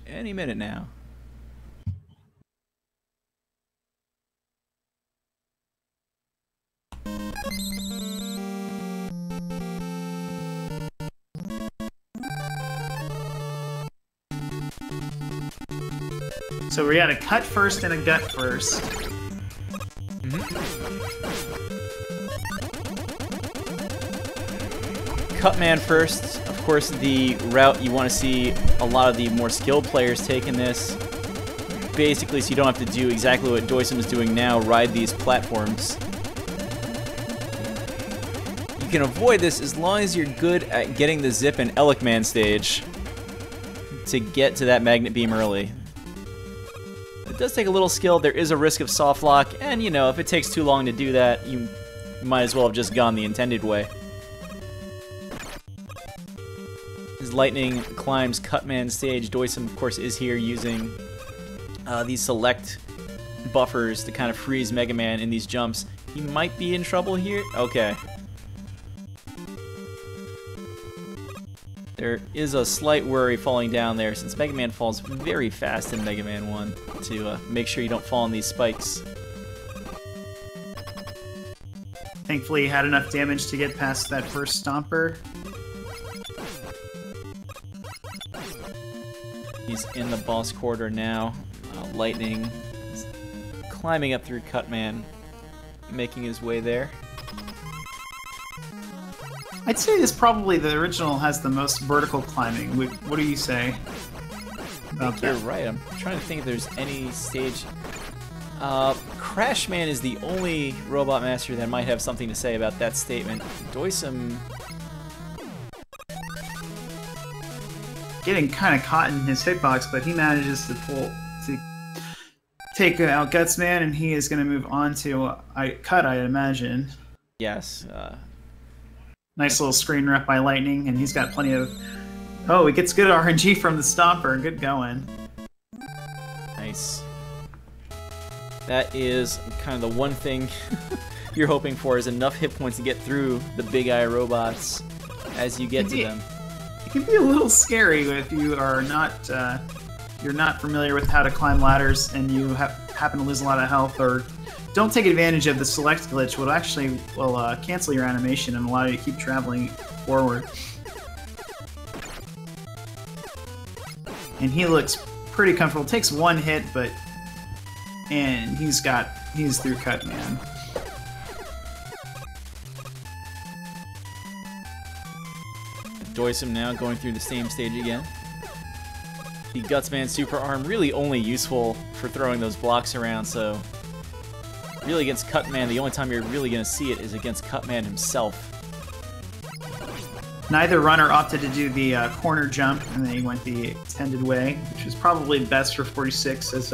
any minute now. So we got a cut first and a gut first. Cutman first. Of course, the route you want to see a lot of the more skilled players taking this. Basically, so you don't have to do exactly what doicm is doing now, ride these platforms. You can avoid this as long as you're good at getting the zip and Elikman stage to get to that magnet beam early. It does take a little skill. There is a risk of soft lock, and you know, if it takes too long to do that, you might as well have just gone the intended way. As Lightning climbs Cutman stage, doicm, of course, is here using these select buffers to kind of freeze Mega Man in these jumps. He might be in trouble here. Okay. There is a slight worry falling down there since Mega Man falls very fast in Mega Man 1 to make sure you don't fall in these spikes. Thankfully, he had enough damage to get past that first stomper. He's in the boss quarter now. Lightning is climbing up through Cutman, making his way there. I'd say this probably, the original, has the most vertical climbing. What do you say about You're that? right. I'm trying to think if there's any stage. Crashman is the only Robot Master that might have something to say about that statement. doicm, Getting kind of caught in his hitbox, but he manages to take out Gutsman, and he is going to move on to Cut, I imagine. yes. Nice little screen rep by Lightning, and he's got plenty of... Oh, he gets good RNG from the Stomper. Good going. Nice. That is kind of the one thing you're hoping for, is enough hit points to get through the Big Eye robots as you get to them. It can be a little scary if you are not you're not familiar with how to climb ladders and you happen to lose a lot of health, or don't take advantage of the select glitch, which actually will cancel your animation and allow you to keep traveling forward. And he looks pretty comfortable. Takes one hit, and he's through Cutman. doicm now going through the same stage again. The Gutsman Super Arm really only useful for throwing those blocks around, so really against Cutman, the only time you're really going to see it is against Cutman himself. Neither runner opted to do the corner jump, and they went the extended way, which is probably best for 46, as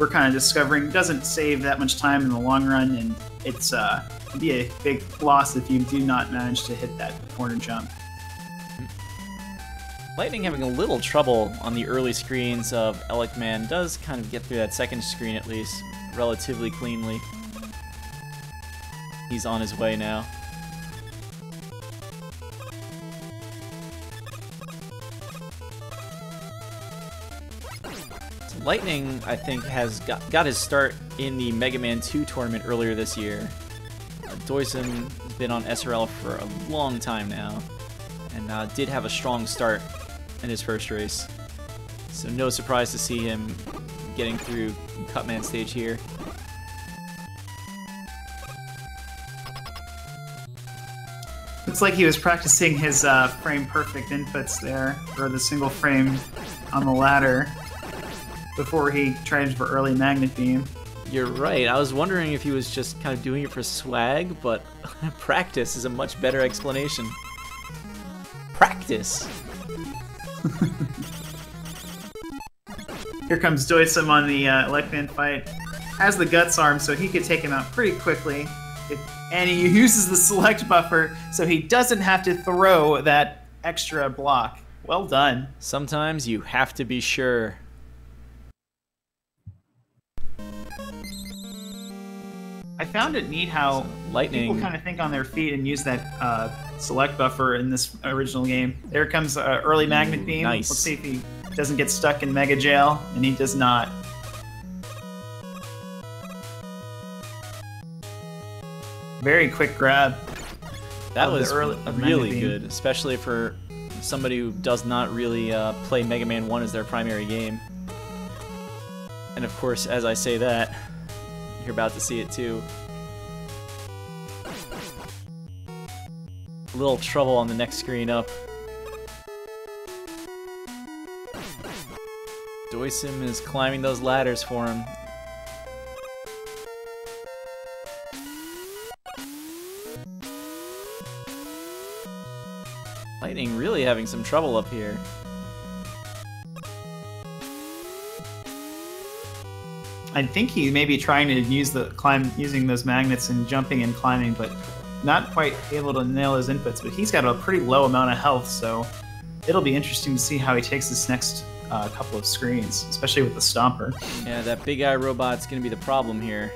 we're kind of discovering. It doesn't save that much time in the long run, and it's it'd be a big loss if you do not manage to hit that corner jump. Lightning having a little trouble on the early screens of Elikman, does kind of get through that second screen at least relatively cleanly. He's on his way now. So Lightning, I think, has got his start in the Mega Man 2 tournament earlier this year. doicm has been on SRL for a long time now, and did have a strong start in his first race. So no surprise to see him getting through Cutman stage here. Looks like he was practicing his frame perfect inputs there, or the single frame on the ladder, before he tried for early magnet beam. You're right. I was wondering if he was just kind of doing it for swag, but practice is a much better explanation. Practice! Here comes doicm on the Elikman fight. Has the Guts arm, so he could take him out pretty quickly. And he uses the select buffer, so he doesn't have to throw that extra block. Well done. Sometimes you have to be sure. I found it neat how Lightning people kind of think on their feet and use that select buffer in this original game. There comes early magnet beam. Nice. Let's see if he doesn't get stuck in Mega Jail, and he does not. Very quick grab. That was really good, especially for somebody who does not really play Mega Man 1 as their primary game. And of course, as I say that, you're about to see it too. A little trouble on the next screen up. doicm is climbing those ladders for him. Lightning really having some trouble up here. I think he may be trying to use the using those magnets and jumping and climbing, but not quite able to nail his inputs. But he's got a pretty low amount of health, so it'll be interesting to see how he takes this next couple of screens, especially with the Stomper. Yeah, that big eye robot's gonna be the problem here.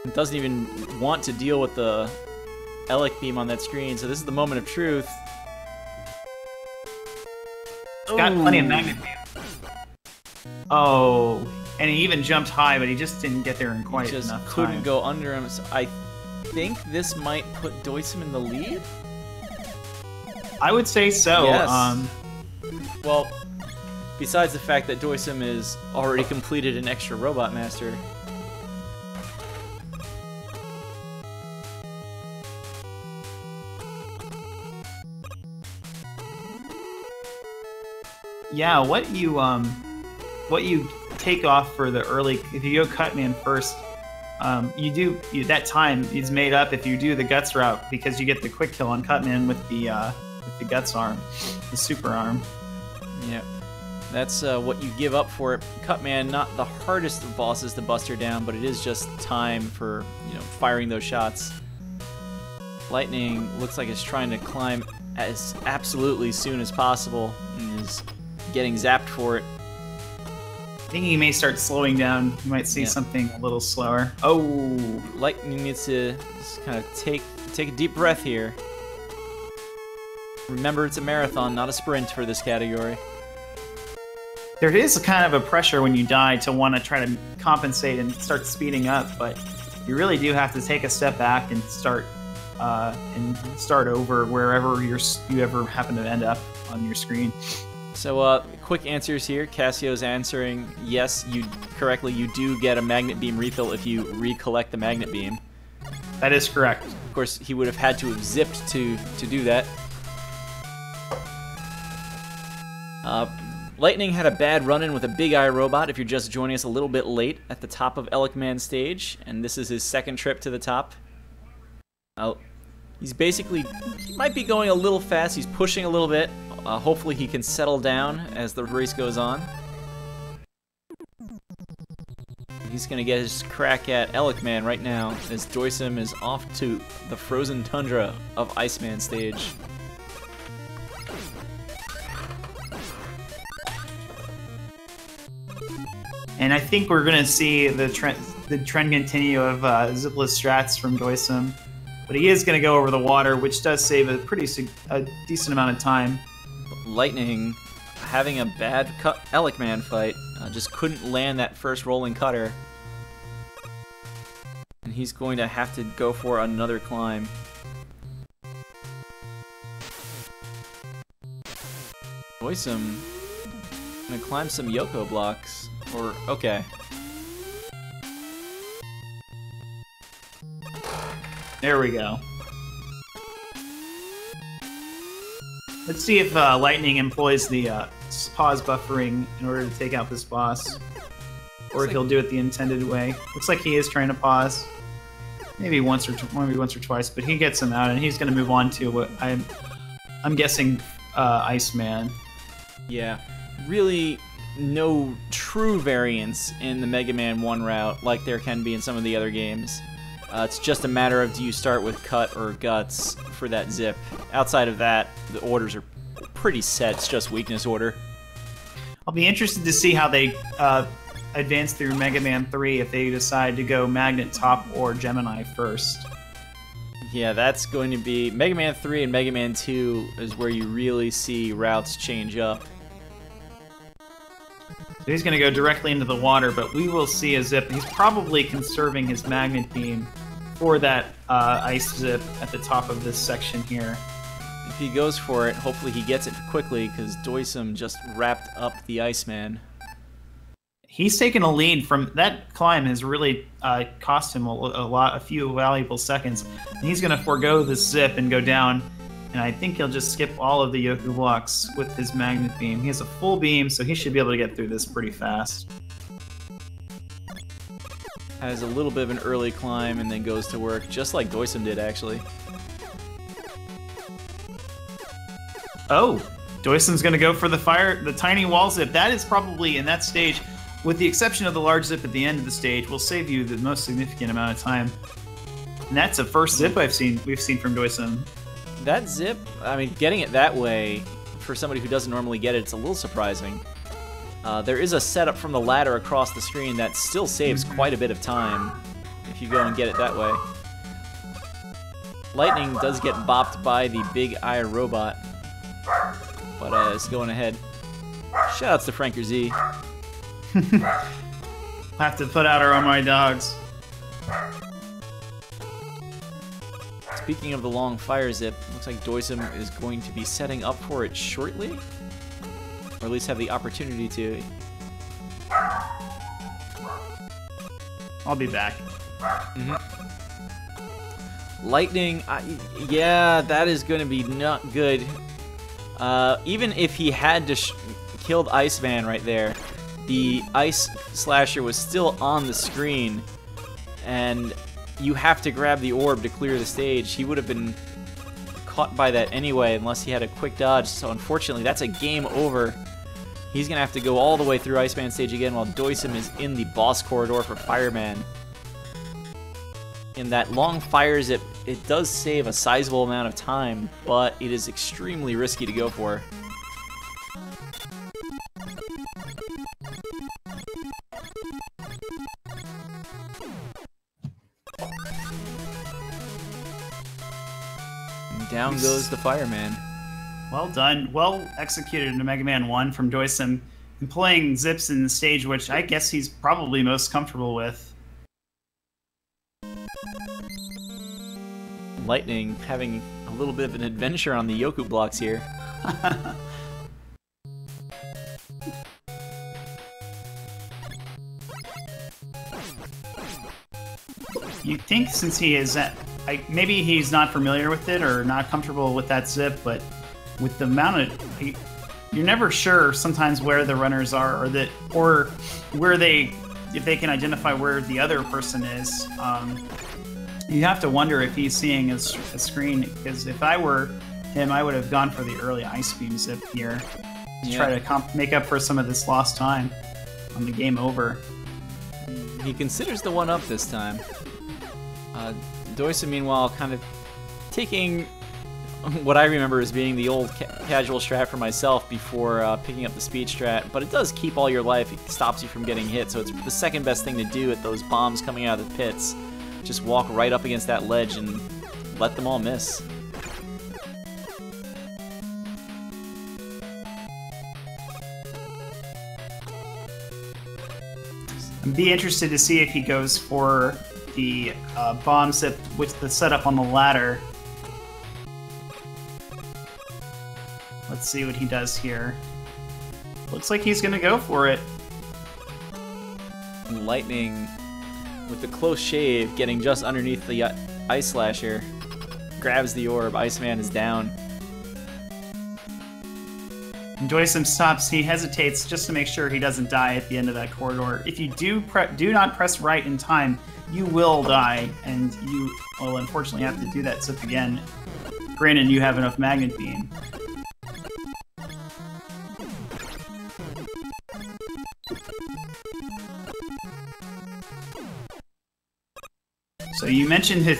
It doesn't even want to deal with the Elec beam on that screen, so this is the moment of truth. He's got plenty of magnet beam. Oh, and he even jumped high, but he just didn't get there in quite enough time. Just couldn't go under him, so I think this might put doicm in the lead? I would say so. Yes. Well, besides the fact that doicm has already completed an extra Robot Master. Yeah, what you take off for the early, if you go Cutman first, that time is made up if you do the Guts route, because you get the quick kill on Cutman with the Guts arm, the super arm. Yeah, that's what you give up for it. Cutman, not the hardest of bosses to bust her down, but it is just time for, firing those shots. Lightning looks like it's trying to climb as absolutely soon as possible and is getting zapped for it. I think he may start slowing down. You might see something a little slower. Oh! Lightning needs to just kind of take a deep breath here. Remember, it's a marathon, not a sprint for this category. There is kind of a pressure when you die to want to try to compensate and start speeding up, but you really do have to take a step back and start over wherever you ever happen to end up on your screen. So, quick answers here. Cassio's answering yes, you do get a magnet beam refill if you recollect the magnet beam. That is correct. Of course, he would have had to have zipped to do that. Lightning had a bad run-in with a Big Eye robot if you're just joining us a little bit late at the top of Elec Man stage, and this is his second trip to the top. He might be going a little fast, he's pushing a little bit. Hopefully he can settle down as the race goes on. He's going to get his crack at Elec Man right now as doicm is off to the frozen tundra of Iceman stage. And I think we're going to see the trend continue of zipless strats from doicm. But he is going to go over the water, which does save a decent amount of time. Lightning, having a bad Elec Man fight, just couldn't land that first rolling cutter. And he's going to have to go for another climb. doicm gonna climb some Yoko blocks. Okay. There we go. Let's see if Lightning employs the pause buffering in order to take out this boss. Or if he'll do it the intended way. Looks like he is trying to pause. Maybe once or twice, but he gets him out, and he's going to move on to what I'm guessing Iceman. Yeah, really no true variance in the Mega Man 1 route like there can be in some of the other games. It's just a matter of do you start with Cut or Guts for that zip. Outside of that, the orders are pretty set. It's just weakness order. I'll be interested to see how they advance through Mega Man 3 if they decide to go Magnet Top or Gemini first. Yeah, that's going to be... Mega Man 3 and Mega Man 2 is where you really see routes change up. He's going to go directly into the water, but we will see a zip. He's probably conserving his magnet beam for that ice zip at the top of this section here. If he goes for it, hopefully he gets it quickly, because doicm just wrapped up the Iceman. He's taken a lead from that climb. Has really cost him a few valuable seconds. And he's going to forego this zip and go down. And I think he'll just skip all of the Yoku blocks with his magnet beam. He has a full beam, so he should be able to get through this pretty fast. Has a little bit of an early climb and then goes to work, just like doicm did, actually. Oh, doicm's going to go for the tiny wall zip. That is probably, in that stage, with the exception of the large zip at the end of the stage, will save you the most significant amount of time. And that's the first zip we've seen from doicm. That zip, I mean, getting it that way, for somebody who doesn't normally get it, it's a little surprising. There is a setup from the ladder across the screen that still saves quite a bit of time if you go and get it that way. Lightning does get bopped by the big eye robot, but it's going ahead. Shoutouts to Franker Z. Have to put out our Oh My Dogs. Speaking of the long fire zip, looks like doicm is going to be setting up for it shortly, or at least have the opportunity to. I'll be back. Lightning, yeah, that is going to be not good. Even if he had to killed Iceman right there, the ice slasher was still on the screen, and you have to grab the orb to clear the stage. He would have been caught by that anyway unless he had a quick dodge, so unfortunately that's a game over. He's going to have to go all the way through Iceman stage again while doicm is in the boss corridor for Fireman. In that long fire zip, it does save a sizable amount of time, but it is extremely risky to go for. Down goes the Fireman. Well done. Well executed in Mega Man 1 from doicm. And playing zips in the stage, which I guess he's probably most comfortable with. Lightning having a little bit of an adventure on the Yoku blocks here. You'd think since he is maybe he's not familiar with it or not comfortable with that zip, but with the amount of you're never sure sometimes where the runners are, or where if they can identify where the other person is. You have to wonder if he's seeing a screen, because if I were him, I would have gone for the early ice beam zip here to try to make up for some of this lost time on the game over. He considers the one up this time. doicm, meanwhile, kind of taking what I remember as being the old casual strat for myself before picking up the speed strat, but it does keep all your life. It stops you from getting hit, so it's the second best thing to do at those bombs coming out of the pits. Just walk right up against that ledge and let them all miss. I'd be interested to see if he goes for the bomb zip with the setup on the ladder. Let's see what he does here. Looks like he's going to go for it. And Lightning, with the close shave, getting just underneath the ice slasher, grabs the orb. Iceman is down. And doicm stops. He hesitates just to make sure he doesn't die at the end of that corridor. If you do not press right in time, you will die, and you will unfortunately have to do that zip again. Granted, you have enough magnet beam. So you mentioned that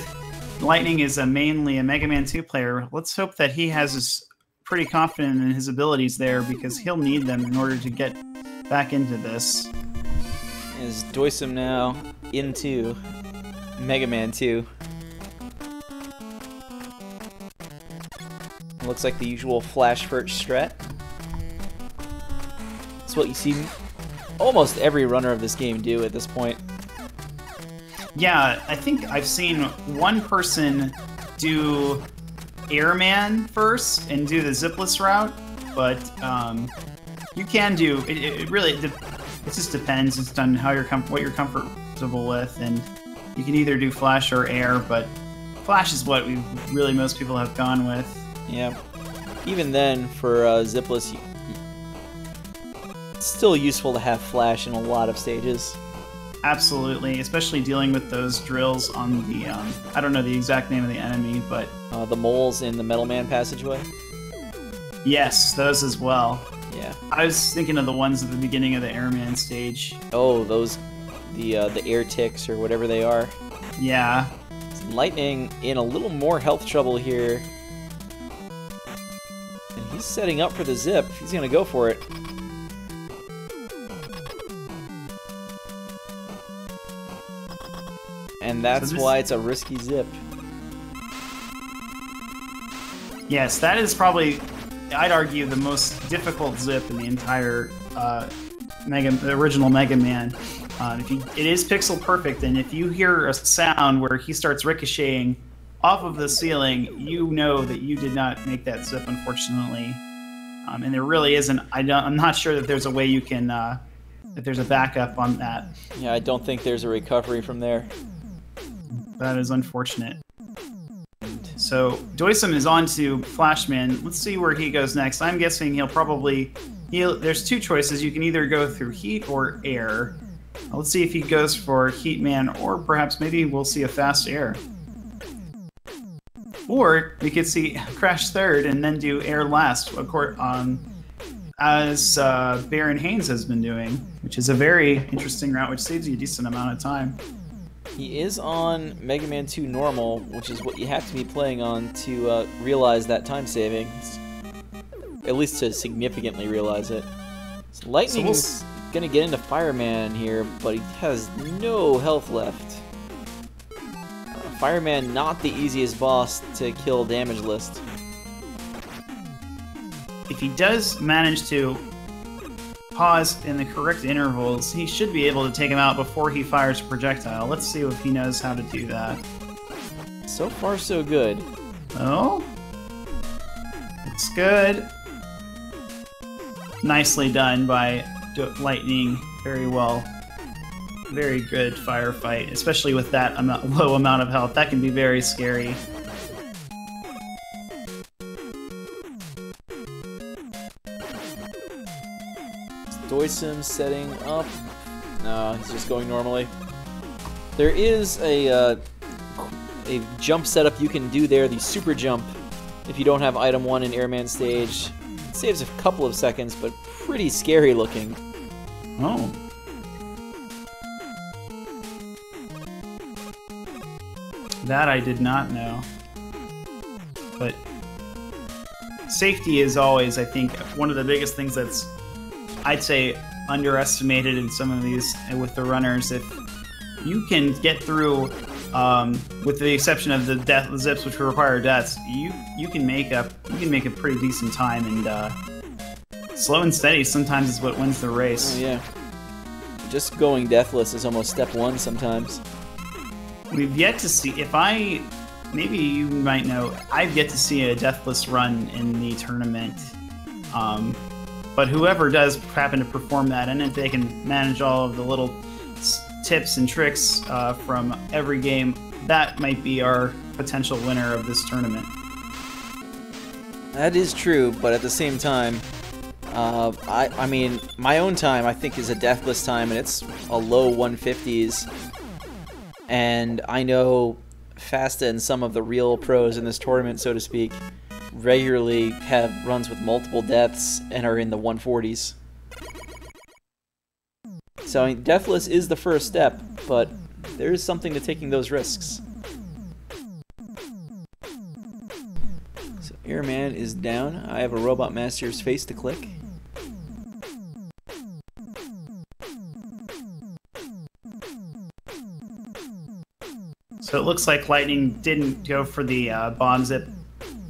Lightning is mainly a Mega Man 2 player. Let's hope that he is pretty confident in his abilities there, because he'll need them in order to get back into this. Is doicm now into Mega Man 2. Looks like the usual flash first strat. That's what you see almost every runner of this game do at this point. Yeah, I think I've seen one person do Airman first and do the zipless route, but you can do it. It really it just depends. It's on how what you're comfortable with, and you can either do Flash or Air, but Flash is what most people have gone with. Yeah. Even then, for zipless, it's still useful to have Flash in a lot of stages. Absolutely, especially dealing with those drills on the, I don't know the exact name of the enemy, but... the moles in the Metal Man passageway? Yes, those as well. Yeah. I was thinking of the ones at the beginning of the Airman stage. Oh, those, the air ticks or whatever they are. Yeah. Lightning in a little more health trouble here. And he's setting up for the zip. He's gonna go for it. And that's why it's a risky zip. Yes, that is probably, I'd argue, the most difficult zip in the entire the original Mega Man. It is pixel perfect, and if you hear a sound where he starts ricocheting off of the ceiling, you know that you did not make that zip, unfortunately. And there really isn't. I'm not sure that there's a way you can. That there's a backup on that. Yeah, I don't think there's a recovery from there. That is unfortunate. So doicm is on to Flashman. Let's see where he goes next. I'm guessing he'll probably... There's two choices. You can either go through Heat or Air. Let's see if he goes for Heat Man, or perhaps maybe we'll see a fast Air. Or we could see Crash third and then do Air last, as Baron Haynes has been doing, which is a very interesting route, which saves you a decent amount of time. He is on Mega Man 2 Normal, which is what you have to be playing on to realize that time savings. At least to significantly realize it. So Lightning's gonna get into Fireman here, but he has no health left. Fireman not the easiest boss to kill damage list. If he does manage to pause in the correct intervals, he should be able to take him out before he fires a projectile. Let's see if he knows how to do that. So far, so good. Oh? It's good. Nicely done by Lightning. Very well. Very good firefight, especially with that low amount of health. That can be very scary. doicm setting up. No, he's just going normally. There is a jump setup you can do there, the super jump, if you don't have item 1 in Airman stage. It saves a couple of seconds, but pretty scary looking. Oh. That I did not know. But safety is always, I think, one of the biggest things that's, I'd say, underestimated in some of these with the runners. If you can get through, with the exception of the zips, which require deaths, you can make a pretty decent time, and slow and steady sometimes is what wins the race. Oh yeah, just going deathless is almost step 1 sometimes. We've yet to see, maybe you might know, I've yet to see a deathless run in the tournament. But whoever does happen to perform that, and if they can manage all of the little tips and tricks from every game, that might be our potential winner of this tournament. That is true, but at the same time, I mean, my own time I think is a deathless time, and it's a low 150s. And I know Fasta and some of the real pros in this tournament, so to speak, regularly have runs with multiple deaths and are in the 140s. So I mean, deathless is the first step, but there is something to taking those risks. So Airman is down. I have a Robot Master's face to click. So it looks like Lightning didn't go for the bomb zip,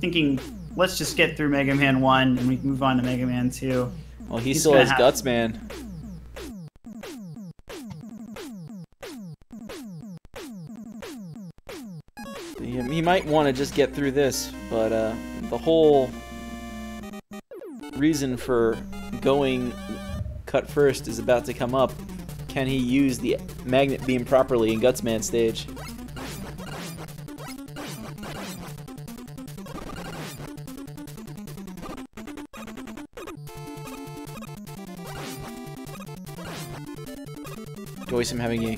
thinking, let's just get through Mega Man 1 and we can move on to Mega Man 2. Well, he still has Guts Man. he might want to just get through this, but the whole reason for going cut first is about to come up. Can he use the magnet beam properly in Gutsman stage? doicm having a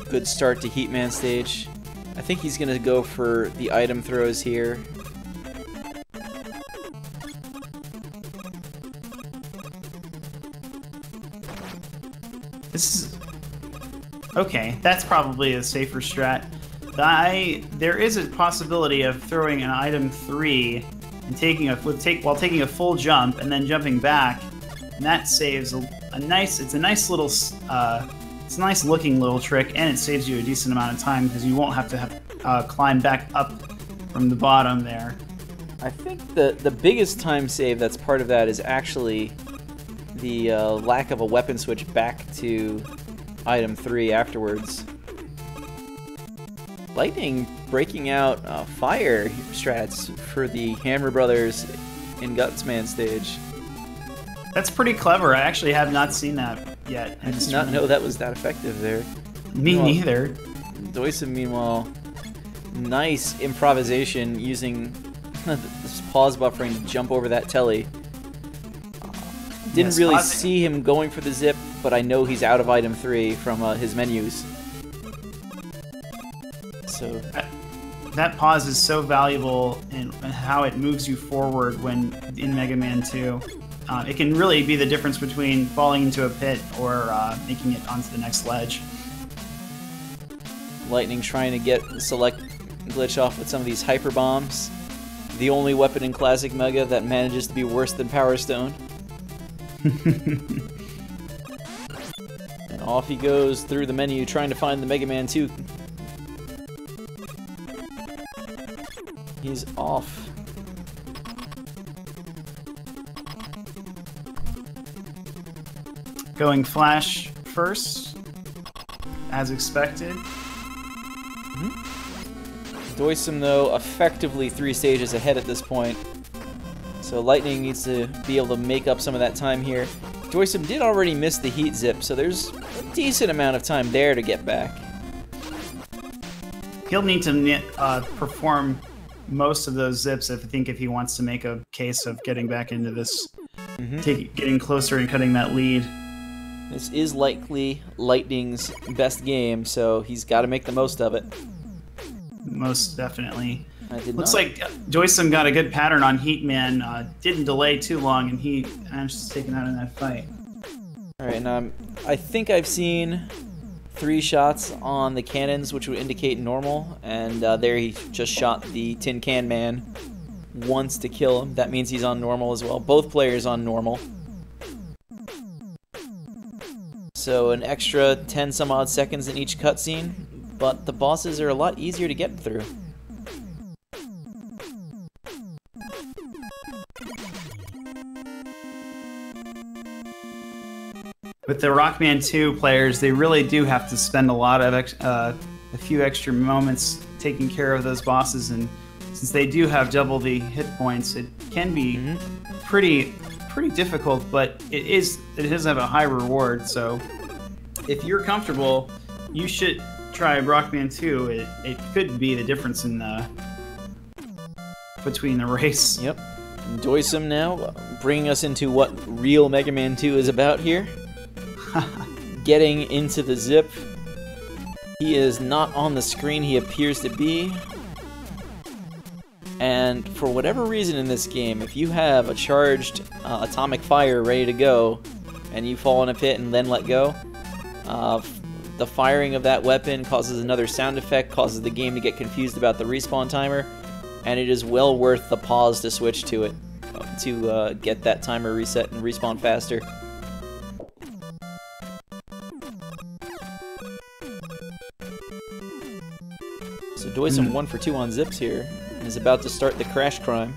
good start to Heatman stage. I think he's going to go for the item throws here. This is... Okay, that's probably a safer strat. There is a possibility of throwing an item 3 and taking while taking a full jump and then jumping back, and that saves a nice. It's a nice little. It's a nice looking little trick, and it saves you a decent amount of time because you won't have to climb back up from the bottom there. I think the biggest time save that's part of that is actually the lack of a weapon switch back to item 3 afterwards. Lightning breaking out fire strats for the Hammer Brothers in Gutsman stage. That's pretty clever. I actually have not seen that yet. I did not know that was that effective there. Me neither. doicm, meanwhile, nice improvisation using this pause buffering to jump over that telly. Didn't really see him going for the zip, but I know he's out of item 3 from his menus. So that pause is so valuable in how it moves you forward when in Mega Man 2. It can really be the difference between falling into a pit or making it onto the next ledge. Lightning trying to get select glitch off with some of these hyper bombs. The only weapon in Classic Mega that manages to be worse than Power Stone. And off he goes through the menu trying to find the Mega Man 2. He's off. Going Flash first, as expected. doicm, though, effectively 3 stages ahead at this point. So Lightning needs to be able to make up some of that time here. doicm did already miss the heat zip, so there's a decent amount of time there to get back. He'll need to perform most of those zips, I think, if he wants to make a case of getting back into this, getting closer and cutting that lead. This is likely Lightning's best game, so he's got to make the most of it. Most definitely. Looks like doicm got a good pattern on Heatman. Didn't delay too long, and he managed to take him out in that fight. All right, and I think I've seen 3 shots on the cannons, which would indicate normal, and there he just shot the Tin Can Man once to kill him. That means he's on normal as well. Both players on normal. So an extra 10 some odd seconds in each cutscene, but the bosses are a lot easier to get through. With the Rockman 2 players, they really do have to spend a lot of a few extra moments taking care of those bosses, and since they do have double the hit points, it can be pretty difficult. But it does have a high reward. So if you're comfortable, you should try Rockman 2. It could be the difference in between the race. Yep. doicm now bringing us into what real Mega Man 2 is about here. Getting into the zip. He is not on the screen he appears to be. And for whatever reason in this game, if you have a charged atomic fire ready to go, and you fall in a pit and then let go, the firing of that weapon causes another sound effect, causes the game to get confused about the respawn timer, and it is well worth the pause to switch to it to get that timer reset and respawn faster. So doicm 1 for 2 on zips here, and is about to start the crash crime.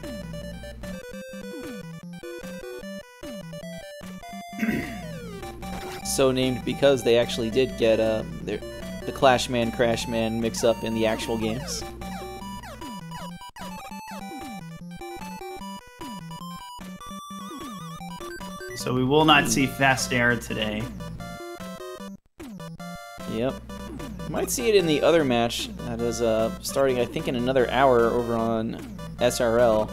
So named because they actually did get the Clash Man Crash Man mix up in the actual games. So we will not see fast air today. Yep. Might see it in the other match that is starting, I think, in another hour over on SRL.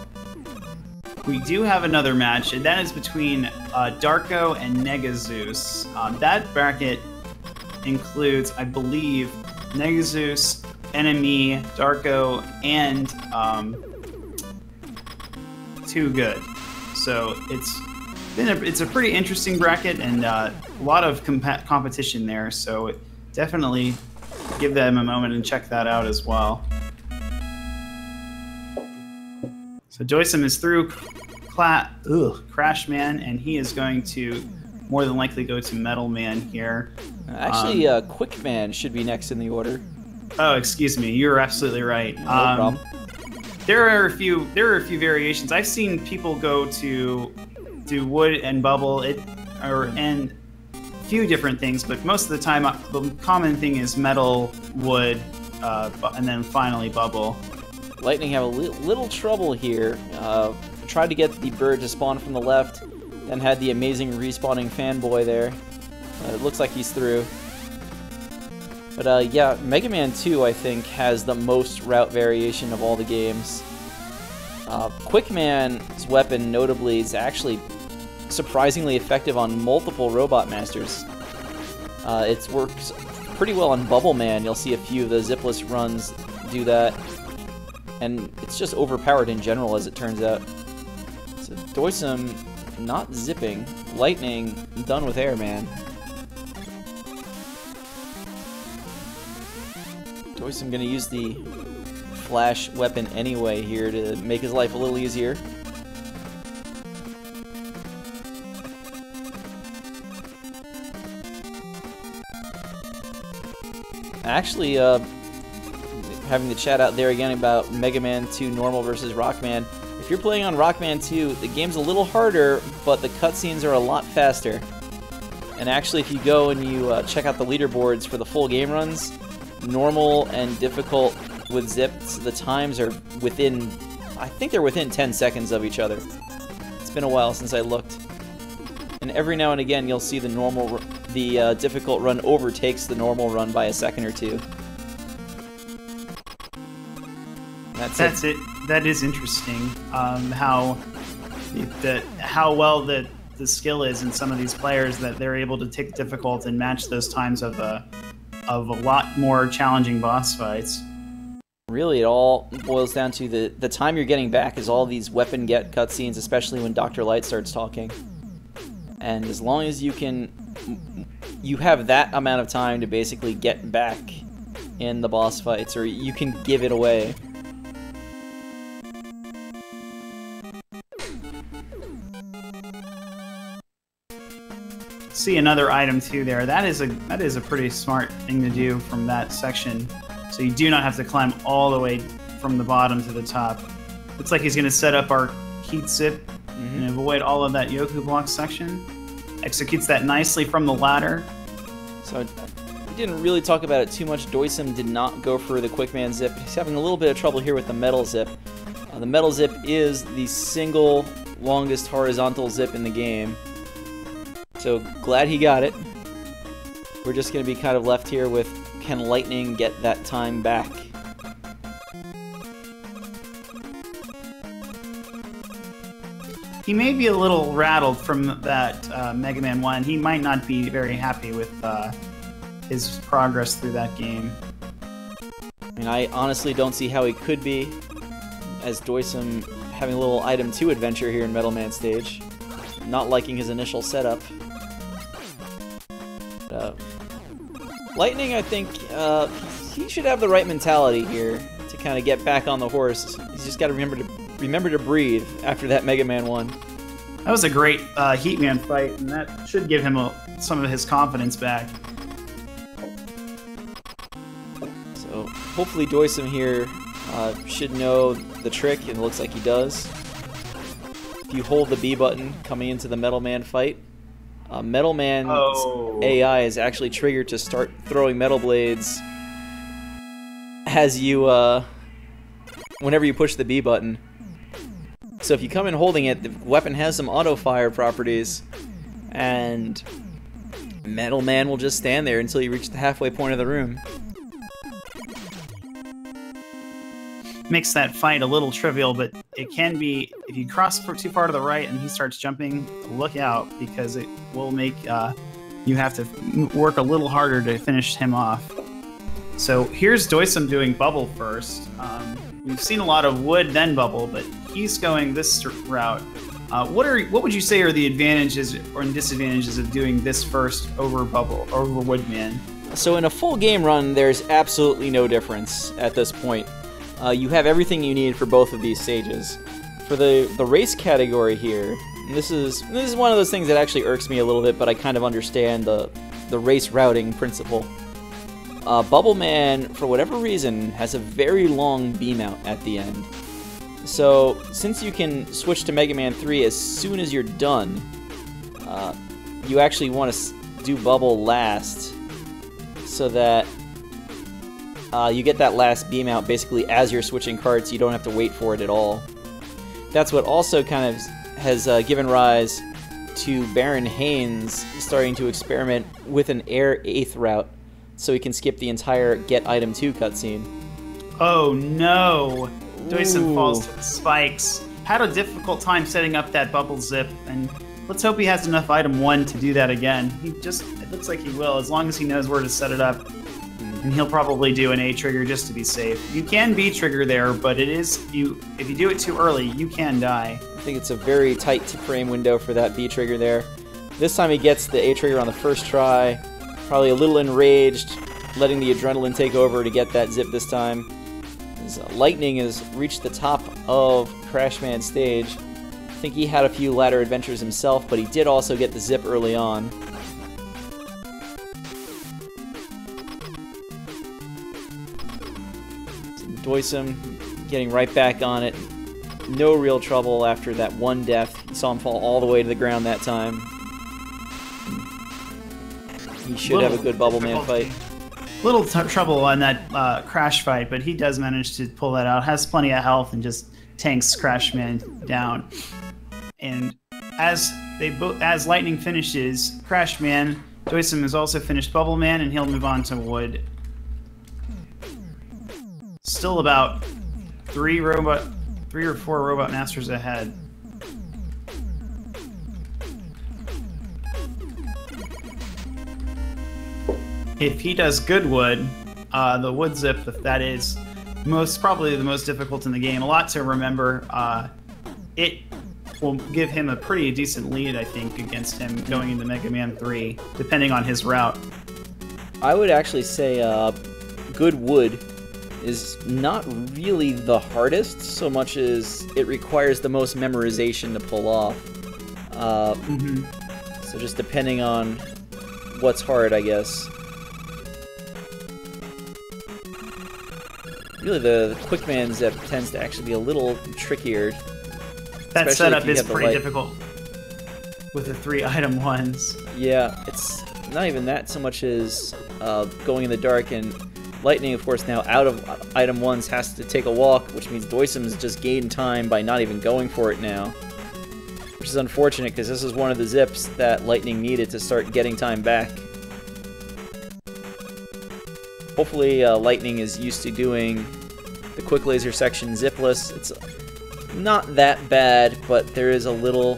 We do have another match, and that is between Darko and Negazeus. That bracket includes, I believe, Negazeus, Enemy, Darko, and Too Good. So it's a pretty interesting bracket and a lot of competition there. So definitely give them a moment and check that out as well. So doicm is through Crash Man, and he is going to more than likely go to Metal Man here. Actually, Quick Man should be next in the order. Oh, excuse me. You're absolutely right. No problem. There are a few variations. I've seen people go to do Wood and Bubble, and a few different things, but most of the time the common thing is Metal, Wood, and then finally Bubble. Lightning have a little trouble here. Tried to get the bird to spawn from the left, then had the amazing respawning fanboy there. It looks like he's through. But yeah, Mega Man 2, I think, has the most route variation of all the games. Quick Man's weapon, notably, is actually surprisingly effective on multiple Robot Masters. It works pretty well on Bubble Man. You'll see a few of the zipless runs do that. And it's just overpowered in general, as it turns out. So doicm not zipping. Lightning done with air, man. doicm gonna use the flash weapon anyway here to make his life a little easier. Actually, having the chat out there again about Mega Man 2 normal versus Rockman. If you're playing on Rockman 2, the game's a little harder, but the cutscenes are a lot faster. And actually, if you go and you check out the leaderboards for the full game runs, normal and difficult with zips, the times are within, I think they're within 10 seconds of each other. It's been a while since I looked. And every now and again, you'll see the difficult run overtakes the normal run by a second or two. That's it. That is interesting. How well the skill is in some of these players that they're able to take difficult and match those times of a lot more challenging boss fights. Really, it all boils down to the time you're getting back is all these weapon get cutscenes, especially when Dr. Light starts talking. And as long as you have that amount of time to basically get back in the boss fights, or you can give it away. See another item too there. That is a pretty smart thing to do from that section. So you do not have to climb all the way from the bottom to the top. Looks like he's going to set up our heat zip and avoid all of that Yoku block section. Executes that nicely from the ladder. So we didn't really talk about it too much. doicm did not go for the Quick Man zip. He's having a little bit of trouble here with the metal zip. The metal zip is the single longest horizontal zip in the game. So glad he got it. We're just going to be kind of left here with, can Lightning get that time back? He may be a little rattled from that Mega Man 1. He might not be very happy with his progress through that game. I mean, I honestly don't see how he could be, as doicm having a little Item 2 adventure here in Metal Man stage. Not liking his initial setup. Lightning, I think, he should have the right mentality here to kind of get back on the horse. He's just got to remember to breathe after that Mega Man 1. That was a great Heatman fight, and that should give him some of his confidence back. So hopefully doicm here should know the trick, and it looks like he does. If you hold the B button coming into the Metal Man fight, Metal Man's AI is actually triggered to start throwing metal blades as you, whenever you push the B button. So if you come in holding it, the weapon has some auto-fire properties, and Metal Man will just stand there until you reach the halfway point of the room. Makes that fight a little trivial, but it can be, if you cross too far to the right and he starts jumping, look out, because it will make you have to work a little harder to finish him off. So here's doicm doing bubble first. We've seen a lot of wood then bubble, but he's going this route. What would you say are the advantages or disadvantages of doing this first over Woodman? So in a full game run, there's absolutely no difference at this point. You have everything you need for both of these stages. For the race category here, this is one of those things that actually irks me a little bit, but I kind of understand the race routing principle. Bubble Man, for whatever reason, has a very long beam out at the end. So, since you can switch to Mega Man 3 as soon as you're done, you actually want to do Bubble last, so that you get that last beam out basically as you're switching carts. You don't have to wait for it at all. That's what also kind of has given rise to Baron Haynes starting to experiment with an Air 8th route, so he can skip the entire Get Item 2 cutscene. Oh no! doicm falls to the spikes. Had a difficult time setting up that bubble zip, and let's hope he has enough Item 1 to do that again. It looks like he will, as long as he knows where to set it up. And he'll probably do an A trigger just to be safe. You can B trigger there, but if you do it too early, you can die. I think it's a very tight frame window for that B trigger there. This time he gets the A trigger on the first try. Probably a little enraged, letting the adrenaline take over to get that zip this time. As Lightning has reached the top of Crashman stage. I think he had a few ladder adventures himself, but he did also get the zip early on. doicm getting right back on it. No real trouble after that one death. You saw him fall all the way to the ground that time. He should have a good Bubble Man fight. Little trouble on that Crash fight, but he does manage to pull that out. Has plenty of health and just tanks Crashman down. And as Lightning finishes Crashman, doicm has also finished Bubble Man, and he'll move on to Wood. Still about 3 or 4 Robot Masters ahead. If he does good wood, the wood zip, that is probably the most difficult in the game. A lot to remember. It will give him a pretty decent lead, I think, against him going into Mega Man 3, depending on his route. I would actually say good wood is not really the hardest, so much as it requires the most memorization to pull off. So just depending on what's hard, I guess. Really, the Quickman zip tends to actually be a little trickier. That setup is pretty difficult with the 3 Item 1s. Yeah, it's not even that so much as going in the dark, and Lightning, of course, now out of Item 1s has to take a walk, which means doicm's just gained time by not even going for it now. Which is unfortunate, because this is one of the zips that Lightning needed to start getting time back. Hopefully Lightning is used to doing the quick laser section zipless. It's not that bad, but there is a little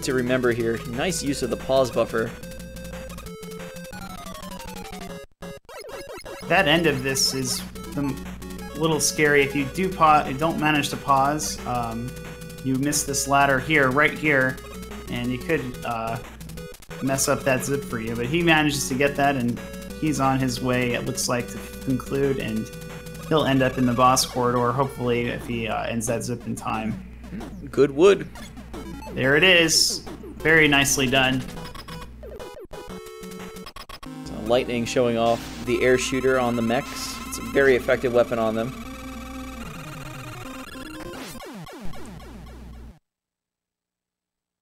to remember here. Nice use of the pause buffer. That end of this is a little scary. If you don't manage to pause, you miss this ladder here, right here, and you could mess up that zip for you. But he manages to get that, and he's on his way, it looks like, to conclude, and he'll end up in the boss corridor, hopefully, if he ends that zip in time. Good wood. There it is. Very nicely done. So Lightning showing off the air shooter on the mechs. It's a very effective weapon on them.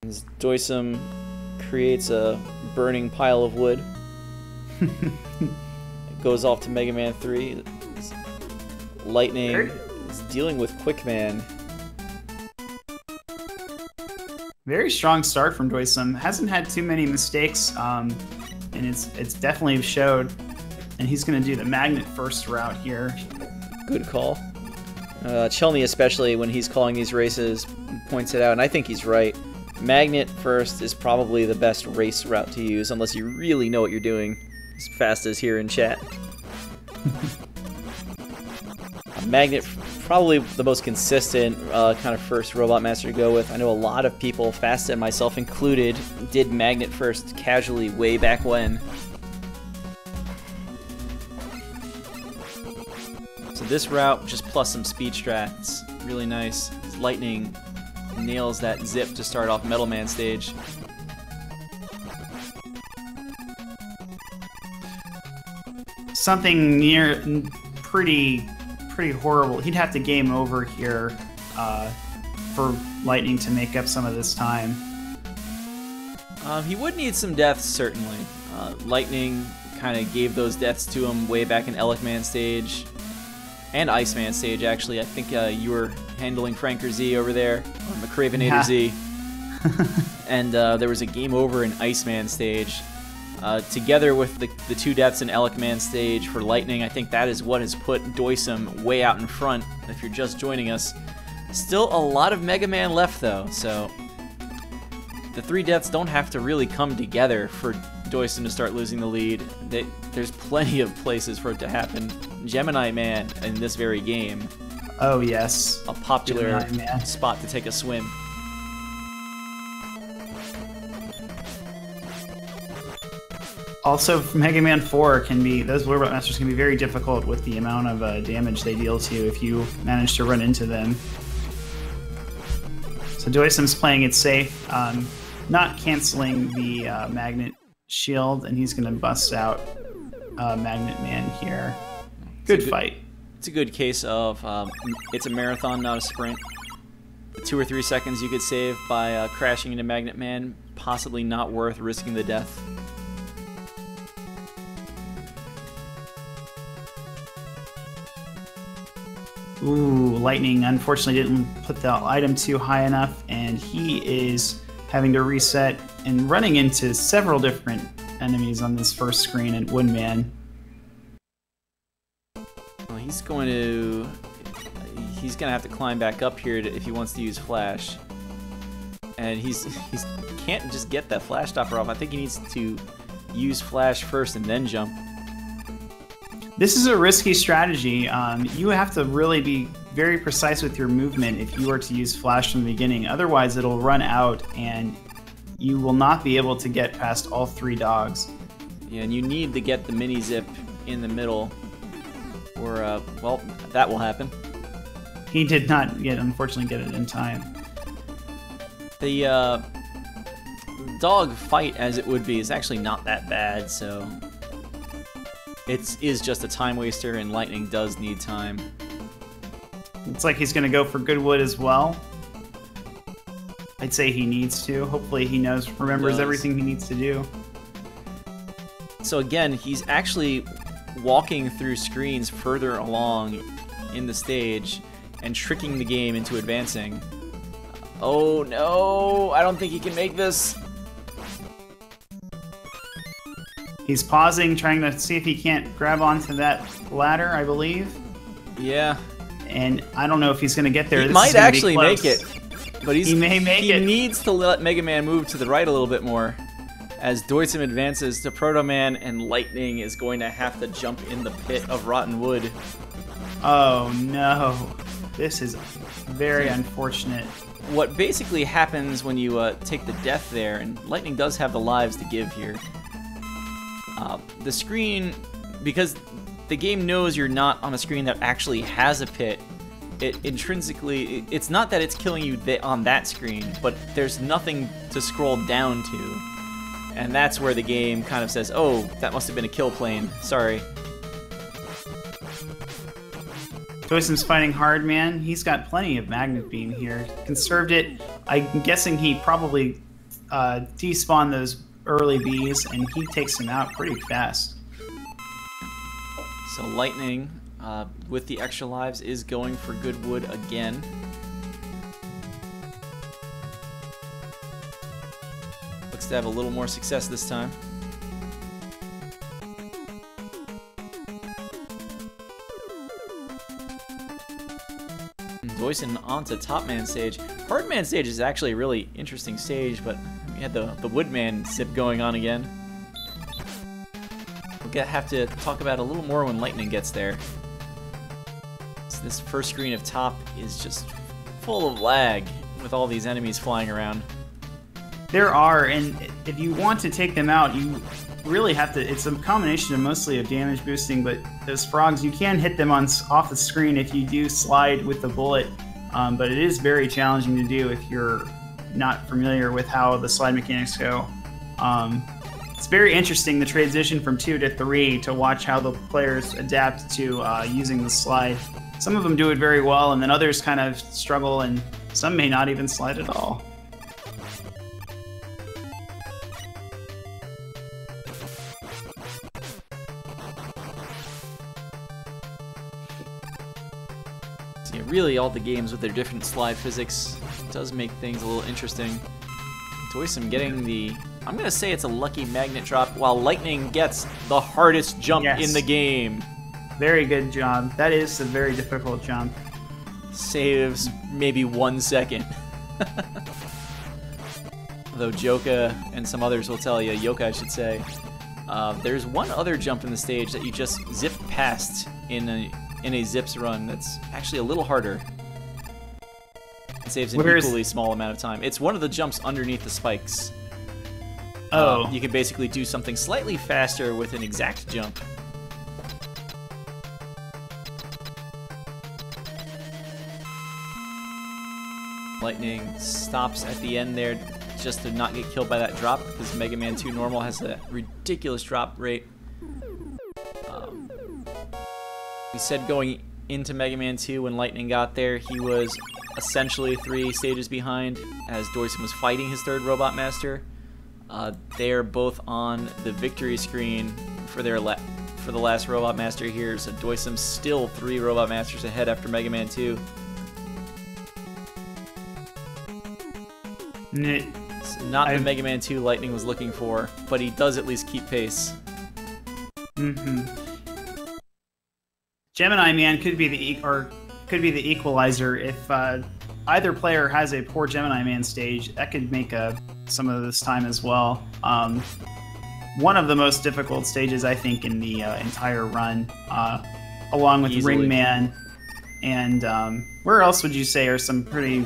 As doicm creates a burning pile of wood. It goes off to Mega Man 3. Lightning is dealing with Quickman. Very strong start from doicm. Hasn't had too many mistakes, and it's definitely showed. And he's going to do the magnet first route here. Good call. Chelmy, especially when he's calling these races, points it out, and I think he's right. Magnet first is probably the best race route to use, unless you really know what you're doing, as fast as here in chat. Magnet, probably the most consistent kind of first Robot Master to go with. I know a lot of people, Fast and myself included, did Magnet first casually way back when. So this route, just plus some speed strats, really nice. Lightning nails that zip to start off Metal Man stage. Something near pretty horrible. He'd have to game over here for Lightning to make up some of this time. He would need some deaths, certainly. Lightning kind of gave those deaths to him way back in Elec stage. And Iceman stage, actually. I think you were handling Franker Z over there, or McCravinator Z. And there was a game over in Iceman stage. Together with the two deaths in Elec stage for Lightning, I think that is what has put doicm way out in front, if you're just joining us. Still a lot of Mega Man left, though, so the three deaths don't have to really come together for doicm to start losing the lead. There's plenty of places for it to happen. Gemini Man in this very game. Oh, yes. A popular spot to take a swim. Also, Mega Man 4 can be, those Robot Masters can be very difficult with the amount of damage they deal to you if you manage to run into them. So doicm's playing it safe, not canceling the Magnet Shield, and he's going to bust out Magnet Man here. Good fight. It's a good case of it's a marathon, not a sprint. 2 or 3 seconds you could save by crashing into Magnet Man, possibly not worth risking the death. Ooh, Lightning unfortunately didn't put the item too high enough, and he is having to reset and running into several different enemies on this first screen at Woodman. Well, he's gonna have to climb back up here if he wants to use Flash, and he can't just get that Flash stopper off. I think he needs to use Flash first and then jump. This is a risky strategy. You have to really be very precise with your movement if you are to use Flash from the beginning. Otherwise, it'll run out and you will not be able to get past all 3 dogs. Yeah, and you need to get the mini zip in the middle, or well, that will happen. He did not unfortunately get it in time. The dog fight, as it would be, is actually not that bad, so it is just a time waster, and Lightning does need time. Looks like he's going to go for Goodwood as well. I'd say he needs to. Hopefully he remembers everything he needs to do. So again, he's actually walking through screens further along in the stage and tricking the game into advancing. Oh no, I don't think he can make this. He's pausing, trying to see if he can't grab onto that ladder, I believe. Yeah. And I don't know if he's going to get there. He might actually make it. But he may make it. He needs to let Mega Man move to the right a little bit more. As doicm advances to Proto Man, and Lightning is going to have to jump in the pit of rotten wood. Oh no. This is very unfortunate. What basically happens when you take the death there, and Lightning does have the lives to give here. The screen, because the game knows you're not on a screen that actually has a pit, it intrinsically, it's not that it's killing you on that screen, but there's nothing to scroll down to. And that's where the game kind of says, oh, that must have been a kill plane, sorry. doicm's fighting hard, man. He's got plenty of Magnet Beam here. Conserved it. I'm guessing he probably despawned those early bees, and he takes him out pretty fast. So Lightning, with the extra lives, is going for Goodwood again. to have a little more success this time. Doicm onto Top Man stage. Hard Man stage is actually a really interesting stage, but we had the Woodman sip going on again. We'll have to talk about it a little more when Lightning gets there. So this first screen of Top is just full of lag with all these enemies flying around. There are, and if you want to take them out, you really have to. It's a combination of mostly of damage boosting, but those frogs, you can hit them off the screen if you do slide with the bullet, but it is very challenging to do if you're not familiar with how the slide mechanics go. It's very interesting, the transition from 2 to 3, to watch how the players adapt to using the slide. Some of them do it very well, and then others kind of struggle, and some may not even slide at all. Yeah, really, all the games with their different slide physics does make things a little interesting. Doicm getting the, I'm going to say it's a lucky magnet drop, while Lightning gets the hardest jump in the game. Very good job. That is a very difficult jump. Saves maybe 1 second. Though Joka and some others will tell you, Yoka I should say, there's one other jump in the stage that you just zip past in a zips run that's actually a little harder. It saves an equally small amount of time. It's one of the jumps underneath the spikes. Oh. You can basically do something slightly faster with an exact jump. Lightning stops at the end there just to not get killed by that drop, because Mega Man 2 Normal has a ridiculous drop rate. We said going into Mega Man 2 when Lightning got there, he was essentially 3 stages behind as Doicm was fighting his third Robot Master. They're both on the victory screen for the last Robot Master here, so Doicm's still 3 Robot Masters ahead after Mega Man 2. It's not the Mega Man 2 Lightning was looking for, but he does at least keep pace. Gemini Man could be the equalizer. If either player has a poor Gemini Man stage, that could make some of this time as well. One of the most difficult stages, I think, in the entire run, along with Easily. Ring Man, and where else would you say are some pretty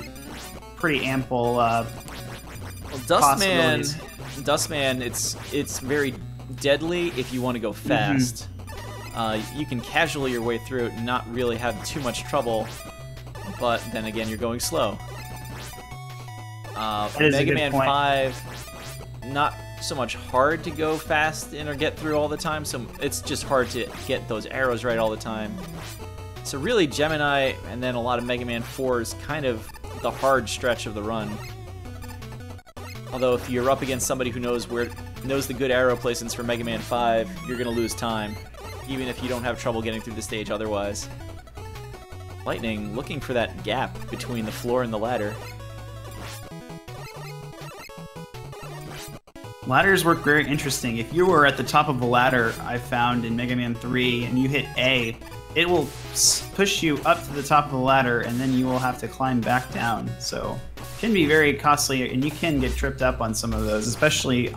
ample possibilities? Dustman, it's very deadly if you want to go fast. You can casually your way through it and not really have too much trouble, but then again, you're going slow. Mega Man 5, not so much hard to go fast in or get through all the time, so it's just hard to get those arrows right all the time. So really, Gemini and then a lot of Mega Man 4 is kind of the hard stretch of the run. Although if you're up against somebody who knows the good arrow placements for Mega Man 5, you're gonna lose time, even if you don't have trouble getting through the stage otherwise. Lightning looking for that gap between the floor and the ladder. Ladders work very interesting. If you were at the top of a ladder, I found in Mega Man 3, and you hit A, it will push you up to the top of the ladder, and then you will have to climb back down. So it can be very costly, and you can get tripped up on some of those, especially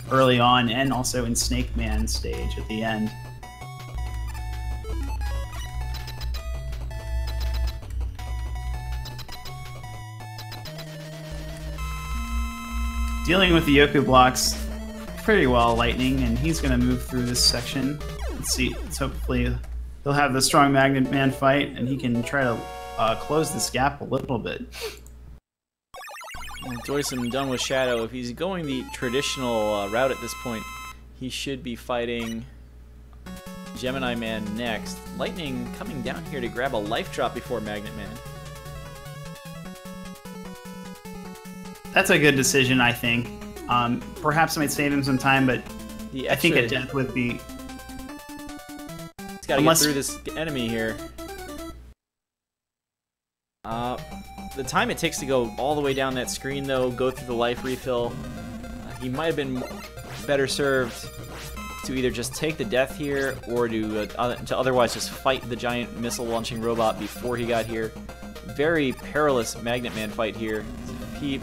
early on, and also in Snake Man stage at the end. Dealing with the Yoku blocks pretty well, Lightning, and he's going to move through this section. Let's see. Hopefully he'll have the strong Magnet Man fight, and he can try to close this gap a little bit. Well, Doicm done with Shadow. If he's going the traditional route at this point, he should be fighting Gemini Man next. Lightning coming down here to grab a life drop before Magnet Man. That's a good decision, I think. Perhaps it might save him some time, but I think a death would be... He's got to get through this enemy here. The time it takes to go all the way down that screen, though, go through the life refill, he might have been better served to either just take the death here or to otherwise just fight the giant missile launching robot before he got here. Very perilous Magnet Man fight here.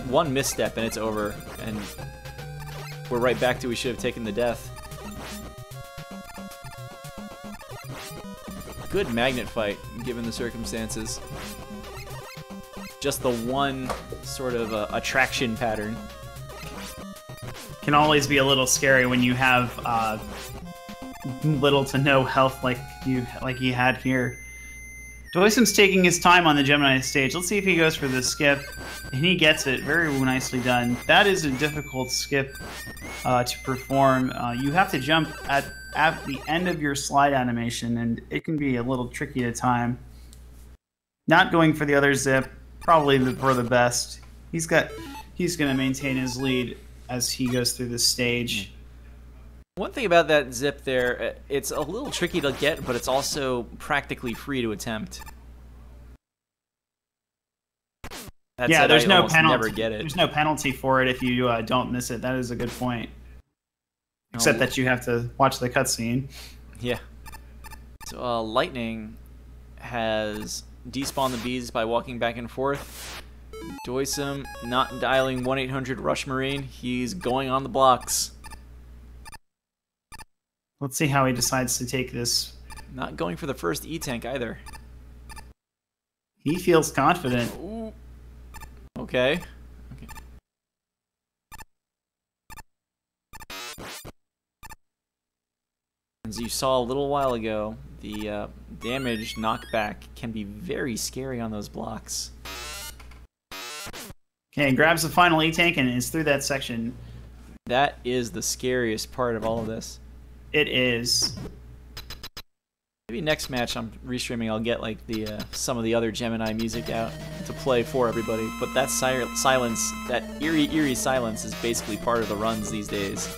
One misstep and it's over, and we're right back to we should have taken the death. Good Magnet fight, given the circumstances. Just the one sort of attraction pattern. Can always be a little scary when you have little to no health like he had here. doicm's taking his time on the Gemini stage. Let's see if he goes for the skip. And he gets it. Very nicely done. That is a difficult skip to perform. You have to jump at the end of your slide animation, and it can be a little tricky to time. Not going for the other zip, probably for the best. He's going to maintain his lead as he goes through the stage. One thing about that zip there, it's a little tricky to get, but it's also practically free to attempt. That yeah, said, there's I no almost penalty. never get it. There's no penalty for it if you don't miss it. That is a good point. Except that you have to watch the cutscene. Yeah. So Lightning has despawned the bees by walking back and forth. doicm not dialing 1-800 Marine. He's going on the blocks. Let's see how he decides to take this. Not going for the first E-Tank either. He feels confident. Ooh. Okay. As you saw a little while ago, the damage knockback can be very scary on those blocks. Okay, grabs the final E-Tank and is through that section. That is the scariest part of all of this. It is. Maybe next match I'm restreaming, I'll get like the some of the other Gemini music out to play for everybody. But that silence, that eerie silence, is basically part of the runs these days.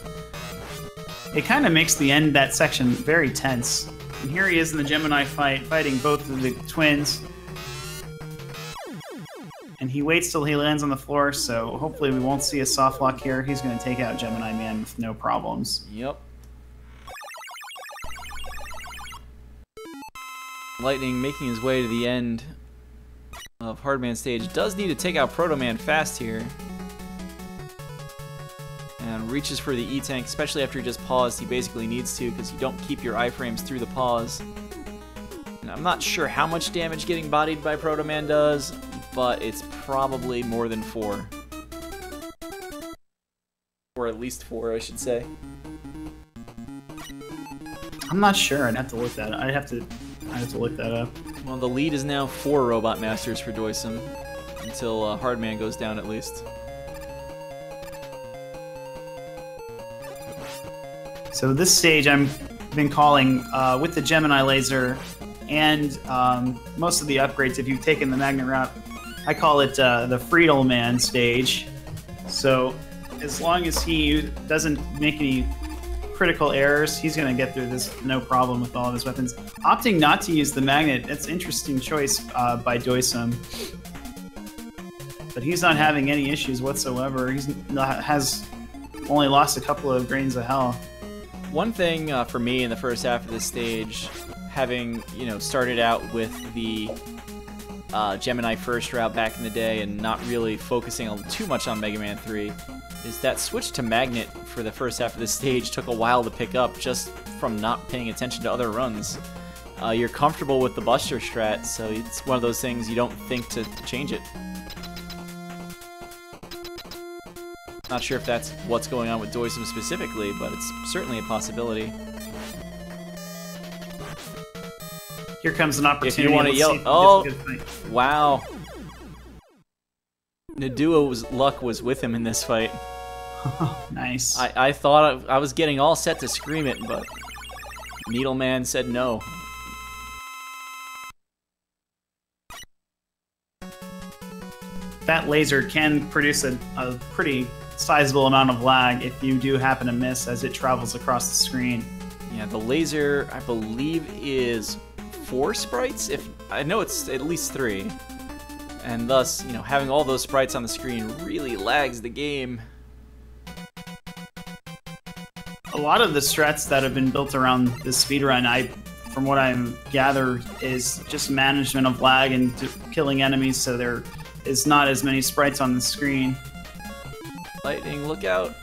It kind of makes the end of that section very tense. And here he is in the Gemini fight, fighting both of the twins. And he waits till he lands on the floor, so hopefully we won't see a soft lock here. He's going to take out Gemini Man with no problems. Yep. Lightning making his way to the end of Hardman stage. Does need to take out Proto Man fast here. And reaches for the E-Tank, especially after he just paused. He basically needs to, because you don't keep your iframes through the pause. And I'm not sure how much damage getting bodied by Proto Man does, but it's probably more than 4. Or at least 4, I should say. I'm not sure. I'd have to look that up. I'd have to look that up. Well, the lead is now 4 Robot Masters for doicm, until Hardman goes down at least. So this stage I've been calling with the Gemini laser and most of the upgrades. If you've taken the Magnet route, I call it the Friedelman stage. So as long as he doesn't make any critical errors, he's going to get through this no problem with all of his weapons. Opting not to use the Magnet, that's an interesting choice by doicm. But he's not having any issues whatsoever. He has only lost a couple of grains of health. One thing for me in the first half of this stage, having started out with the Gemini first route back in the day and not really focusing too much on Mega Man 3, is that switch to Magnet for the first half of this stage took a while to pick up just from not paying attention to other runs. You're comfortable with the Buster strat, so it's one of those things you don't think to change it. Not sure if that's what's going on with doicm specifically, but it's certainly a possibility. Here comes an opportunity. If you want to yell, oh, wow. Naduo's luck was with him in this fight. Nice. I thought I was getting all set to scream it, but Needleman said no. That laser can produce a pretty sizable amount of lag if you do happen to miss as it travels across the screen. Yeah, the laser, I believe, is 4 sprites. If I know it's at least 3. And thus, having all those sprites on the screen really lags the game. a lot of the strats that have been built around this speedrun, from what I gather, is just management of lag and killing enemies, so there is not as many sprites on the screen. Lightning, look out.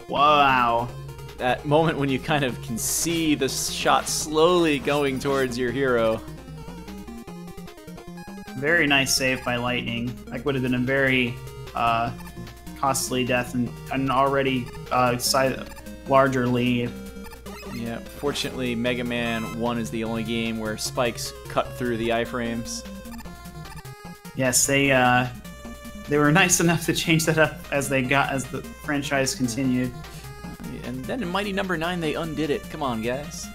Wow. That moment when you kind of can see the shot slowly going towards your hero. Very nice save by Lightning. That would have been a very costly death and an already larger lead. Yeah, fortunately Mega Man 1 is the only game where spikes cut through the iframes. Yes, they were nice enough to change that up as the franchise continued. And then in Mighty Number 9 they undid it. Come on, guys.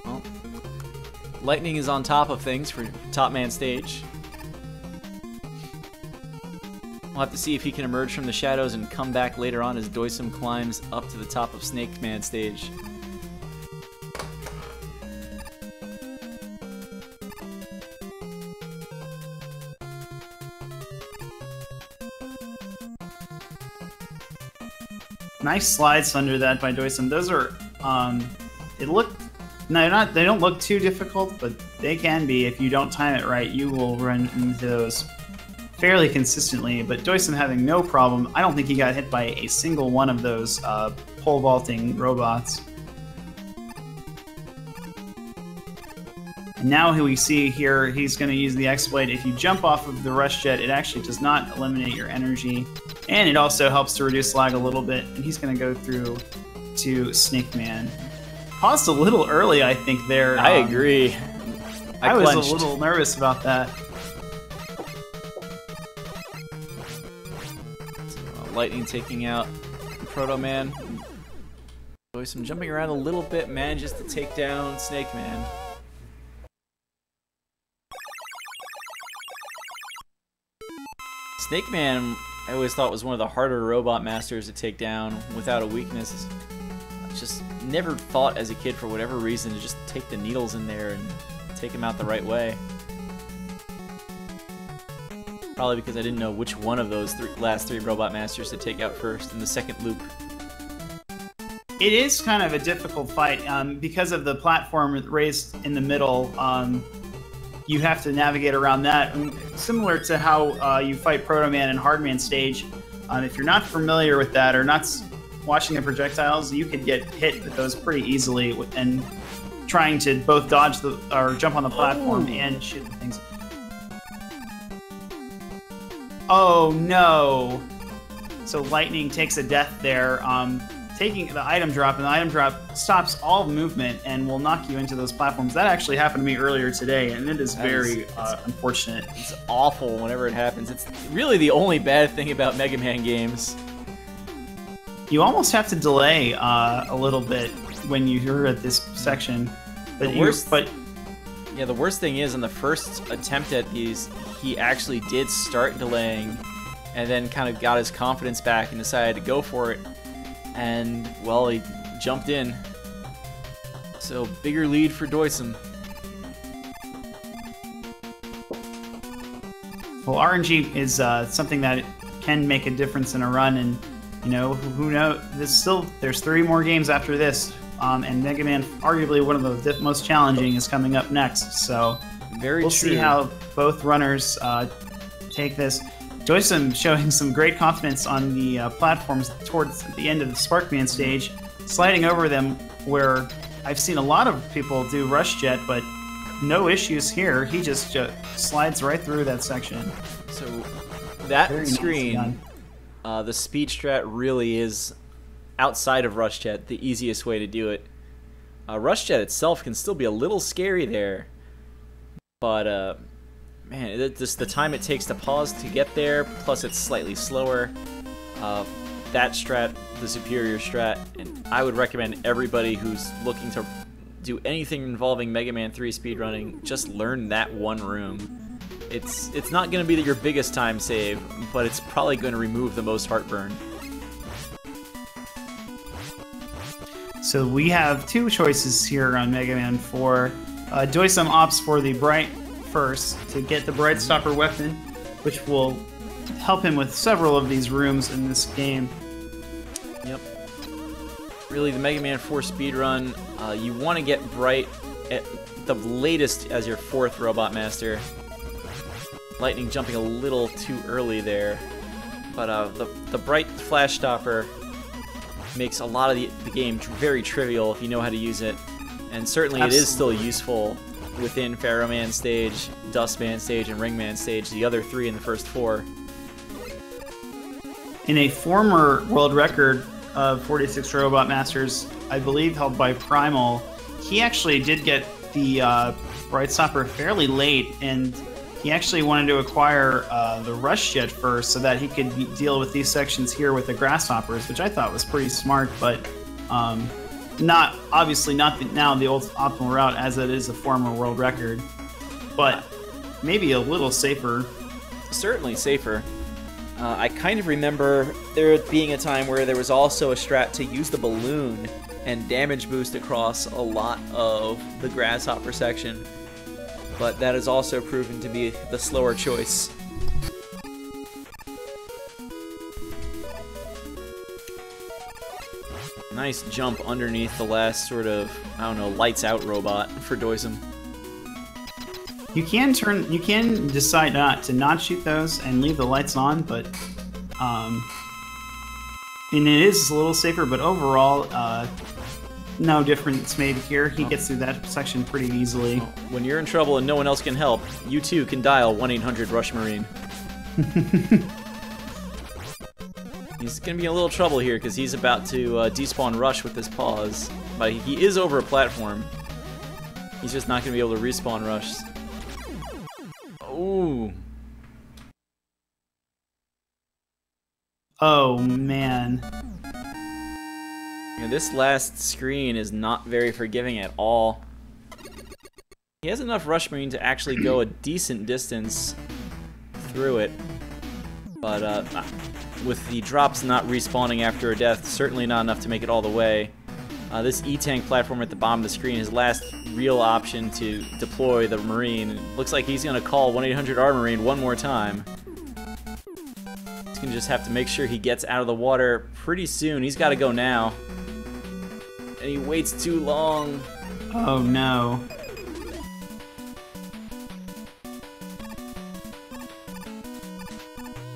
Well, Lightning is on top of things for Top Man stage. We'll have to see if he can emerge from the shadows and come back later on as doicm climbs up to the top of Snake Man stage. Nice slides under that by doicm. Those are, they don't look too difficult, but they can be. If you don't time it right, you will run into those fairly consistently. But doicm having no problem. I don't think he got hit by a single one of those pole vaulting robots. And now we see here, he's going to use the exploit. If you jump off of the rush jet, it actually does not eliminate your energy. And it also helps to reduce lag a little bit. And he's going to go through to Snake Man. Paused a little early, I think, there. I agree. I was a little nervous about that. Lightning taking out Proto Man. doicm jumping around a little bit, manages to take down Snake Man. Snake Man, I always thought was one of the harder robot masters to take down without a weakness. I just never thought as a kid, for whatever reason, to just take the needles in there and take him out the right way. Probably because I didn't know which one of those last three robot masters to take out first in the second loop. It is kind of a difficult fight because of the platform raised in the middle. You have to navigate around that. Similar to how you fight Proto Man and Hard Man stage. If you're not familiar with that or not watching the projectiles, you could get hit with those pretty easily and trying to both dodge or jump on the platform and shoot things. Oh no! So Lightning takes a death there, taking the item drop, and the item drop stops all movement and will knock you into those platforms. That actually happened to me earlier today, and it is very unfortunate. It's awful whenever it happens. It's really the only bad thing about Mega Man games. You almost have to delay a little bit when you're at this section. But the worst thing is, in the first attempt at these, he actually did start delaying and then kind of got his confidence back and decided to go for it. And, well, he jumped in. So, bigger lead for doicm. Well, RNG is something that can make a difference in a run, and, you know, who knows? There's 3 more games after this, and Mega Man, arguably one of the most challenging, is coming up next. So, we'll see how both runners take this. doicm showing some great confidence on the platforms towards the end of the Sparkman stage, sliding over them, where I've seen a lot of people do Rush Jet, but no issues here. He just slides right through that section. So that screen, the speed strat really is, outside of Rush Jet, the easiest way to do it. Rush Jet itself can still be a little scary there, but man, just the time it takes to pause to get there, plus it's slightly slower. That strat, the superior strat, and I would recommend everybody who's looking to do anything involving Mega Man 3 speedrunning, just learn that one room. It's not going to be your biggest time save, but it's probably going to remove the most heartburn. So we have 2 choices here on Mega Man 4. doicm opts for the Bright first to get the Bright Stopper weapon, which will help him with several of these rooms in this game. Yep. Really, the Mega Man 4 speedrun, you want to get Bright at the latest as your 4th Robot Master. Lightning jumping a little too early there. But the Bright Flash Stopper makes a lot of the game very trivial if you know how to use it. And certainly it is still useful within Pharaoh Man stage, Dust Man stage, and Ring Man stage, the other 3 in the first 4. In a former world record of 46 Robot Masters, I believe held by Primal, he actually did get the Bright Stopper fairly late, and he actually wanted to acquire the Rush Jet first so that he could deal with these sections here with the Grasshoppers, which I thought was pretty smart, but obviously not now the old optimal route as it is a former world record, but maybe a little safer. Certainly safer. I kind of remember there being a time where there was also a strat to use the balloon and damage boost across a lot of the Grasshopper section, but that has also proven to be the slower choice. Nice jump underneath the last sort of, I don't know, lights out robot for doicm. You can decide to not shoot those and leave the lights on, but and it is a little safer, but overall no difference made here. He gets through that section pretty easily. When you're in trouble and no one else can help, you too can dial 1-800-RUSH-MARINE. He's going to be in a little trouble here because he's about to despawn Rush with this pause. But he is over a platform. He's just not going to be able to respawn Rush. Ooh. Oh, man. Yeah, this last screen is not very forgiving at all. He has enough Rush Marine to actually go a decent distance through it. But with the drops not respawning after a death, certainly not enough to make it all the way. This E-Tank platform at the bottom of the screen, his last real option to deploy the Marine. Looks like he's going to call 1-800-R-Marine one more time. He's going to just have to make sure he gets out of the water pretty soon. He's got to go now. And he waits too long. Oh no.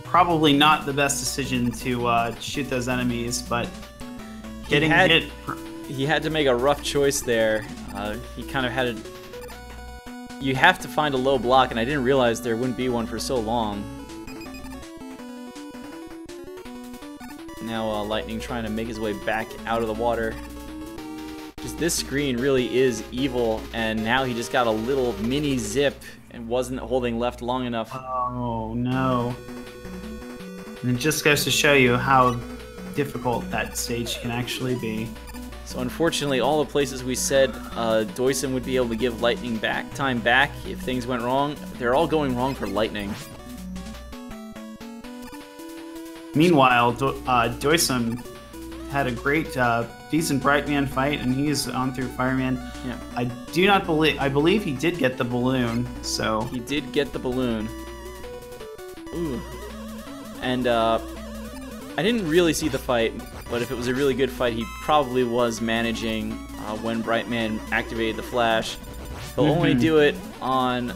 Probably not the best decision to shoot those enemies, but getting hit... He had to make a rough choice there. He kind of had you have to find a low block, and I didn't realize there wouldn't be one for so long. Now Lightning trying to make his way back out of the water. Just this screen really is evil, and now he just got a little mini zip and wasn't holding left long enough. Oh no. And it just goes to show you how difficult that stage can actually be. So unfortunately, all the places we said doicm would be able to give Lightning time back if things went wrong, they're all going wrong for Lightning. Meanwhile, doicm had a great, decent Brightman fight, and he's on through Fireman. Yeah. I believe he did get the balloon, so... He did get the balloon. Ooh. And, I didn't really see the fight, but if it was a really good fight, he probably was managing when Brightman activated the flash. He'll only do it on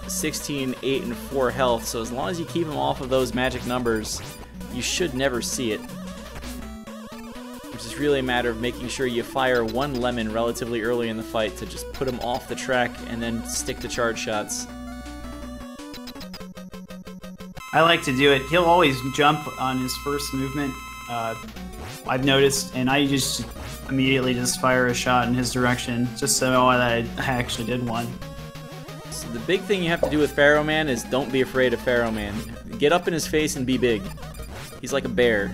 16, 8, and 4 health, so as long as you keep him off of those magic numbers, you should never see it. Which is really a matter of making sure you fire one lemon relatively early in the fight to just put him off the track and then stick to charge shots. I like to do it. He'll always jump on his first movement, I've noticed, and I just immediately just fire a shot in his direction, just so that I actually did one. So the big thing you have to do with Pharaoh Man is don't be afraid of Pharaoh Man. Get up in his face and be big. He's like a bear.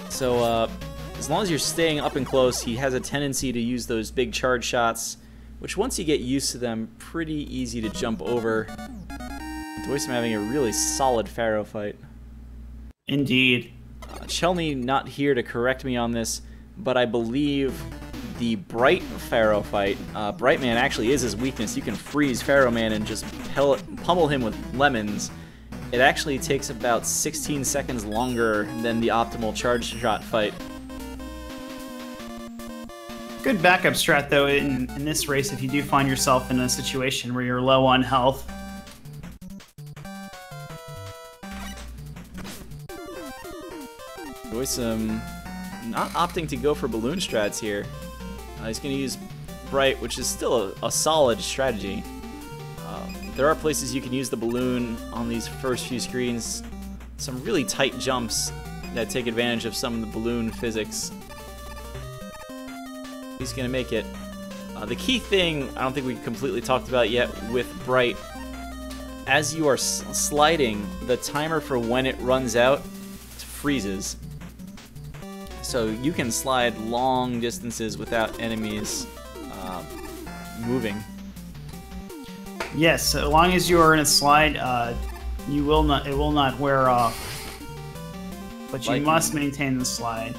So as long as you're staying up and close, he has a tendency to use those big charge shots, which once you get used to them, pretty easy to jump over. doicm having a really solid Pharaoh fight. Indeed. Chelney not here to correct me on this, but I believe the Bright Pharaoh fight. Bright Man actually is his weakness. You can freeze Pharaoh Man and just pummel him with lemons. It actually takes about 16 seconds longer than the optimal charge shot fight. Good backup strat, though, in this race if you do find yourself in a situation where you're low on health. doicm not opting to go for balloon strats here. He's going to use Bright, which is still a solid strategy. There are places you can use the balloon on these first few screens. Some really tight jumps that take advantage of some of the balloon physics. He's going to make it. The key thing I don't think we completely talked about yet with Bright, as you are sliding, the timer for when it runs out freezes. So you can slide long distances without enemies moving. Yes, so long as you are in a slide, it will not wear off. But you must maintain the slide.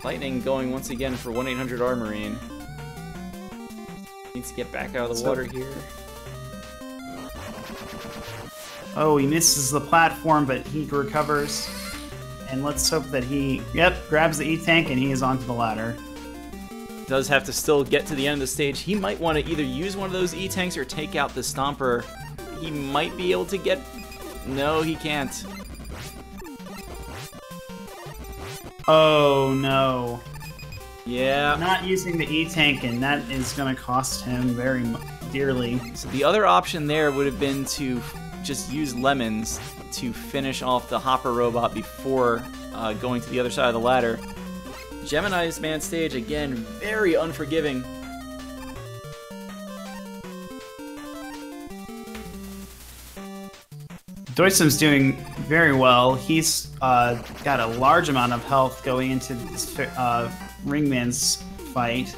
Lightning going once again for 1-800 Armorine. Needs to get back out of the water here. Oh, he misses the platform, but he recovers. And let's hope that he, grabs the E-Tank and he is onto the ladder. Does have to still get to the end of the stage. He might want to either use one of those E-Tanks or take out the Stomper. He might be able to get... No, he can't. Oh, no. Yeah. Not using the E-Tank, and that is going to cost him very dearly. So the other option there would have been to just use lemons to finish off the Hopper robot before going to the other side of the ladder. Gemini's man stage, again, very unforgiving. doicm's doing very well. He's got a large amount of health going into this Ringman's fight.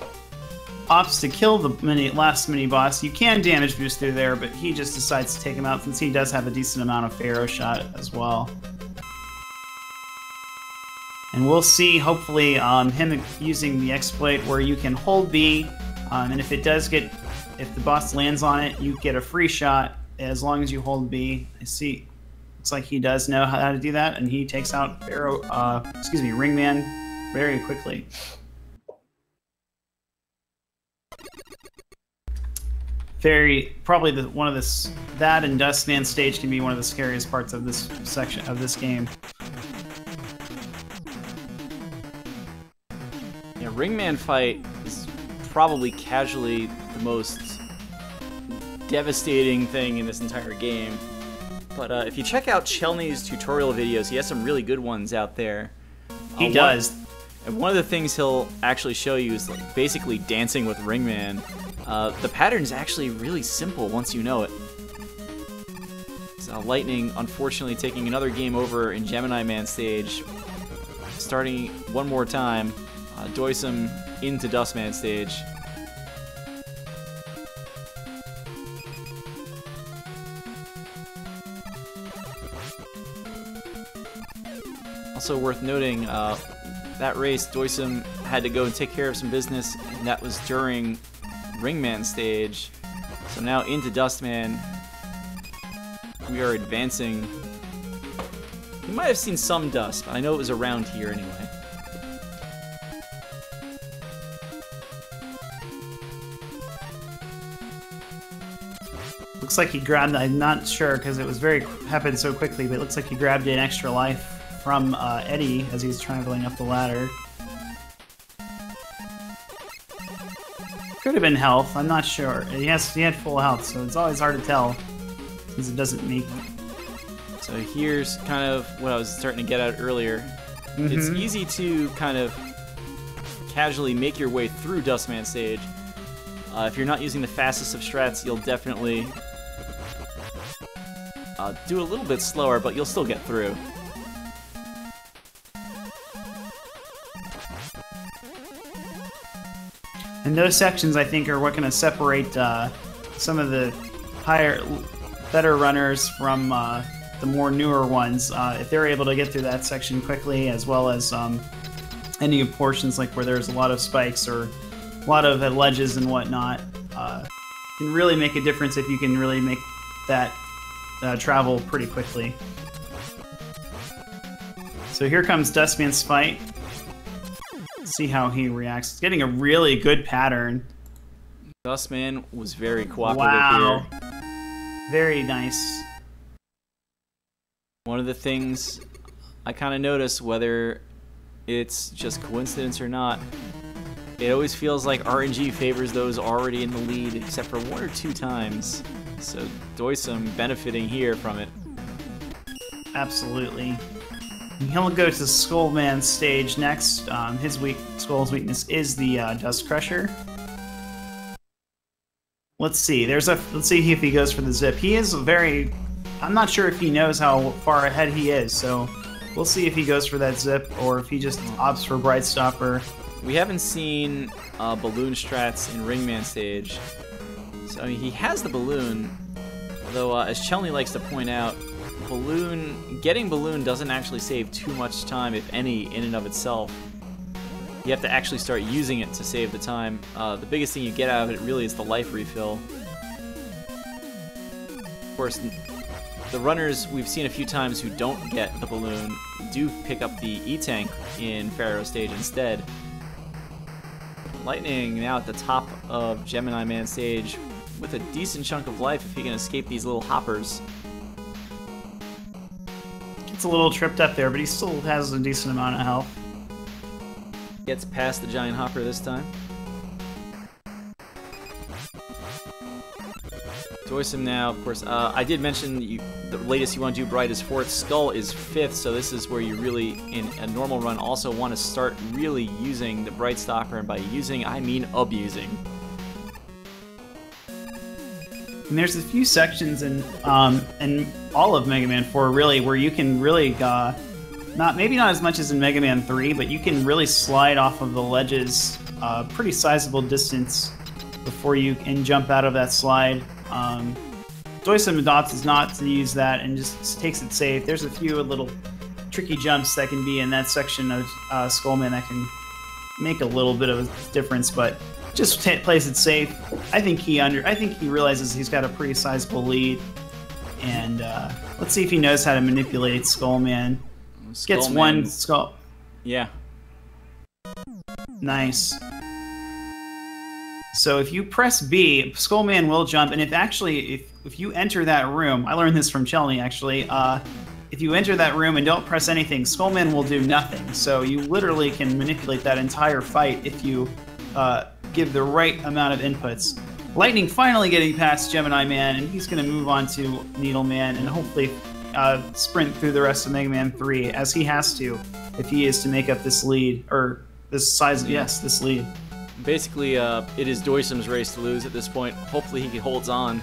Opts to kill the last mini-boss. You can damage boost through there, but he just decides to take him out since he does have a decent amount of Pharaoh shot as well. And we'll see, hopefully, him using the exploit where you can hold B, and if the boss lands on it, you get a free shot as long as you hold B. I see, looks like he does know how to do that, and he takes out Ringman very quickly. Probably that and Dustman stage can be one of the scariest parts of this section of this game. Yeah, Ringman fight is probably casually the most devastating thing in this entire game. But if you check out Chelny's tutorial videos, he has some really good ones out there. He does. And one of the things he'll actually show you is like basically dancing with Ringman. The pattern is actually really simple once you know it. So Lightning, unfortunately, taking another game over in Gemini Man stage. Starting one more time, doicm into Dustman stage. Also worth noting, that race, doicm had to go and take care of some business, and that was during Ringman stage. So now into Dustman, we are advancing. You might have seen some dust, but I know it was around here anyway. Looks like he grabbed, I'm not sure because it was happened so quickly, but it looks like he grabbed an extra life from Eddie as he's traveling up the ladder. Could have been health, I'm not sure. He had full health, so it's always hard to tell since it doesn't make... So here's kind of what I was starting to get at earlier. Mm-hmm. It's easy to kind of casually make your way through Dustman stage. If you're not using the fastest of strats, you'll definitely do a little bit slower, but you'll still get through. And those sections, I think, are what going to separate some of the better runners from the more newer ones. If they're able to get through that section quickly, as well as any portions like where there's a lot of spikes or a lot of ledges and whatnot. Can really make a difference if you can really make that travel pretty quickly. So here comes Dustman's fight. Let's see how he reacts. It's getting a really good pattern. Dustman was very cooperative wow. here. Very nice. One of the things I kind of notice, whether it's just coincidence or not, it always feels like RNG favors those already in the lead, except for 1 or 2 times. So doicm benefiting here from it. Absolutely. He'll go to Skullman's stage next. Skull's weakness is the Dust Crusher. Let's see. Let's see if he goes for the zip. He is very. I'm not sure if he knows how far ahead he is, so we'll see if he goes for that zip or if he just opts for Bright Stopper. We haven't seen balloon strats in Ringman stage, so I mean, he has the balloon. Although, as Chelny likes to point out, getting balloon doesn't actually save too much time, if any, in and of itself. You have to actually start using it to save the time. The biggest thing you get out of it really is the life refill. Of course, the runners we've seen a few times who don't get the balloon do pick up the E-Tank in Pharaoh stage instead. Lightning now at the top of Gemini Man stage with a decent chunk of life if he can escape these little hoppers. Gets a little tripped up there, but he still has a decent amount of health. Gets past the giant hopper this time. doicm now, of course. I did mention the latest you want to do Bright is 4th. Skull is 5th, so this is where you really, in a normal run, also want to start really using the Bright Stopper, and by using, I mean abusing. And there's a few sections in all of Mega Man 4 really where you can really maybe not as much as in Mega Man 3, but you can really slide off of the ledges a pretty sizable distance before you can jump out of that slide. doicm adopts is not to use that and just takes it safe. There's a few little tricky jumps that can be in that section of Skullman that can make a little bit of a difference, but just plays it safe. I think he realizes he's got a pretty sizable lead, and let's see if he knows how to manipulate Skullman. Gets one skull. Yeah. Nice. So if you press B, Skullman will jump, and if you enter that room, I learned this from Chelny actually. If you enter that room and don't press anything, Skullman will do nothing. So you literally can manipulate that entire fight if you give the right amount of inputs. Lightning finally getting past Gemini Man, and he's going to move on to Needle Man and hopefully sprint through the rest of Mega Man 3, as he has to if he is to make up this lead, or this lead. Basically, it is doicm's race to lose at this point. Hopefully he holds on.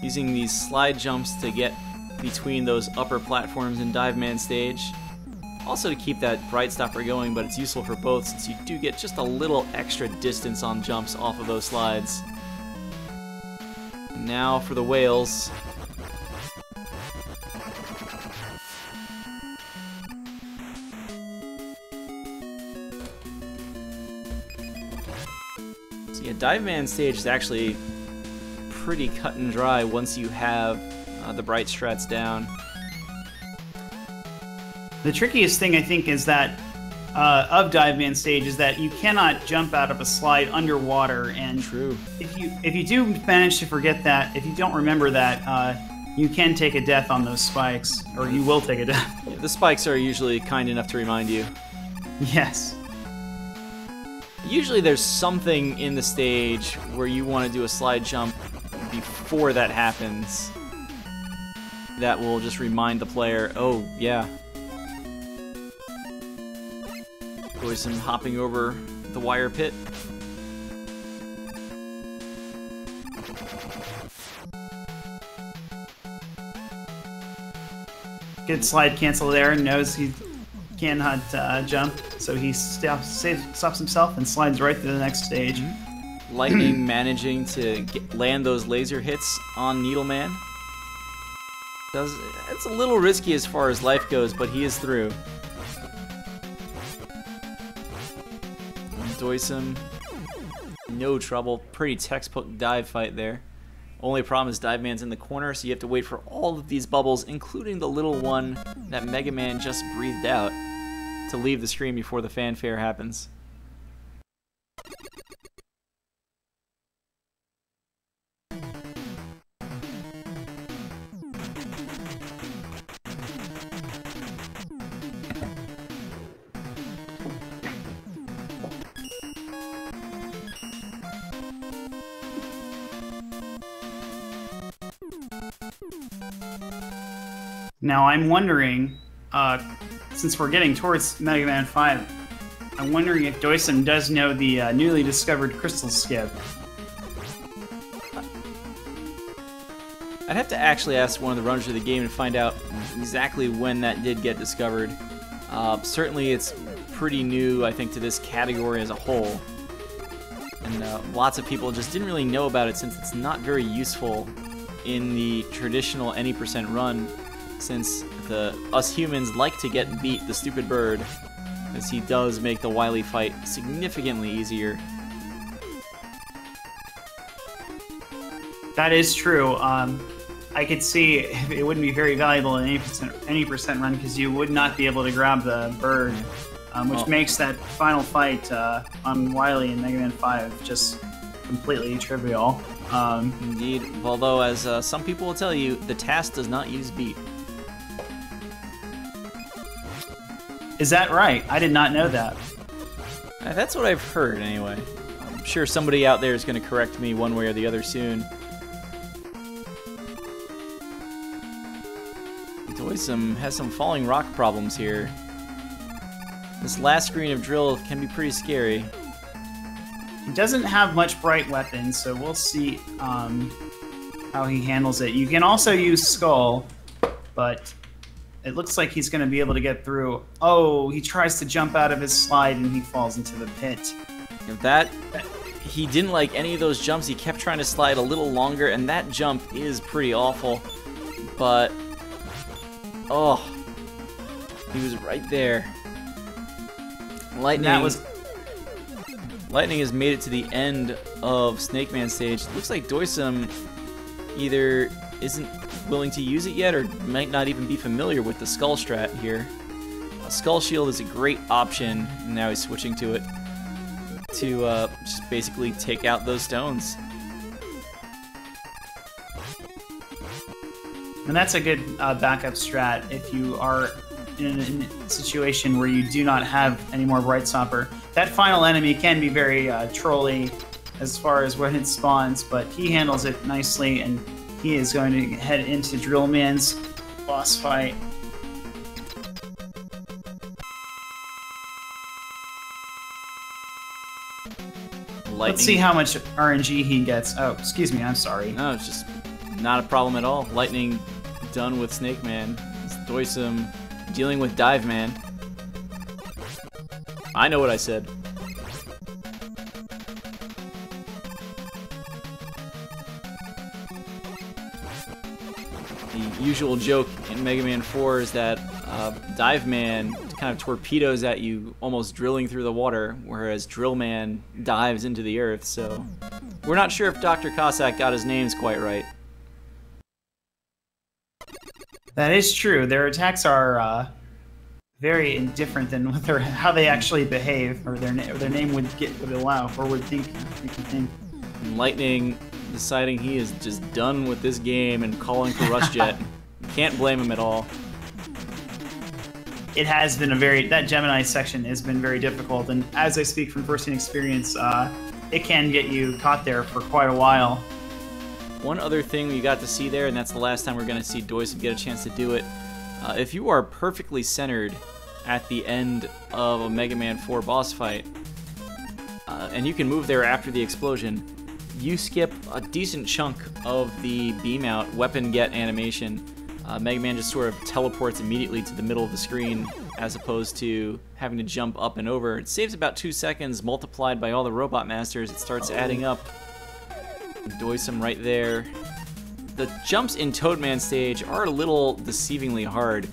Using these slide jumps to get between those upper platforms in Dive Man stage. Also to keep that Bright Stopper going, but it's useful for both since you do get just a little extra distance on jumps off of those slides. Now for the whales. So yeah, Dive Man stage is actually pretty cut and dry once you have the Bright Strats down. The trickiest thing, I think, is that of Dive Man stage is that you cannot jump out of a slide underwater. And true. If you do manage to forget that, if you don't remember that, you can take a death on those spikes, or you will take a death. Yeah, the spikes are usually kind enough to remind you. Yes. Usually there's something in the stage where you want to do a slide jump before that happens that will just remind the player, oh yeah. doicm hopping over the wire pit. Good slide cancel there, knows he cannot jump, so he stops himself and slides right through the next stage. Lightning managing to land those laser hits on Needleman. It's a little risky as far as life goes, but he is through. doicm, no trouble. Pretty textbook dive fight there. Only problem is Dive Man's in the corner, so you have to wait for all of these bubbles, including the little one that Mega Man just breathed out, to leave the screen before the fanfare happens. Now I'm wondering, since we're getting towards Mega Man 5, I'm wondering if doicm does know the newly discovered crystal skip. I'd have to actually ask one of the runners of the game to find out exactly when that did get discovered. Certainly it's pretty new, I think, to this category as a whole. And lots of people just didn't really know about it since it's not very useful in the traditional any percent run, since us humans like to get beat the stupid bird, as he does make the Wily fight significantly easier. That is true. I could see it wouldn't be very valuable in any percent run because you would not be able to grab the bird, which makes that final fight on Wily in Mega Man 5 just completely trivial. Indeed, although as some people will tell you, the task does not use beat. Is that right? I did not know that. That's what I've heard, anyway. I'm sure somebody out there is going to correct me one way or the other soon. doicm has some falling rock problems here. This last screen of drill can be pretty scary. He doesn't have much bright weapons, so we'll see how he handles it. You can also use Skull, but it looks like he's going to be able to get through. Oh, he tries to jump out of his slide and he falls into the pit. He didn't like any of those jumps. He kept trying to slide a little longer, and that jump is pretty awful. But, oh, he was right there. Lightning has made it to the end of Snake Man stage. It looks like doicm either isn't willing to use it yet or might not even be familiar with the Skull strat here. A Skull Shield is a great option, and now he's switching to it to just basically take out those stones. And that's a good backup strat if you are in a situation where you do not have any more Bright Stopper. That final enemy can be very trolly as far as when it spawns, but he handles it nicely, and he is going to head into Drill Man's boss fight. Let's see how much RNG he gets. Oh, excuse me, I'm sorry. No, it's just not a problem at all. Lightning done with Snake Man. It's doicm dealing with Dive Man. I know what I said. The usual joke in Mega Man 4 is that Dive Man kind of torpedoes at you, almost drilling through the water, whereas Drill Man dives into the earth, so we're not sure if Dr. Cossack got his names quite right. That is true. Their attacks are very different than what how they actually behave, or their name would allow, or would think. And Lightning deciding he is just done with this game and calling for Rush Jet. Can't blame him at all. It has been that Gemini section has been very difficult, and as I speak from first-hand experience, it can get you caught there for quite a while. One other thing we got to see there, and that's the last time we're going to see doicm get a chance to do it. If you are perfectly centered at the end of a Mega Man 4 boss fight, and you can move there after the explosion, you skip a decent chunk of the beam out weapon get animation. Mega Man just sort of teleports immediately to the middle of the screen as opposed to having to jump up and over. It saves about 2 seconds multiplied by all the Robot Masters. It starts adding up. doicm right there. The jumps in Toadman stage are a little deceivingly hard.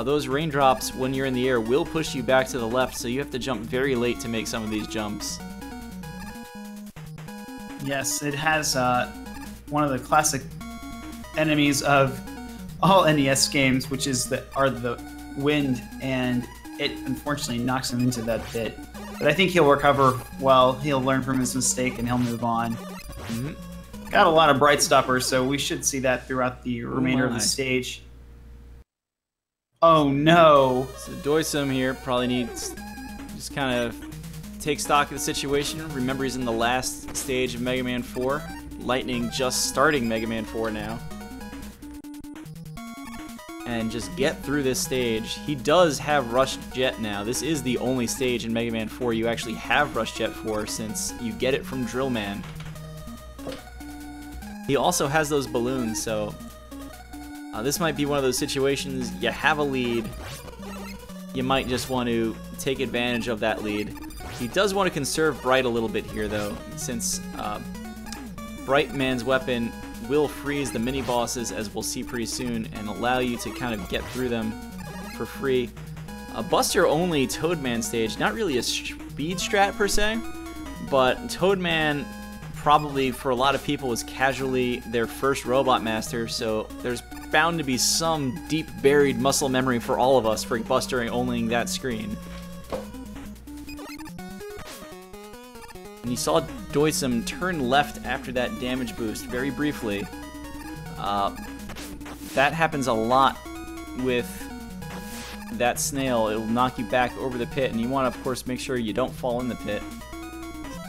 Those raindrops, when you're in the air, will push you back to the left, so you have to jump very late to make some of these jumps. Yes, it has one of the classic enemies of all NES games, which is the wind, and it unfortunately knocks him into that pit. But I think he'll recover well. He'll learn from his mistake and he'll move on. Got a lot of Bright Stoppers, so we should see that throughout the remainder of the stage. Oh no! So doicm here probably needs to just kind of take stock of the situation. Remember, he's in the last stage of Mega Man 4. Lightning just starting Mega Man 4 now. And just get through this stage. He does have Rush Jet now. This is the only stage in Mega Man 4 you actually have Rush Jet for, since you get it from Drill Man. He also has those balloons, so this might be one of those situations you have a lead. You might just want to take advantage of that lead. He does want to conserve Bright a little bit here, though, since Bright Man's weapon will freeze the mini-bosses, as we'll see pretty soon, and allow you to kind of get through them for free. A Buster-only Toadman stage, not really a speed strat per se, but Toadman probably for a lot of people was casually their first Robot Master, so there's bound to be some deep buried muscle memory for all of us for Buster-onlying that screen. And you saw doicm turn left after that damage boost very briefly. That happens a lot with that snail. It'll knock you back over the pit, and you want to, of course, make sure you don't fall in the pit.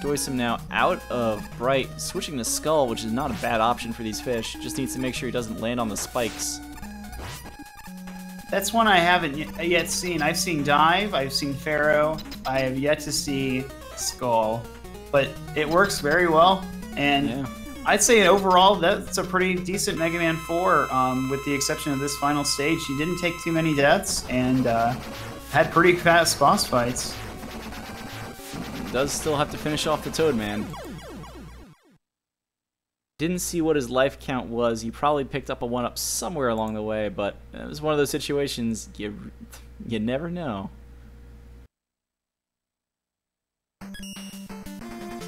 doicm now out of Bright, switching to Skull, which is not a bad option for these fish. Just needs to make sure he doesn't land on the spikes. That's one I haven't yet seen. I've seen Dive, I've seen Pharaoh, I have yet to see Skull. But it works very well, and yeah. I'd say overall that's a pretty decent Mega Man 4, with the exception of this final stage. He didn't take too many deaths, and had pretty fast boss fights. Does still have to finish off the Toadman. Didn't see what his life count was. He probably picked up a 1-up somewhere along the way, but it was one of those situations you never know.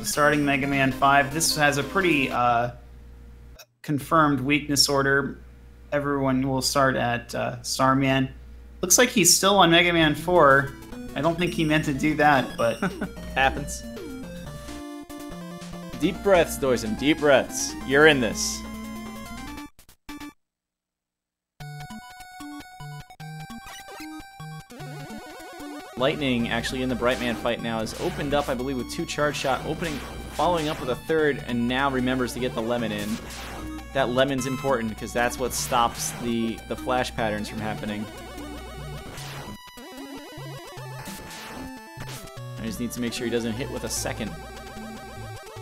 Starting Mega Man 5, this has a pretty confirmed weakness order. Everyone will start at Starman. Looks like he's still on Mega Man 4. I don't think he meant to do that, but happens. Deep breaths, doicm, deep breaths. You're in this. Lightning, actually in the Bright Man fight now, is opened up, I believe, with 2 charge shot, following up with a 3rd, and now remembers to get the lemon in. That lemon's important because that's what stops the flash patterns from happening. I just need to make sure he doesn't hit with a 2nd.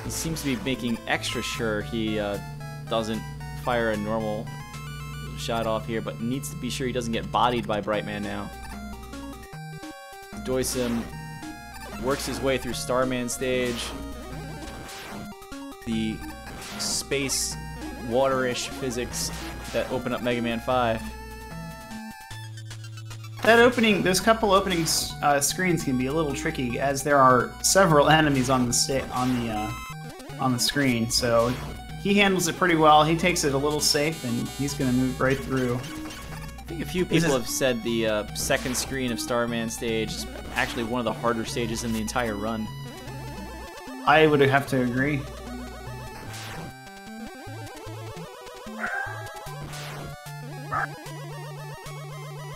He seems to be making extra sure he doesn't fire a normal shot off here, but needs to be sure he doesn't get bodied by Bright Man now. doicm works his way through Starman stage. The space, waterish physics that open up Mega Man 5. That opening, those couple opening screens can be a little tricky, as there are several enemies on the screen. So he handles it pretty well. He takes it a little safe, and he's going to move right through. I think a few people have said the 2nd screen of Starman stage is actually one of the harder stages in the entire run. I would have to agree.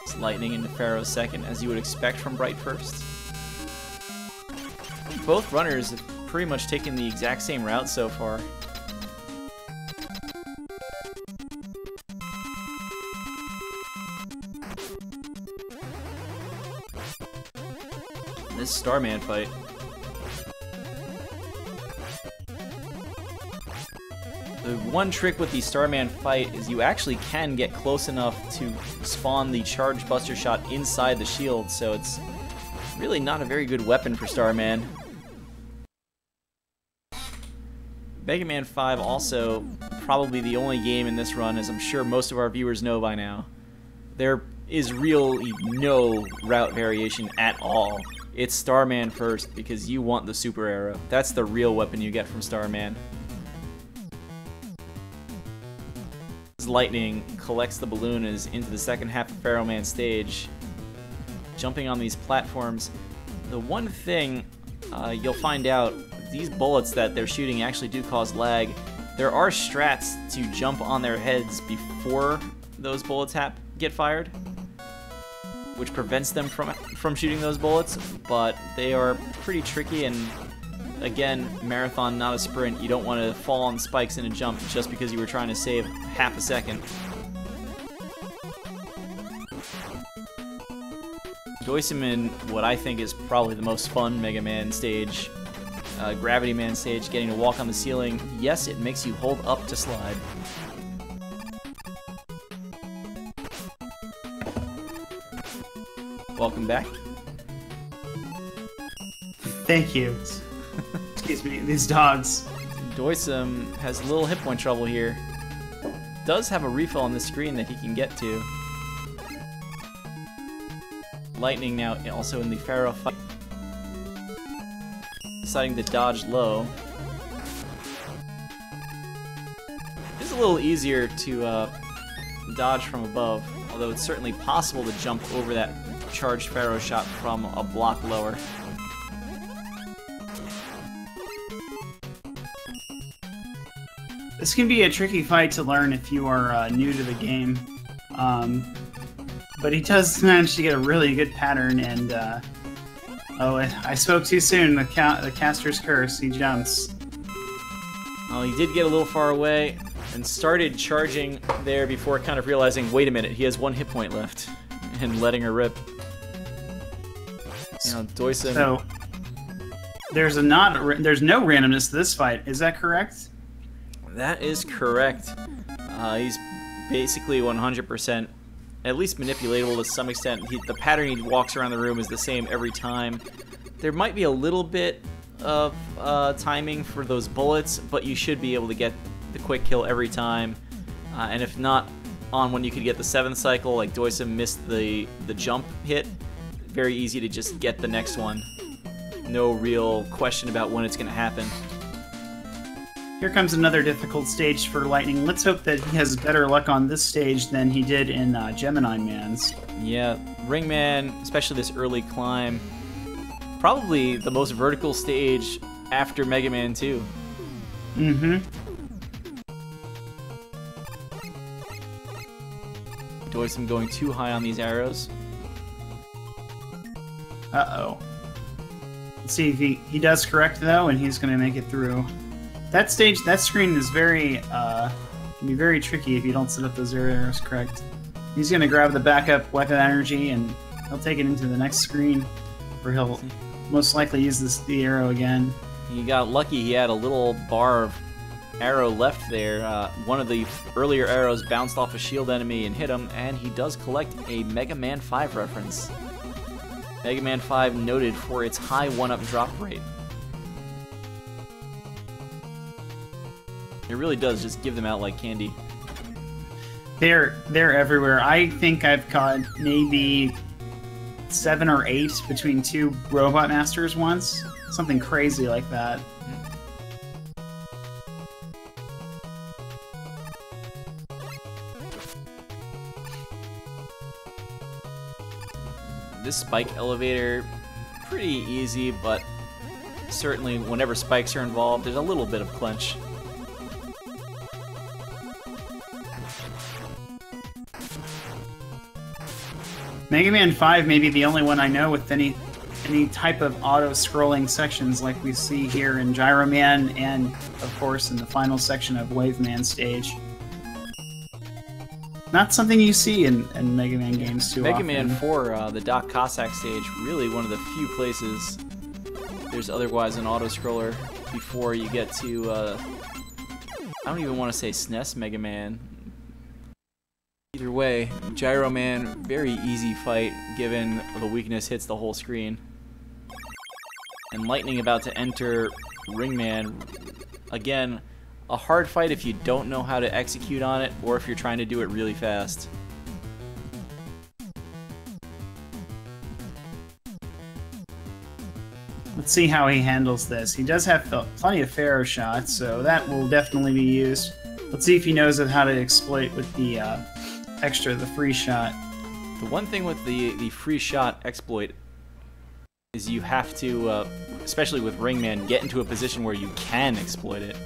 It's Lightning into Pharaoh's 2nd, as you would expect from Bright first. Both runners have pretty much taken the exact same route so far. This Starman fight. The one trick with the Starman fight is you actually can get close enough to spawn the charged Buster Shot inside the shield, so it's really not a very good weapon for Starman. Mega Man 5 also probably the only game in this run, as I'm sure most of our viewers know by now. There is really no route variation at all. It's Starman first because you want the super arrow. That's the real weapon you get from Starman. Lightning collects the balloon and is into the second half of Pharaoh Man stage. Jumping on these platforms. The one thing you'll find out, these bullets that they're shooting actually do cause lag. There are strats to jump on their heads before those bullets get fired, which prevents them from shooting those bullets, but they are pretty tricky, and again, marathon, not a sprint. You don't want to fall on spikes in a jump just because you were trying to save half a second. doicm in what I think is probably the most fun Mega Man stage, Gravity Man stage, getting to walk on the ceiling. Yes, it makes you hold up to slide. Welcome back. Thank you. Excuse me, these dogs. doicm has a little hit point trouble here. Does have a refill on the screen that he can get to. Lightning now also in the Pharaoh fight. Deciding to dodge low. It's a little easier to dodge from above, although it's certainly possible to jump over that charged Pharaoh shot from a block lower. This can be a tricky fight to learn if you are new to the game. But he does manage to get a really good pattern, and oh, I spoke too soon. The caster's curse. He jumps. Well, he did get a little far away and started charging there before kind of realizing, wait a minute, he has one hit point left, and letting her rip. You know, doicm. So there's no randomness to this fight. Is that correct? That is correct. He's basically 100%. At least manipulatable to some extent. The pattern he walks around the room is the same every time. There might be a little bit of timing for those bullets, but you should be able to get the quick kill every time. And if not on when you could get the 7th cycle, like doicm missed the jump hit, very easy to just get the next one. No real question about when it's going to happen. Here comes another difficult stage for Lightning. Let's hope that he has better luck on this stage than he did in Gemini Man's. Yeah, Ring Man, especially this early climb, probably the most vertical stage after Mega Man 2. Mm-hmm. doicm going too high on these arrows. Uh-oh. Let's see if he does correct, though, and he's going to make it through. That screen is can be very tricky if you don't set up those arrows correct. He's going to grab the backup weapon energy, and he'll take it into the next screen, where he'll most likely use the arrow again. He got lucky. He had a little bar of arrow left there. One of the earlier arrows bounced off a shield enemy and hit him, and he does collect a Mega Man 5 reference. Mega Man 5 noted for its high 1-up drop rate. It really does just give them out like candy. They're everywhere. I think I've caught maybe 7 or 8 between 2 Robot Masters once. Something crazy like that. This spike elevator, pretty easy, but certainly whenever spikes are involved, there's a little bit of clench. Mega Man 5 may be the only one I know with any type of auto-scrolling sections like we see here in Gyro Man and, of course, in the final section of Wave Man stage. Not something you see in Mega Man games too often. Mega Man 4, the Doc Cossack stage, really one of the few places there's otherwise an auto-scroller before you get to, I don't even want to say SNES Mega Man. Either way, Gyro Man, very easy fight given the weakness hits the whole screen. And Lightning about to enter Ring Man. Again, a hard fight if you don't know how to execute on it or if you're trying to do it really fast. Let's see how he handles this. He does have plenty of Pharaoh shots, so that will definitely be used. Let's see if he knows of how to exploit with the the free shot. The one thing with the free shot exploit is you have to, especially with Ringman, get into a position where you can exploit it.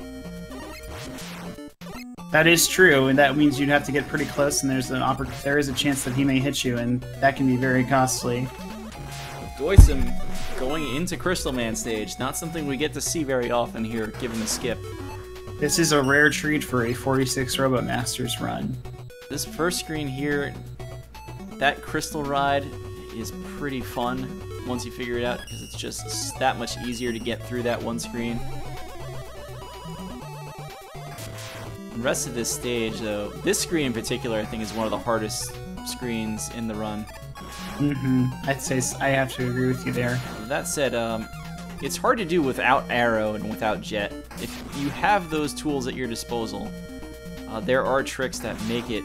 That is true, and that means you'd have to get pretty close, and there is a chance that he may hit you, and that can be very costly. doicm going into Crystal Man stage, not something we get to see very often here, given the skip. This is a rare treat for a 46 Robot Masters run. This first screen here, that crystal ride is pretty fun once you figure it out, because it's just that much easier to get through that one screen. The rest of this stage, though, this screen in particular, I think is one of the hardest screens in the run. I'd say I have to agree with you there. That said, it's hard to do without Arrow and without Jet. If you have those tools at your disposal, there are tricks that make it,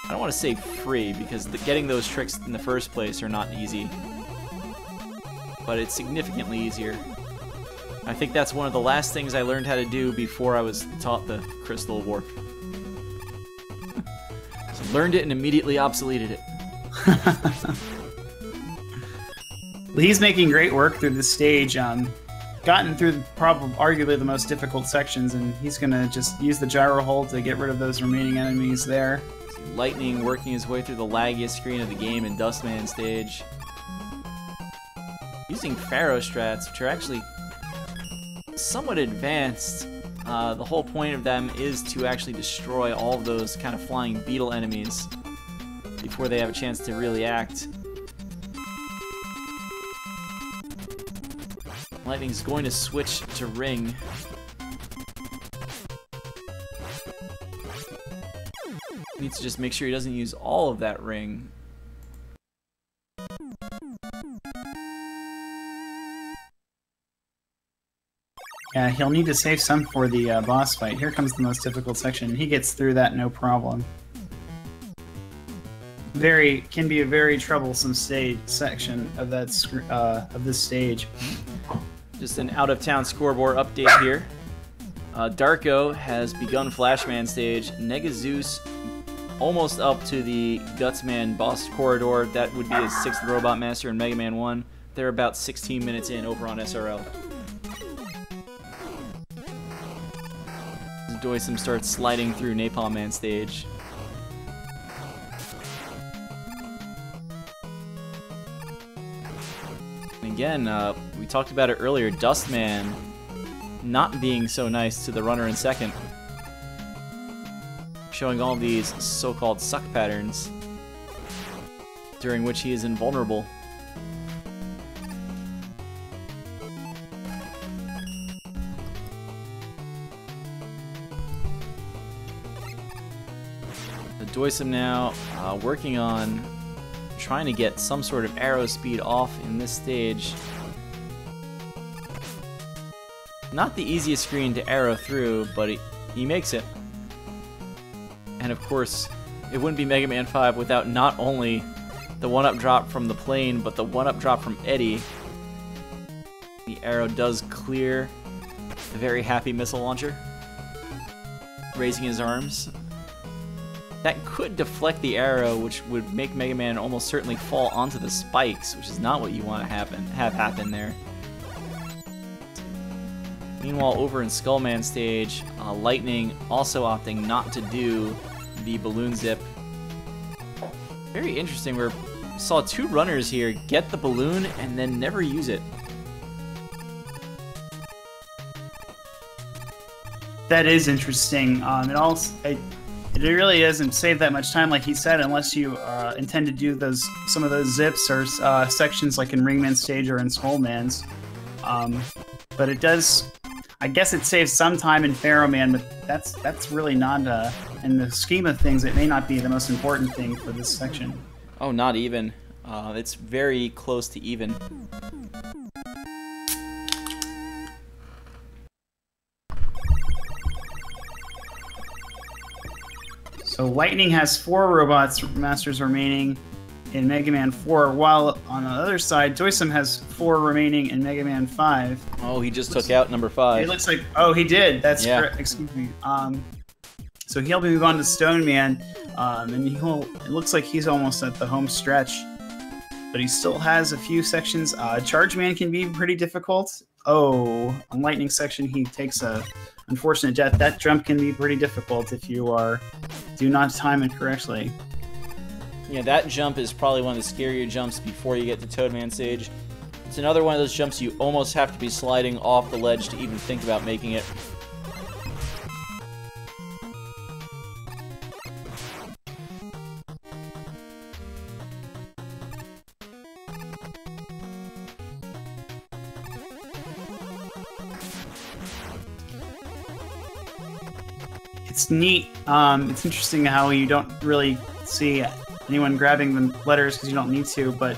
I don't want to say free, because getting those tricks in the first place are not easy, but it's significantly easier. I think that's one of the last things I learned how to do before I was taught the Crystal Warp. So learned it and immediately obsoleted it. He's making great work through the stage, gotten through arguably the most difficult sections, and he's gonna just use the gyro hold to get rid of those remaining enemies there. Lightning working his way through the laggiest screen of the game in Dustman stage. Using Pharaoh strats, which are actually somewhat advanced. The whole point of them is to actually destroy all of those kind of flying beetle enemies before they have a chance to really act. Lightning's going to switch to Ring. Needs to just make sure he doesn't use all of that Ring. Yeah, he'll need to save some for the boss fight. Here comes the most difficult section. He gets through that no problem. Can be a very troublesome section of that of this stage. Just an out-of-town scoreboard update here. Darko has begun Flashman stage. Negazeus almost up to the Gutsman boss corridor. That would be his 6th Robot Master in Mega Man 1. They're about 16 minutes in over on SRL. doicm starts sliding through Napalm Man stage. And again, we talked about it earlier, Dustman not being so nice to the runner in second. Showing all these so-called suck patterns, during which he is invulnerable. doicm now working on trying to get some sort of arrow speed off in this stage. Not the easiest screen to arrow through, but he makes it. And of course, it wouldn't be Mega Man 5 without not only the 1-up drop from the plane, but the 1-up drop from Eddie. The arrow does clear a very happy missile launcher, raising his arms. That could deflect the arrow, which would make Mega Man almost certainly fall onto the spikes, which is not what you want to have happen there. Meanwhile, over in Skullman stage, Lightning also opting not to do the balloon zip. Very interesting, we saw 2 runners here get the balloon and then never use it. That is interesting. It really doesn't save that much time, like he said, unless you intend to do some of those zips or sections like in Ringman stage or in Skullman's. But it does. I guess it saves some time in Pharaoh Man, but that's really not, in the scheme of things, it may not be the most important thing for this section. Oh, not even. It's very close to even. So Lightning has 4 Robots Masters remaining in Mega Man 4, while on the other side, doicm has 4 remaining in Mega Man 5. Oh, he just took out number 5. It looks like, oh, he did. That's yeah. correct. Excuse me. So he'll move on to Stone Man, and it looks like he's almost at the home stretch. But he still has a few sections. Charge Man can be pretty difficult. Oh, on Lightning section, he takes a unfortunate death. That jump can be pretty difficult if you do not time it correctly. Yeah, that jump is probably one of the scarier jumps before you get to Toadman stage. It's another one of those jumps you almost have to be sliding off the ledge to even think about making it. It's neat. It's interesting how you don't really see anyone grabbing the letters because you don't need to, but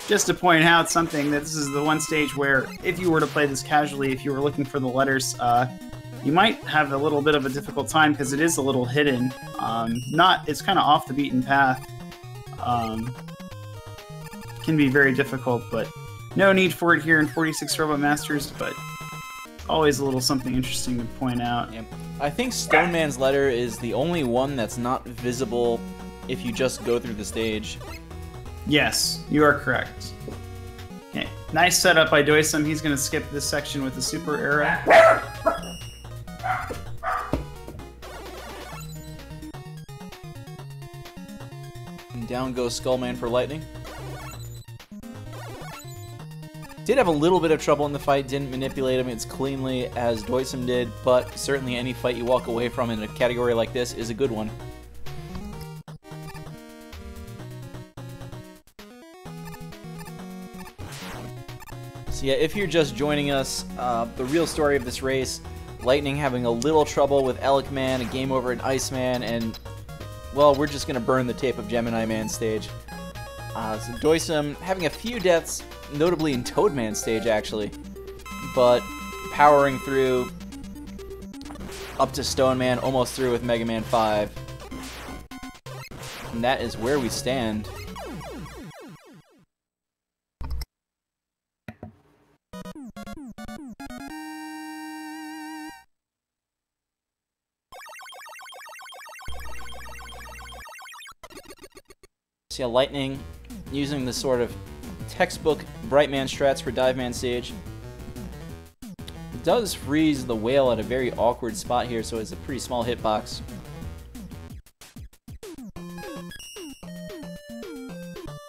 just to point out something, that this is the one stage where if you were to play this casually, if you were looking for the letters, you might have a little bit of a difficult time because it is a little hidden. It's kind of off the beaten path. Can be very difficult, but no need for it here in 46 Robot Masters, but always a little something interesting to point out. Yeah. I think Stone Man's letter is the only one that's not visible if you just go through the stage. Yes, you are correct. Okay. Nice setup by doicm. He's going to skip this section with the super arrow. And down goes Skullman for Lightning. Did have a little bit of trouble in the fight, didn't manipulate him as cleanly as doicm did, but certainly any fight you walk away from in a category like this is a good one. So yeah, if you're just joining us, the real story of this race, Lightning having a little trouble with Elec Man, a game over at Iceman, and, well, we're just going to burn the tape of Gemini Man stage. So doicm having a few deaths, notably in Toadman stage, actually, but powering through up to Stone Man, almost through with Mega Man 5. And that is where we stand. So yeah, Lightning using the sort of textbook Brightman strats for Dive Man stage. It does freeze the whale at a very awkward spot here, so it's a pretty small hitbox.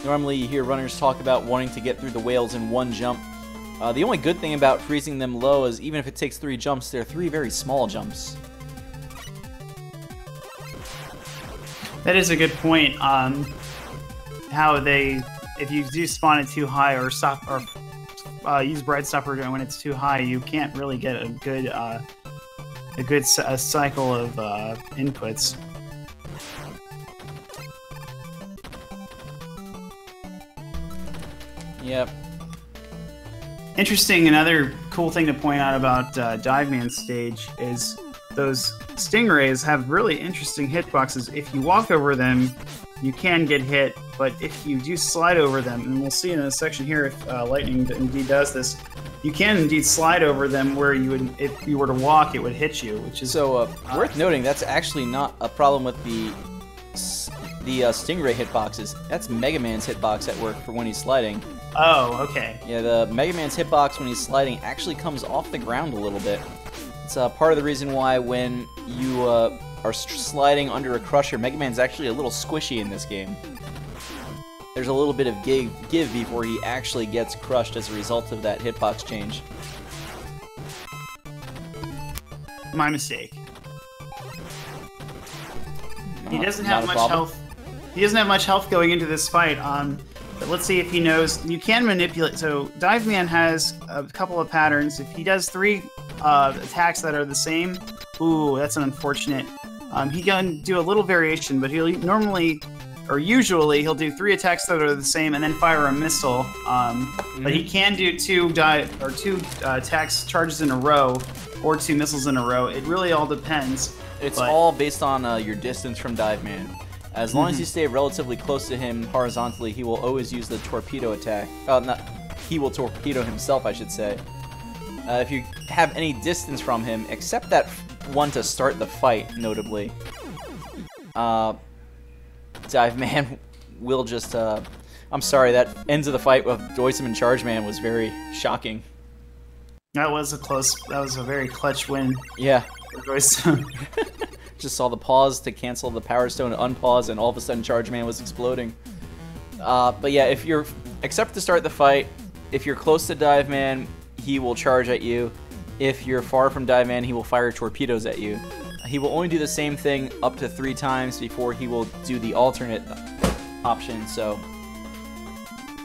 Normally you hear runners talk about wanting to get through the whales in one jump. The only good thing about freezing them low is even if it takes 3 jumps, they're 3 very small jumps. That is a good point. How if you do spawn it too high or stop or use Bright Stopper when it's too high, you can't really get a good cycle of inputs. Yep. Interesting. Another cool thing to point out about Dive Man stage is those stingrays have really interesting hitboxes. If you walk over them, you can get hit, but if you do slide over them, and we'll see in a section here if Lightning indeed does this, you can indeed slide over them where you would, if you were to walk, it would hit you, which is so worth noting. That's actually not a problem with the Stingray hitboxes. That's Mega Man's hitbox at work for when he's sliding. Oh, okay. Yeah, the Mega Man's hitbox when he's sliding actually comes off the ground a little bit. It's part of the reason why when you are sliding under a crusher, Mega Man's actually a little squishy in this game. There's a little bit of give before he actually gets crushed as a result of that hitbox change. My mistake. He doesn't Not have a much problem. health. He doesn't have much health going into this fight. But let's see if he knows. You can manipulate. So Dive Man has a couple of patterns. If he does 3 attacks that are the same, ooh, that's an unfortunate. He can do a little variation, but he'll normally, or usually, he'll do 3 attacks that are the same and then fire a missile. But he can do 2 attacks charges in a row, or 2 missiles in a row. It really all depends. It's all based on your distance from Dive Man. As long as you stay relatively close to him horizontally, he will always use the torpedo attack. He will torpedo himself, I should say. If you have any distance from him, except that one to start the fight, notably. Dive Man will just, I'm sorry, that ends of the fight with doicm and Charge Man was very shocking. That was a very clutch win. Yeah. For doicm. Just saw the pause to cancel the Power Stone to unpause, and all of a sudden Charge Man was exploding. But yeah, if you're, except to start the fight, if you're close to Dive Man, he will charge at you. If you're far from Dive Man, he will fire torpedoes at you. He will only do the same thing up to 3 times before he will do the alternate option, so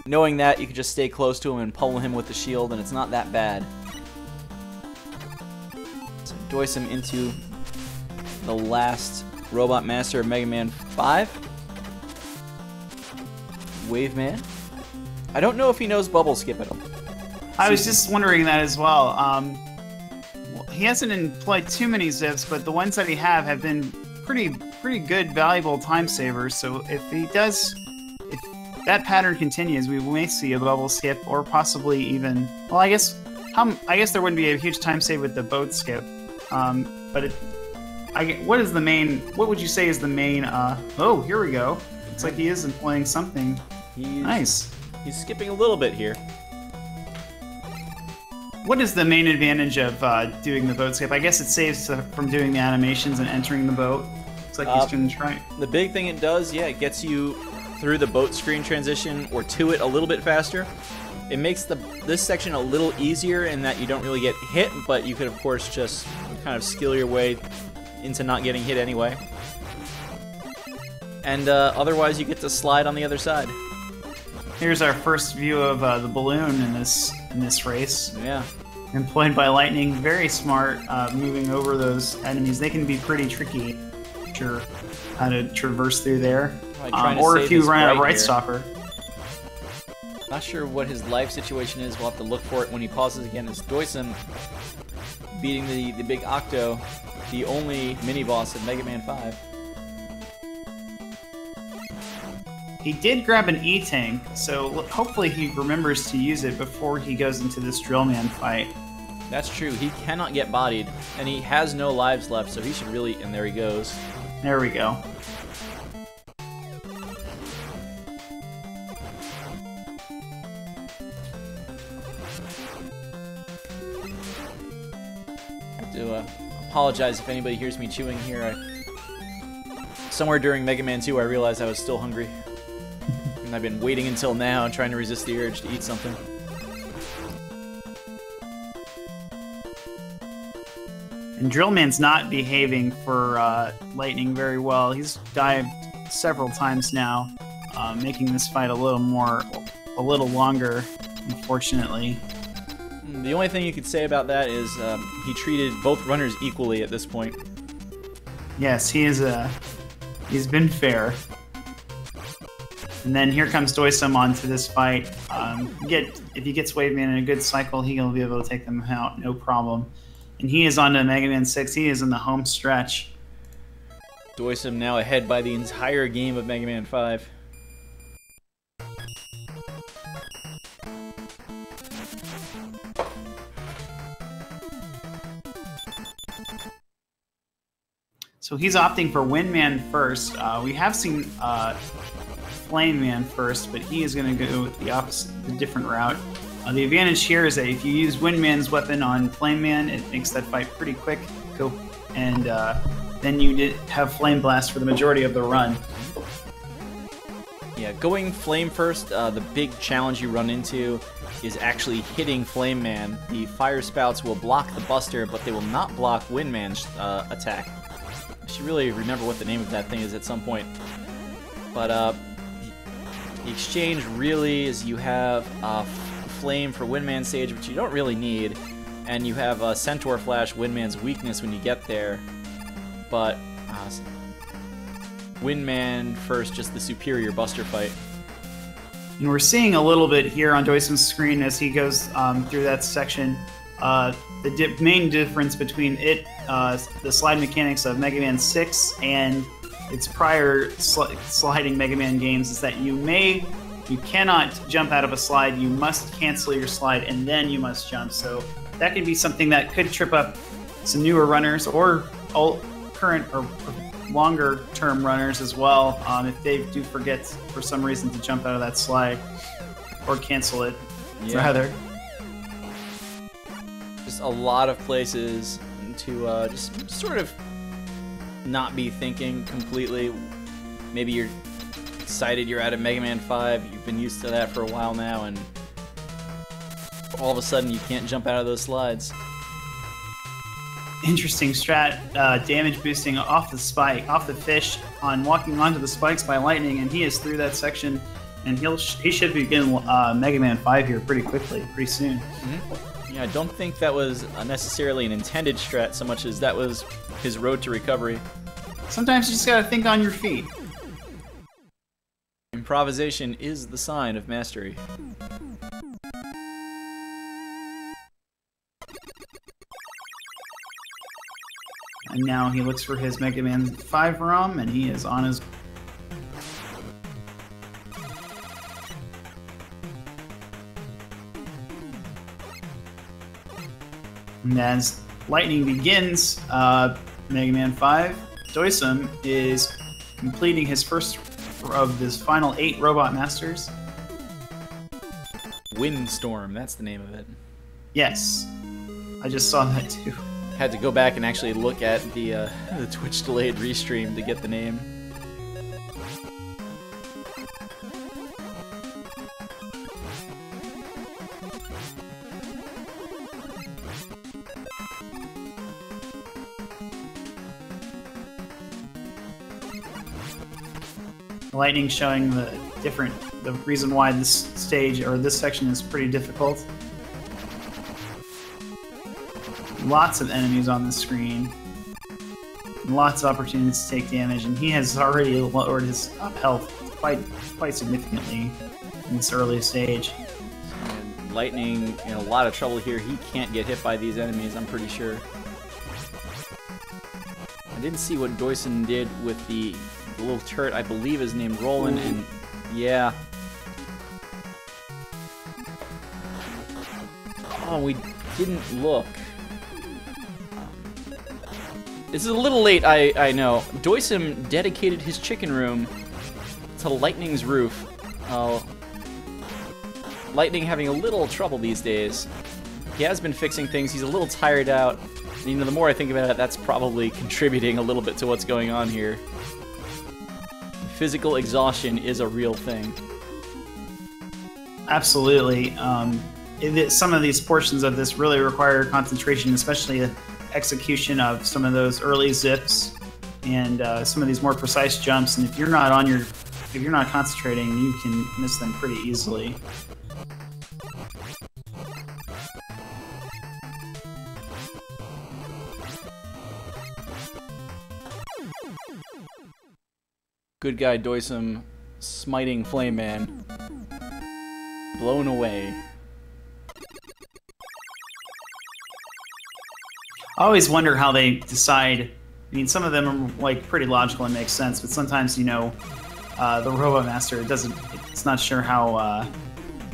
knowing that, you can just stay close to him and pummel him with the shield, and it's not that bad. So doicm into the last Robot Master of Mega Man 5. Wave Man. I don't know if he knows Bubble Skip at all. I was just wondering that as well. He hasn't employed too many zips, but the ones that he have been pretty good, valuable time savers. So if that pattern continues, we may see a Bubble Skip, or possibly even. Well, I guess there wouldn't be a huge time save with the boat skip. But what is the main? What would you say is the main? Oh, here we go. It's like he is employing something. Nice. He's skipping a little bit here. What is the main advantage of doing the boat skip? I guess it saves from doing the animations and entering the boat. Looks like he's going to try. The big thing it does, yeah, it gets you through the boat screen transition or to it a little bit faster. It makes this section a little easier in that you don't really get hit, but you could of course just kind of skill your way into not getting hit anyway. And otherwise you get to slide on the other side. Here's our first view of the balloon in this race. Yeah. Employed by Lightning, very smart, moving over those enemies. They can be pretty tricky. Sure, how to traverse through there, or if you run out of Right Stopper. Not sure what his life situation is. We'll have to look for it when he pauses again. It's doicm beating the big Octo, the only mini boss of Mega Man 5. He did grab an E-Tank, so hopefully he remembers to use it before he goes into this Drill Man fight. That's true. He cannot get bodied, and he has no lives left, so he should really... And there he goes. There we go. I have to apologize if anybody hears me chewing here. Somewhere during Mega Man 2, I realized I was still hungry. And I've been waiting until now and trying to resist the urge to eat something. And Drillman's not behaving for Lightning very well. He's dived several times now, making this fight a little longer, unfortunately. The only thing you could say about that is he treated both runners equally at this point. Yes, he's been fair. And then here comes doicm onto this fight. If he gets Wave Man in a good cycle, he'll be able to take them out, no problem. And he is on to Mega Man 6. He is in the home stretch. doicm now ahead by the entire game of Mega Man 5. So he's opting for Wind Man first. We have seen Flame Man first, but he is going to go the opposite, the different route. The advantage here is that if you use Wind Man's weapon on Flame Man, it makes that fight pretty quick. And then you have Flame Blast for the majority of the run. Yeah, going Flame first, the big challenge you run into is actually hitting Flame Man. The fire spouts will block the Buster, but they will not block Wind Man's attack. I should really remember what the name of that thing is at some point. But the exchange really is you have Flame for Windman stage, which you don't really need, and you have Centaur Flash, Windman's weakness when you get there. But Windman first, just the superior Buster fight. And we're seeing a little bit here on doicm's screen as he goes through that section. The main difference between the slide mechanics of Mega Man 6 and its prior sliding Mega Man games is that you cannot jump out of a slide. You must cancel your slide and then you must jump. So that could be something that could trip up some newer runners or current or longer term runners as well, if they do forget for some reason to jump out of that slide or cancel it, rather. Just a lot of places to just sort of not be thinking completely. Maybe you're excited you're at a Mega Man 5, you've been used to that for a while now, and all of a sudden you can't jump out of those slides. Interesting strat, damage boosting off the spike, off the fish, on walking onto the spikes by lightning, and he is through that section, and he should begin Mega Man 5 here pretty quickly, pretty soon. Mm-hmm. Yeah, I don't think that was necessarily an intended strat so much as that was his road to recovery. Sometimes you just gotta think on your feet. Improvisation is the sign of mastery. And now he looks for his Mega Man 5 ROM, and he is on his... And as Lightning begins Mega Man 5, doicm is completing his first of his final 8 Robot Masters. Windstorm, that's the name of it. Yes, I just saw that too. Had to go back and actually look at the Twitch delayed restream to get the name. Lightning showing the reason why this stage or this section is pretty difficult. Lots of enemies on the screen, lots of opportunities to take damage, and he has already lowered his health quite significantly in this early stage. And Lightning in a lot of trouble here. He can't get hit by these enemies, I'm pretty sure. I didn't see what doicm did with the little turret, I believe is named Roland, and yeah. Oh, we didn't look. This is a little late, I know. doicm dedicated his chicken room to Lightning's roof. Lightning having a little trouble these days. He has been fixing things, he's a little tired out. And, you know, the more I think about it, that's probably contributing a little bit to what's going on here. Physical exhaustion is a real thing. Absolutely. Some of these portions of this really require concentration, especially the execution of some of those early zips and some of these more precise jumps. And if you're not concentrating, you can miss them pretty easily. Good guy doicm smiting Flame Man. Blown away. I always wonder how they decide. I mean, some of them are like pretty logical and make sense, but sometimes, you know, the Robot Master it's not sure how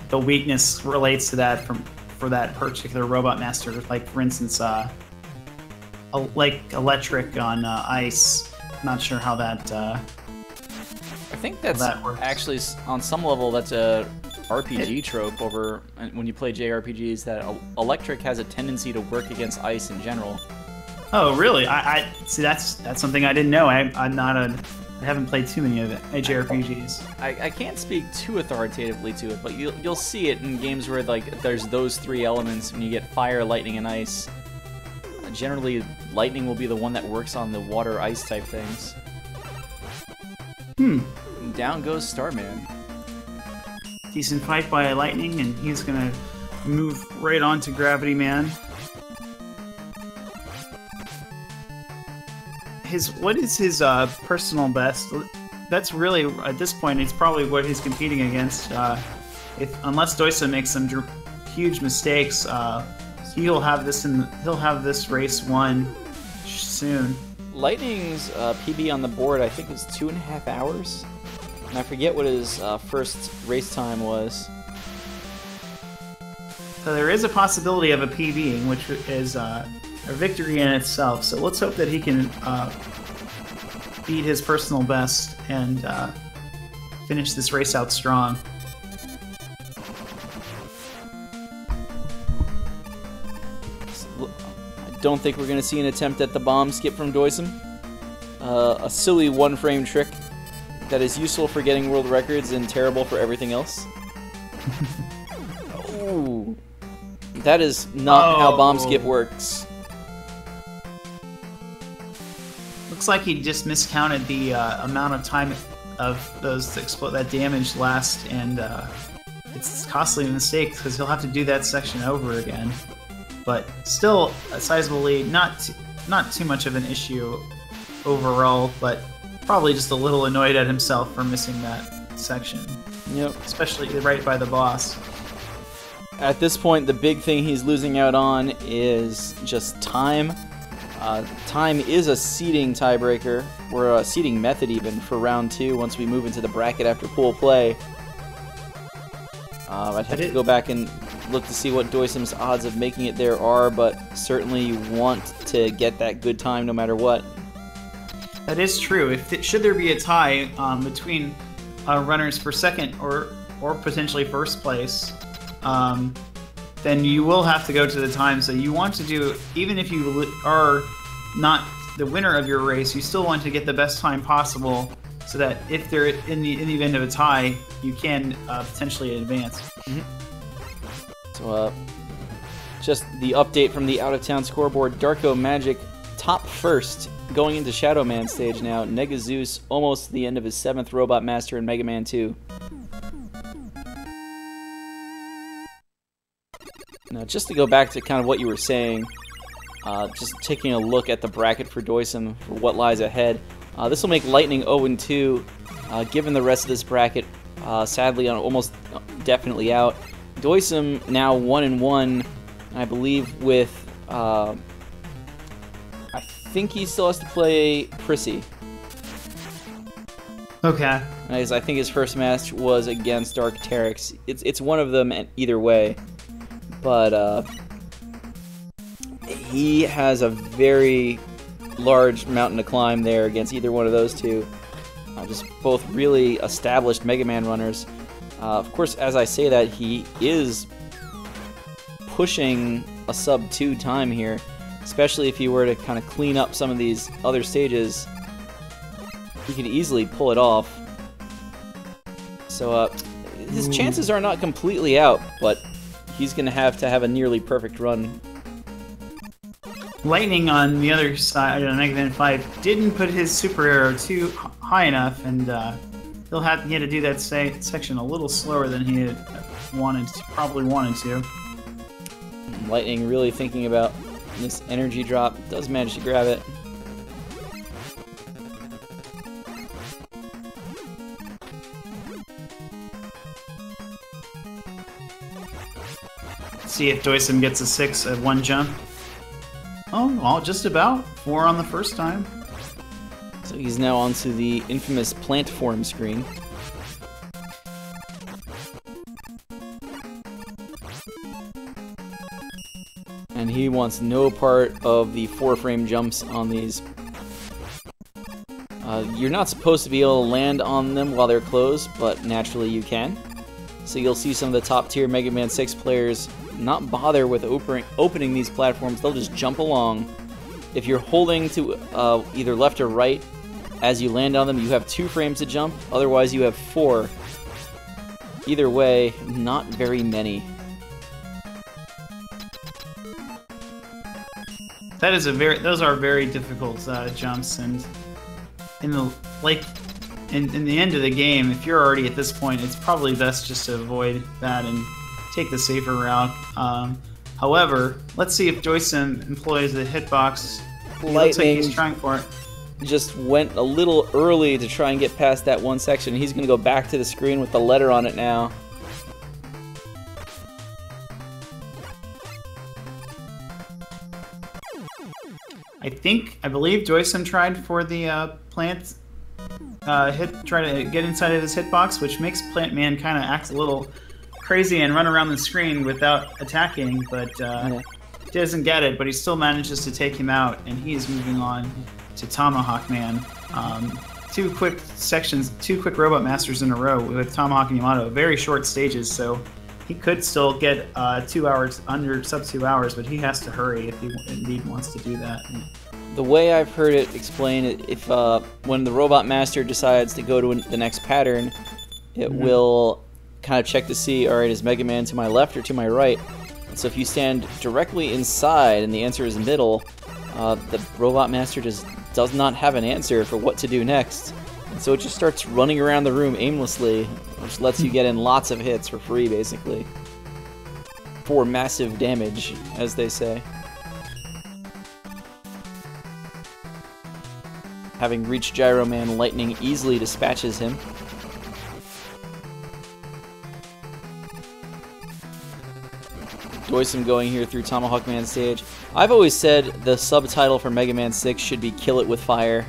the weakness relates to that for that particular Robot Master. Like, for instance, like electric on ice. Not sure how that. I think that's actually, on some level, that's a RPG trope over when you play JRPGs, that electric has a tendency to work against ice in general. Oh, really? I see. That's something I didn't know. I haven't played too many of JRPGs. I can't speak too authoritatively to it, but you'll see it in games where like there's those three elements. When you get fire, lightning, and ice, generally lightning will be the one that works on the water ice type things. And down goes Starman. Decent fight by Lightning, and he's gonna move right on to Gravity Man. What is his personal best? That's really, at this point, it's probably what he's competing against. Unless doicm makes some huge mistakes, he'll have this race won soon. Lightning's PB on the board, I think, was 2.5 hours. And I forget what his first race time was. So there is a possibility of a PB, which is a victory in itself. So let's hope that he can beat his personal best and finish this race out strong. I don't think we're going to see an attempt at the bomb skip from doicm. A silly one-frame trick that is useful for getting world records and terrible for everything else. Oh, that is not how bomb skip works. Looks like he just miscounted the amount of time of those that damage last, and it's costly mistake because he'll have to do that section over again. But still, a sizable lead, not too much of an issue overall, but probably just a little annoyed at himself for missing that section. Yep. Especially right by the boss. At this point, the big thing he's losing out on is just time. Time is a seeding tiebreaker, or a seeding method even, for round 2 once we move into the bracket after pool play. I'd have to go back and look to see what doicm's odds of making it there are, but certainly you want to get that good time no matter what. That is true. Should there be a tie between runners for second or potentially first place, then you will have to go to the time. So you want to do, even if you are not the winner of your race, you still want to get the best time possible, so that if they're in the event of a tie, you can potentially advance. Mm-hmm. So, just the update from the out-of-town scoreboard: Darko Magic top first, going into Shadow Man stage now. Negazeus almost the end of his 7th Robot Master in Mega Man 2. Now, just to go back to kind of what you were saying, just taking a look at the bracket for doicm for what lies ahead. This will make Lightning 0-2, given the rest of this bracket, sadly, almost definitely out. doicm now 1-1, I believe, with, I think he still has to play Prissy. Okay. As I think his first match was against Dark Terex. It's one of them either way, but he has a very large mountain to climb there against either one of those two. Just both really established Mega Man runners. Of course, as I say that, he is pushing a sub-2 time here, especially if he were to kind of clean up some of these other stages. He could easily pull it off. So his chances are not completely out, but he's going to have a nearly perfect run. Lightning, on the other side, on lightning55, didn't put his super arrow too high enough, and he had to do that section a little slower than he had probably wanted to. Lightning really thinking about this energy drop, does manage to grab it. See if doicm gets a 6 at one jump. Oh, well, just about. 4 on the first time. So he's now onto the infamous plant form screen. And he wants no part of the 4-frame jumps on these. You're not supposed to be able to land on them while they're closed, but naturally you can. So you'll see some of the top tier Mega Man 6 players not bother with opening these platforms. They'll just jump along. If you're holding to either left or right as you land on them, you have 2 frames to jump. Otherwise, you have 4. Either way, not very many. Those are very difficult jumps, and in the end of the game, if you're already at this point, it's probably best just to avoid that and take the safer route. However, let's see if doicm employs the hitbox. Looks like he's trying for it. Just went a little early to try and get past that one section. He's going to go back to the screen with the letter on it now. I believe doicm tried for the plant try to get inside of his hitbox, which makes Plant Man kind of act a little crazy and run around the screen without attacking, but doesn't get it, but he still manages to take him out, and he is moving on to Tomahawk Man. Two quick Robot Masters in a row with Tomahawk and Yamato. Very short stages, so he could still get 2 hours, under sub 2 hours, but he has to hurry if he indeed wants to do that. The way I've heard it explained, if when the Robot Master decides to go to the next pattern, it will kind of check to see, all right, is Mega Man to my left or to my right? And so if you stand directly inside and the answer is middle, the Robot Master just does not have an answer for what to do next. And so it just starts running around the room aimlessly, which lets you get in lots of hits for free, basically. For massive damage, as they say. Having reached Gyro Man, Lightning easily dispatches him. doicm going here through Tomahawk Man stage. I've always said the subtitle for Mega Man 6 should be Kill It With Fire.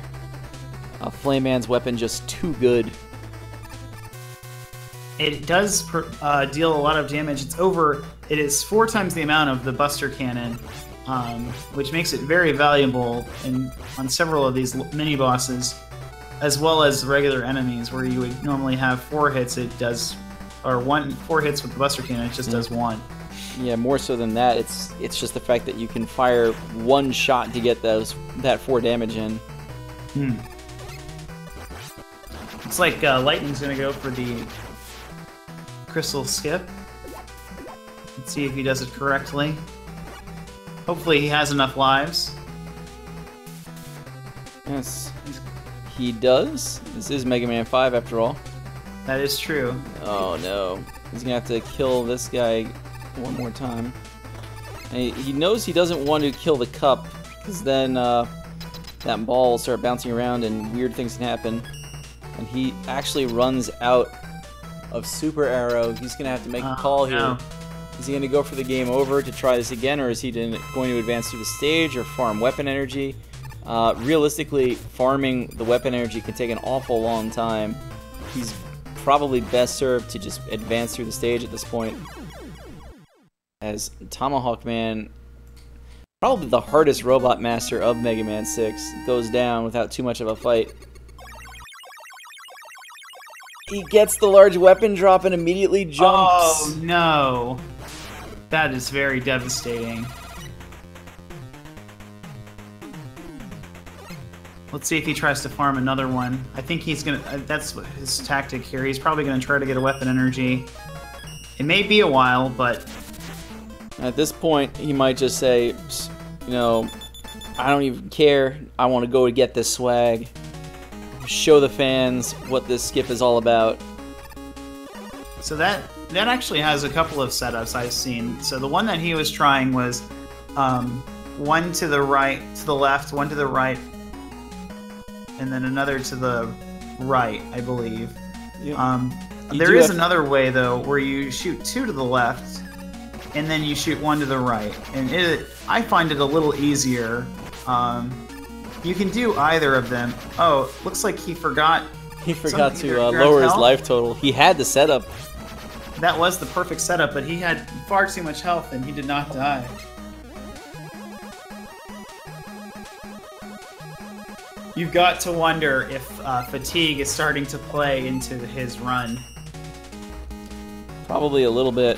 Flame Man's weapon just too good. It does deal a lot of damage. It is 4 times the amount of the Buster Cannon, which makes it very valuable on several of these mini-bosses, as well as regular enemies, where you would normally have 4 hits, it does, or 4 hits with the Buster Cannon, it just does 1. Yeah, more so than that, it's just the fact that you can fire 1 shot to get that 4 damage in. Looks like Lightning's gonna go for the Crystal Skip. Let's see if he does it correctly. Hopefully he has enough lives. Yes, he does. This is Mega Man 5 after all. That is true. Oh no. He's gonna have to kill this guy one more time. And he knows he doesn't want to kill the cup, because then that ball will start bouncing around and weird things can happen. And he actually runs out of Super Arrow. He's gonna have to make a call here. Is he gonna go for the game over to try this again, or is he going to advance through the stage or farm weapon energy? Realistically, farming the weapon energy can take an awful long time. He's probably best served to just advance through the stage at this point. As Tomahawk Man, probably the hardest Robot Master of Mega Man 6, goes down without too much of a fight. He gets the large weapon drop and immediately jumps. Oh no. That is very devastating. Let's see if he tries to farm another one. I think he's gonna, that's his tactic here. He's probably gonna try to get a weapon energy. It may be a while, but at this point, he might just say, you know, I don't even care. I want to go to get this swag. Show the fans what this skip is all about. So that actually has a couple of setups I've seen. So the one that he was trying was one to the right, to the left, one to the right, and then another to the right, I believe. Yep. There is another way though, where you shoot 2 to the left, and then you shoot 1 to the right, and I find it a little easier. You can do either of them. Oh, looks like he forgot. He forgot to lower his life total. He had the setup. That was the perfect setup, but he had far too much health and he did not die. You've got to wonder if fatigue is starting to play into his run. Probably a little bit.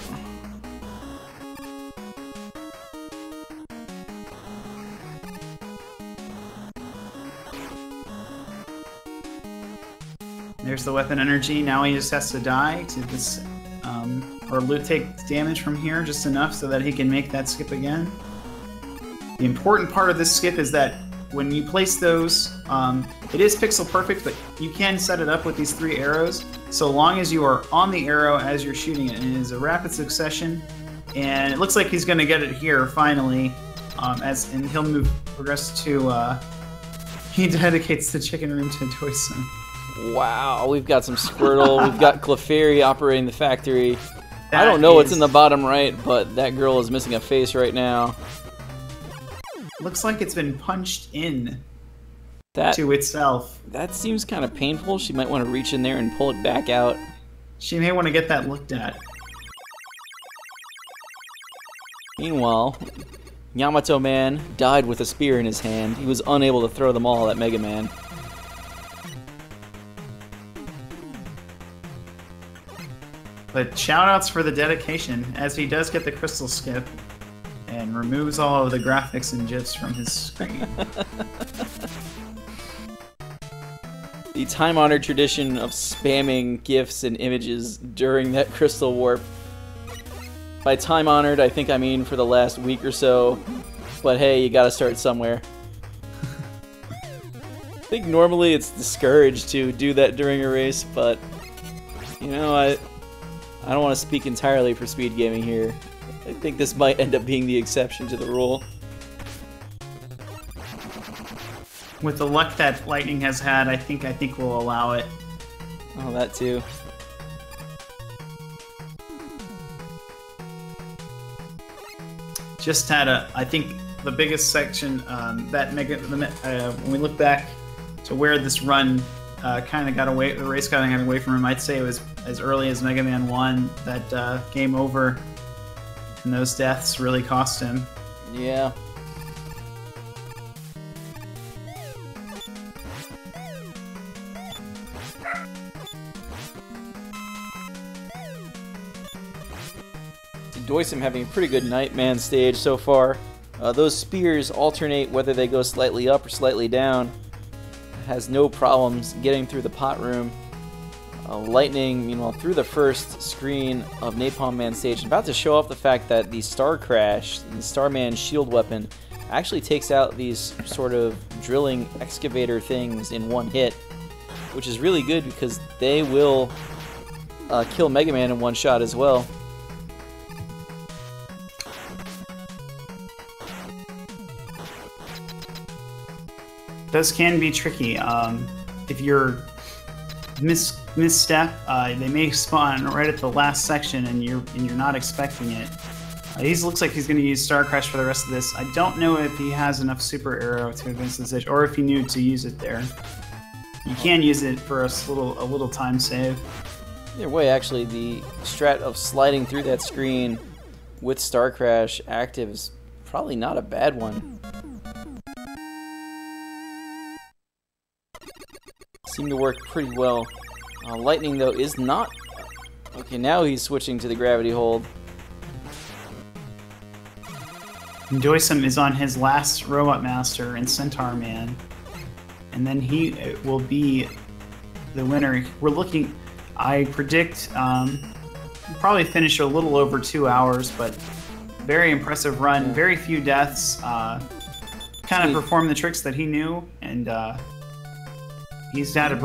There's the weapon energy. Now he just has to die to this, or take damage from here just enough so that he can make that skip again. The important part of this skip is that when you place those, it is pixel perfect, but you can set it up with these 3 arrows so long as you are on the arrow as you're shooting it. And it is a rapid succession, and it looks like he's going to get it here finally, and he'll progress to. He dedicates the chicken room to doicm. Wow, we've got some Squirtle, we've got Clefairy operating the factory. I don't know what's in the bottom right, but that girl is missing a face right now. Looks like it's been punched in to itself. That seems kind of painful. She might want to reach in there and pull it back out. She may want to get that looked at. Meanwhile, Yamato Man died with a spear in his hand. He was unable to throw them all at Mega Man. But shoutouts for the dedication, as he does get the crystal skip and removes all of the graphics and GIFs from his screen. The time-honored tradition of spamming GIFs and images during that crystal warp. By time-honored, I think I mean for the last week or so, but hey, you gotta start somewhere. I think normally it's discouraged to do that during a race, but, you know, I don't want to speak entirely for speed gaming here. I think this might end up being the exception to the rule. With the luck that Lightning has had, I think we'll allow it. Oh, that too. Just had I think the biggest section when we look back to where this run kind of got away, the race kind of got away from him. I'd say it was as early as Mega Man 1 that game over, and those deaths really cost him. Yeah. doicm having a pretty good Nightman stage so far. Those spears alternate whether they go slightly up or slightly down. Has no problems getting through the pot room. Lightning, meanwhile, through the first screen of Napalm Man stage, about to show off the fact that the Star Crash, the Starman shield weapon, actually takes out these sort of drilling excavator things in one hit, which is really good because they will kill Mega Man in one shot as well. Those can be tricky. If you're misstep, they may spawn right at the last section, and you're not expecting it. He looks like he's going to use Star Crash for the rest of this. I don't know if he has enough Super Arrow to advance the stage, or if he knew to use it there. You can use it for a little time save. Either way, actually, the strat of sliding through that screen with Star Crash active is probably not a bad one. Seemed to work pretty well. Lightning, though, is not... Okay, now he's switching to the gravity hold. doicm is on his last Robot Master in Centaur Man. And then he will be the winner. We're looking... I predict probably finish a little over 2 hours, but very impressive run. Yeah. Very few deaths. Kind of performed the tricks that he knew, and he's had a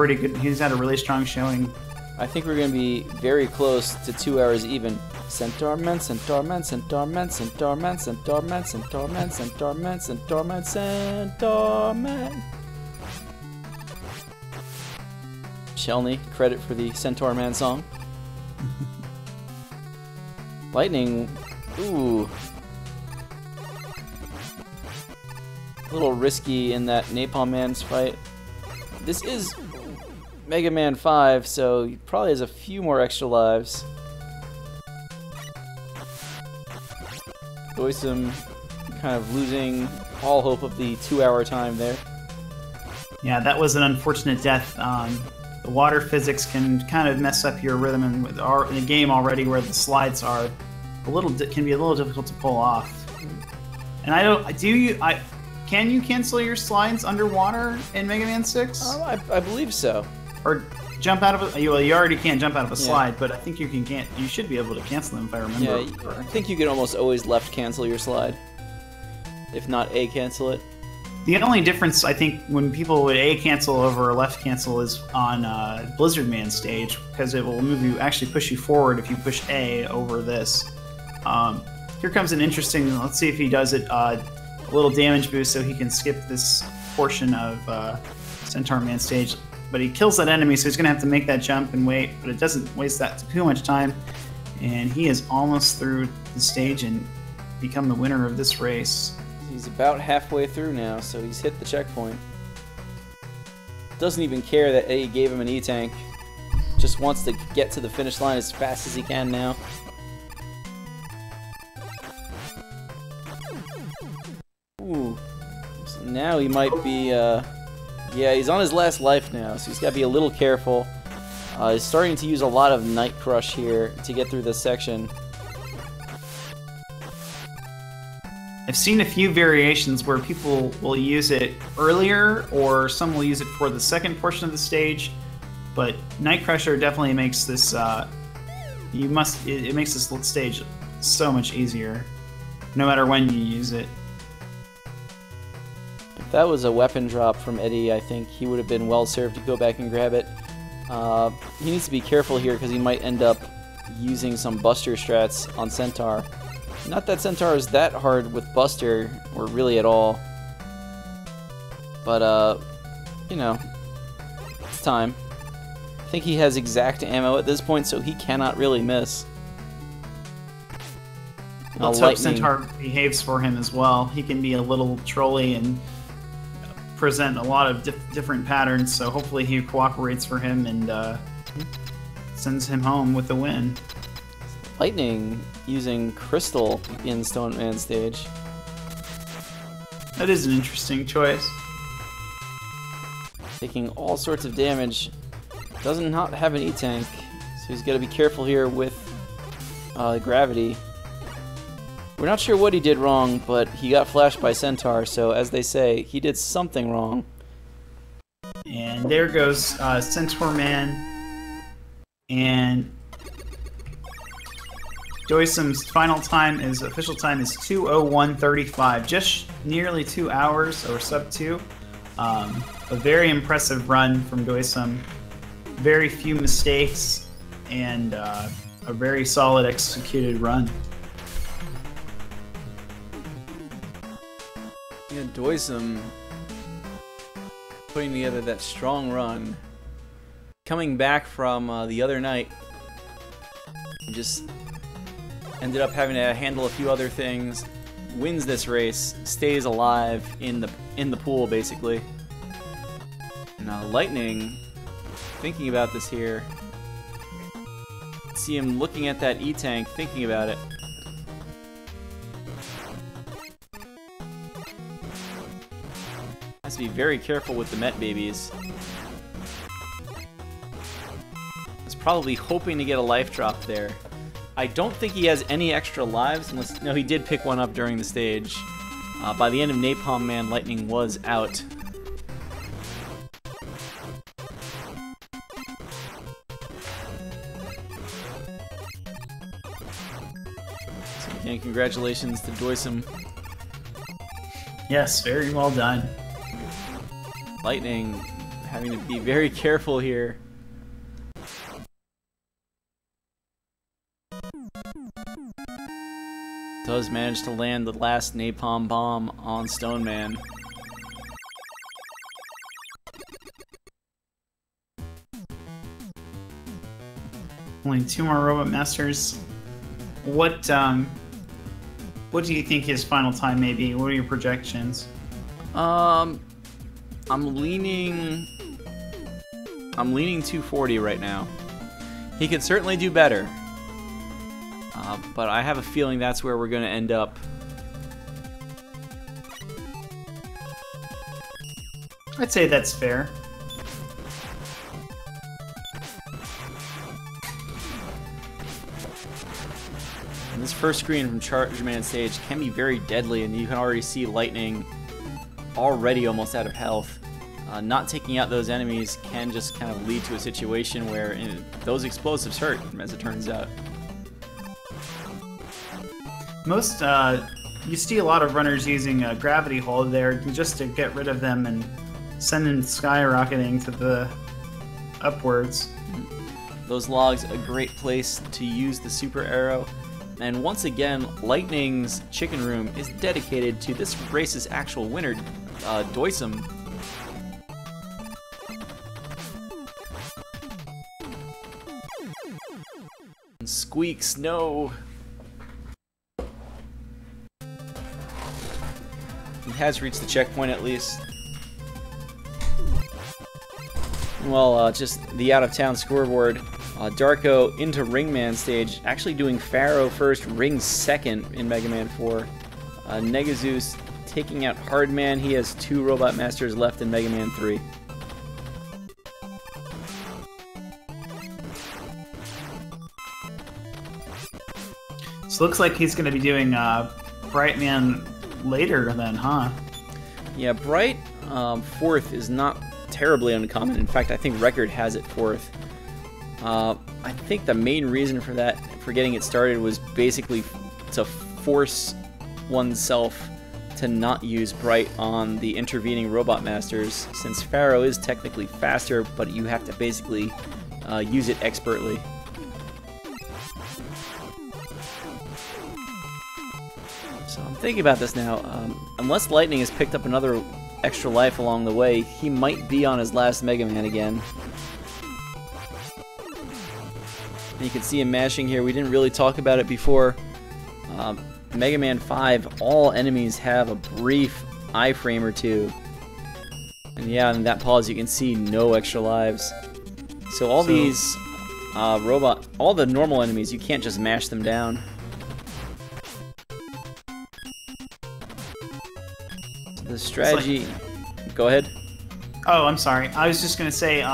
really strong showing. I think we're going to be very close to 2 hours even. Centaur Man, Centaur Man, Centaur Man, Centaur Man, Centaur Man, Centaur Man, Centaur Man, Centaur Man, Centaur Man. Shelny, credit for the Centaur Man song. Lightning, ooh. A little risky in that Napalm Man's fight. This is Mega Man 5, so he probably has a few more extra lives. doicm kind of losing all hope of the 2-hour time there. Yeah, that was an unfortunate death. The water physics can kind of mess up your rhythm, and with in the game already where the slides are can be a little difficult to pull off. And can you cancel your slides underwater in Mega Man 6? I believe so. Or jump out of you already can't jump out of a slide, but I think you should be able to cancel them if I remember. Yeah, I think you can almost always left cancel your slide, if not A cancel it. The only difference, I think, when people would A cancel over or left cancel is on Blizzard Man stage, because it will actually push you forward if you push A over this. Here comes an interesting, let's see if he does it, a little damage boost so he can skip this portion of Centaur Man stage. But he kills that enemy, so he's going to have to make that jump and wait, but it doesn't waste that too much time. And he is almost through the stage and become the winner of this race. He's about halfway through now, so he's hit the checkpoint. Doesn't even care that A gave him an E-Tank. Just wants to get to the finish line as fast as he can now. Ooh. So now he might be, yeah, he's on his last life now, so he's got to be a little careful. He's starting to use a lot of Night Crush here to get through this section. I've seen a few variations where people will use it earlier, or some will use it for the second portion of the stage. But Night Crusher definitely makes this. It makes this stage so much easier, no matter when you use it. If that was a weapon drop from Eddie, I think he would have been well served to go back and grab it. He needs to be careful here because he might end up using some Buster strats on Centaur. Not that Centaur is that hard with Buster, or really at all. But, you know, it's time. I think he has exact ammo at this point, so he cannot really miss. Let's hope Centaur behaves for him as well. He can be a little trolly and present a lot of different patterns, so hopefully he cooperates for him and sends him home with the win. Lightning using Crystal in Stone Man stage. That is an interesting choice. Taking all sorts of damage. Does not have an E-Tank, so he's got to be careful here with gravity. We're not sure what he did wrong, but he got flashed by Centaur, so as they say, he did something wrong. And there goes Centaur Man. And doicm's final time is, official time is 2:01:35, just nearly 2 hours, or sub 2. A very impressive run from doicm. Very few mistakes, and a very solid executed run. Yeah, doicm putting together that strong run. Coming back from the other night, just ended up having to handle a few other things. Wins this race, stays alive in the pool basically. And Lightning, thinking about this here. See him looking at that E-Tank, thinking about it. Has to be very careful with the Met babies. He's probably hoping to get a life drop there. I don't think he has any extra lives, unless... No, he did pick one up during the stage. By the end of Napalm Man, Lightning was out. So again, congratulations to doicm. Yes, very well done. Lightning having to be very careful here. Does manage to land the last napalm bomb on Stone Man. Only 2 more Robot Masters. What do you think his final time may be? What are your projections? I'm leaning 240 right now. He could certainly do better. But I have a feeling that's where we're going to end up. I'd say that's fair. And this first screen from Charge Man stage can be very deadly, and you can already see Lightning already almost out of health. Not taking out those enemies can just kind of lead to a situation where those explosives hurt, as it turns out. Most, you see a lot of runners using a gravity hold there just to get rid of them and send them skyrocketing to the upwards. Those logs, a great place to use the super arrow. And once again, Lightning's chicken room is dedicated to this race's actual winner, doicm. And Squeaks, no! He has reached the checkpoint at least. Well, just the out-of-town scoreboard. Darko into Ringman stage, actually doing Pharaoh first, Ring second in Mega Man 4. Negazeus taking out Hardman. He has 2 Robot Masters left in Mega Man 3. So looks like he's going to be doing Bright Man later then, huh? Yeah, Bright 4th is not terribly uncommon. In fact, I think Record has it 4th. I think the main reason for that, for getting it started, was basically to force oneself to not use Bright on the intervening Robot Masters, since Pharaoh is technically faster, but you have to basically use it expertly. So I'm thinking about this now. Unless Lightning has picked up another extra life along the way, he might be on his last Mega Man again. And you can see him mashing here. We didn't really talk about it before. Mega Man 5, all enemies have a brief iframe or 2. And yeah, in that pause you can see no extra lives. So all these all the normal enemies, you can't just mash them down. So the strategy... Go ahead. Oh, I'm sorry. I was just going to say,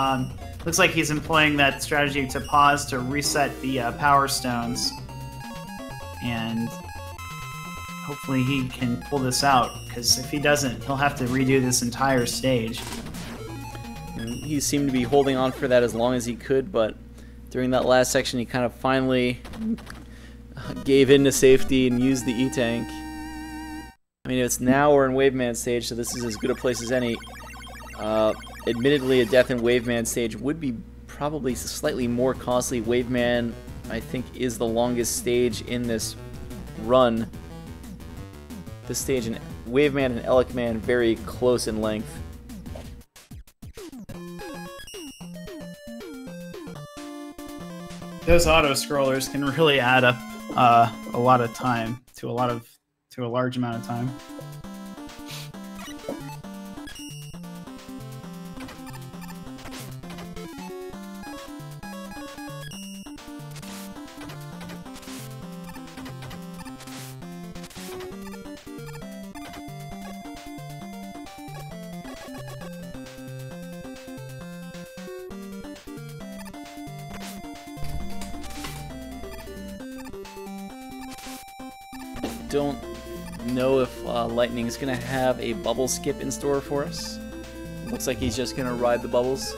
looks like he's employing that strategy to pause to reset the Power Stones. And hopefully he can pull this out, because if he doesn't, he'll have to redo this entire stage. And he seemed to be holding on for that as long as he could, but during that last section he kind of finally gave in to safety and used the E-Tank. I mean, it's now we're in Waveman stage, so this is as good a place as any. Admittedly, a death in Waveman stage would be probably slightly more costly. Waveman, I think, is the longest stage in this run. This stage in Waveman and Elecman very close in length. Those auto-scrollers can really add up a lot of time to a large amount of time. Don't know if Lightning's gonna have a bubble skip in store for us. Looks like he's just gonna ride the bubbles.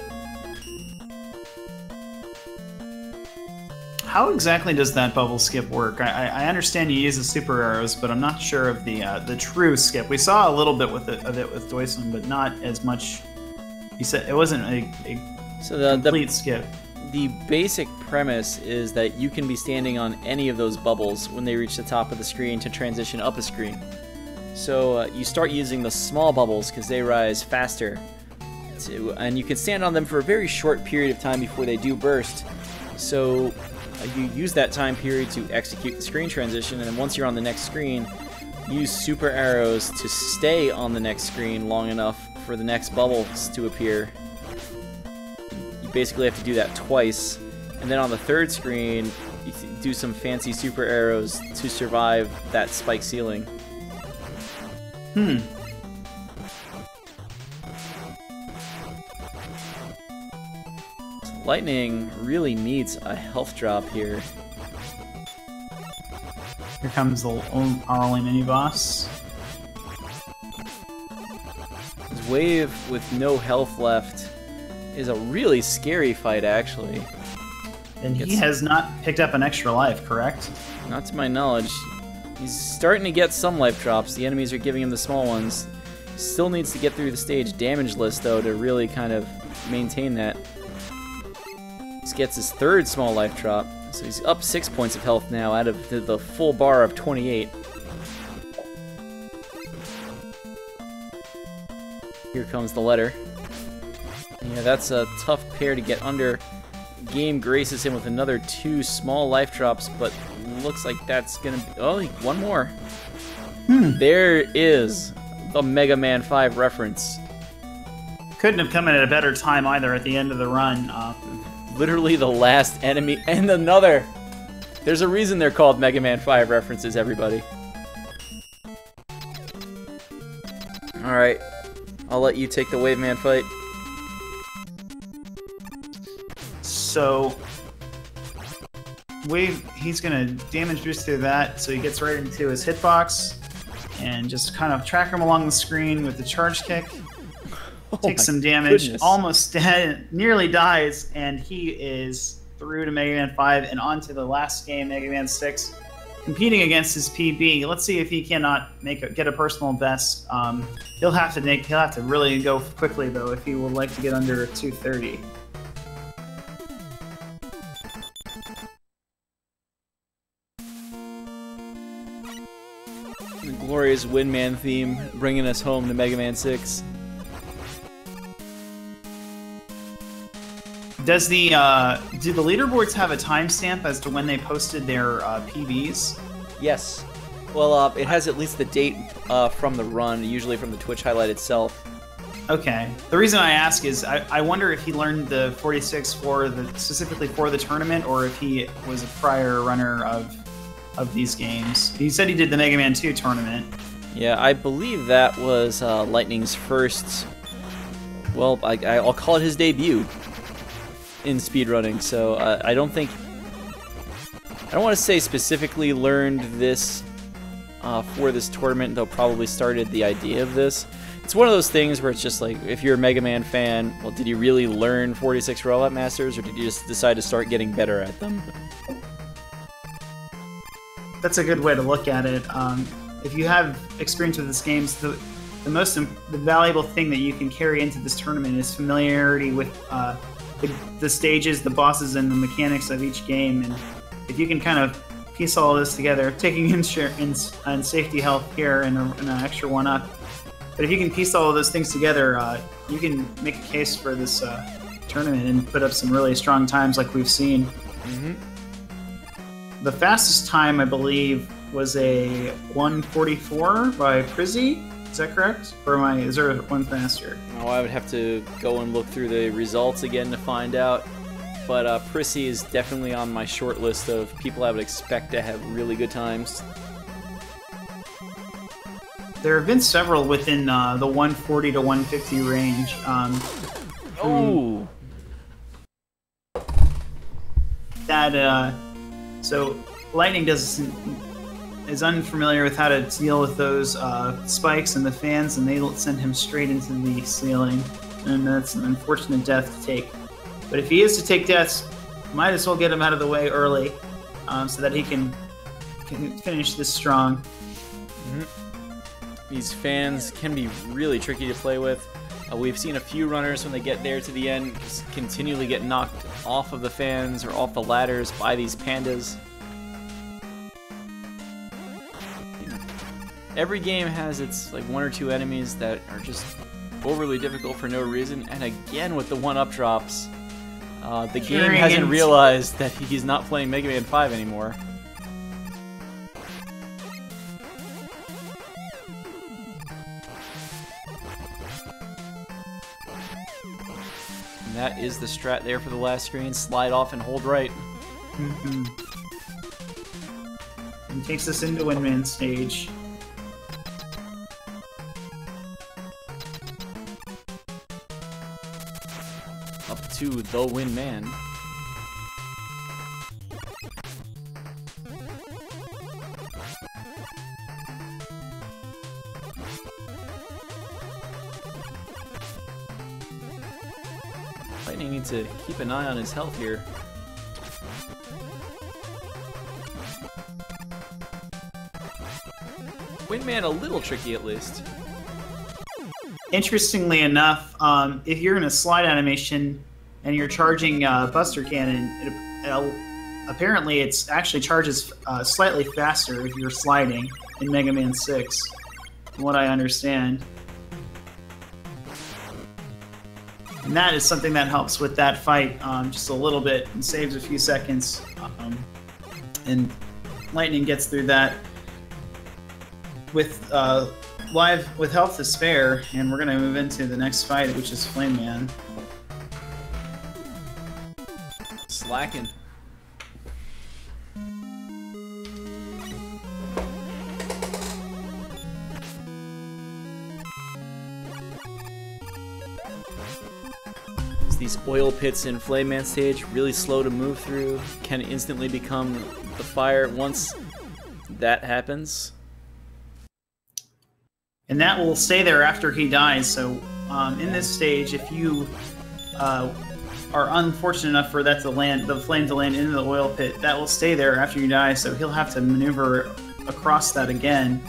How exactly does that bubble skip work? I understand you use the super arrows, but I'm not sure of the true skip. We saw a little bit of it with doicm, but not as much. You said it wasn't a complete skip. The basic premise is that you can be standing on any of those bubbles when they reach the top of the screen to transition up a screen. So you start using the small bubbles because they rise faster, and you can stand on them for a very short period of time before they do burst. So you use that time period to execute the screen transition, and then once you're on the next screen, use super arrows to stay on the next screen long enough for the next bubbles to appear. Basically have to do that twice, and then on the third screen you do some fancy super arrows to survive that spike ceiling. Lightning really needs a health drop here. Here comes our only mini boss. His wave with no health left is a really scary fight, actually. And he has not picked up an extra life, correct? Not to my knowledge. He's starting to get some life drops. The enemies are giving him the small ones. Still needs to get through the stage damageless, though, to really kind of maintain that. He gets his third small life drop, so he's up 6 points of health now out of the full bar of 28. Here comes the letter. Yeah, that's a tough pair to get under. Game graces him with another 2 small life drops, but looks like that's gonna be... Oh, one more. There is the Mega Man 5 reference. Couldn't have come in at a better time either at the end of the run. Literally the last enemy, and another! There's a reason they're called Mega Man 5 references, everybody. Alright, I'll let you take the Wave Man fight. So, he's gonna damage boost through that, so he gets right into his hitbox, and just kind of track him along the screen with the charge kick. Takes some damage, almost dead, nearly dies, and he is through to Mega Man 5 and on to the last game, Mega Man 6, competing against his PB. Let's see if he cannot get a personal best. He'll have to really go quickly though if he would like to get under 230. The glorious Windman theme bringing us home to Mega Man 6. Does the do the leaderboards have a timestamp as to when they posted their PBs? Yes. Well, it has at least the date from the run, usually from the Twitch highlight itself. Okay. The reason I ask is I wonder if he learned the 46 specifically for the tournament, or if he was a prior runner of these games. He said he did the Mega Man 2 tournament. Yeah, I believe that was Lightning's first. Well, I'll call it his debut in speedrunning, so I don't want to say specifically learned this for this tournament, though probably started the idea of this. It's one of those things where it's just like, if you're a Mega Man fan, well, did you really learn 46 Robot Masters, or did you just decide to start getting better at them? That's a good way to look at it. If you have experience with this game, the valuable thing that you can carry into this tournament is familiarity with the stages, the bosses, and the mechanics of each game. And if you can kind of piece all this together, taking insurance and safety health here and an extra one up, but if you can piece all of those things together, you can make a case for this tournament and put up some really strong times like we've seen. Mm-hmm. The fastest time, I believe, was a 144 by Prizzy. Is that correct? Or is there one faster? Oh, I would have to go and look through the results again to find out. But Prissy is definitely on my short list of people I would expect to have really good times. There have been several within the 140 to 150 range. Oh! So Lightning is unfamiliar with how to deal with those spikes and the fans, and they send him straight into the ceiling, and that's an unfortunate death to take. But if he is to take deaths, might as well get him out of the way early, so that he can finish this strong. Mm-hmm. These fans can be really tricky to play with. We've seen a few runners, when they get there to the end, just continually get knocked off of the fans or off the ladders by these pandas. Every game has its like one or two enemies that are just overly difficult for no reason, and again with the one-up drops, the game hasn't realized that he's not playing Mega Man 5 anymore. And that is the strat there for the last screen. Slide off and hold right. Mm-hmm. And takes us into Windman stage. Up to the Windman. Lightning needs to keep an eye on his health here. Windman a little tricky at least. Interestingly enough, if you're in a slide animation and you're charging Buster Cannon, apparently it actually charges slightly faster if you're sliding in Mega Man 6, from what I understand. And that is something that helps with that fight just a little bit and saves a few seconds. And Lightning gets through that with health to spare, and we're gonna move into the next fight, which is Flame Man. Slacking. These oil pits in Flame Man stage, really slow to move through, can instantly become the fire once that happens. And that will stay there after he dies, so in this stage, if you are unfortunate enough for that to land, the flame to land into the oil pit, that will stay there after you die, so he'll have to maneuver across that again,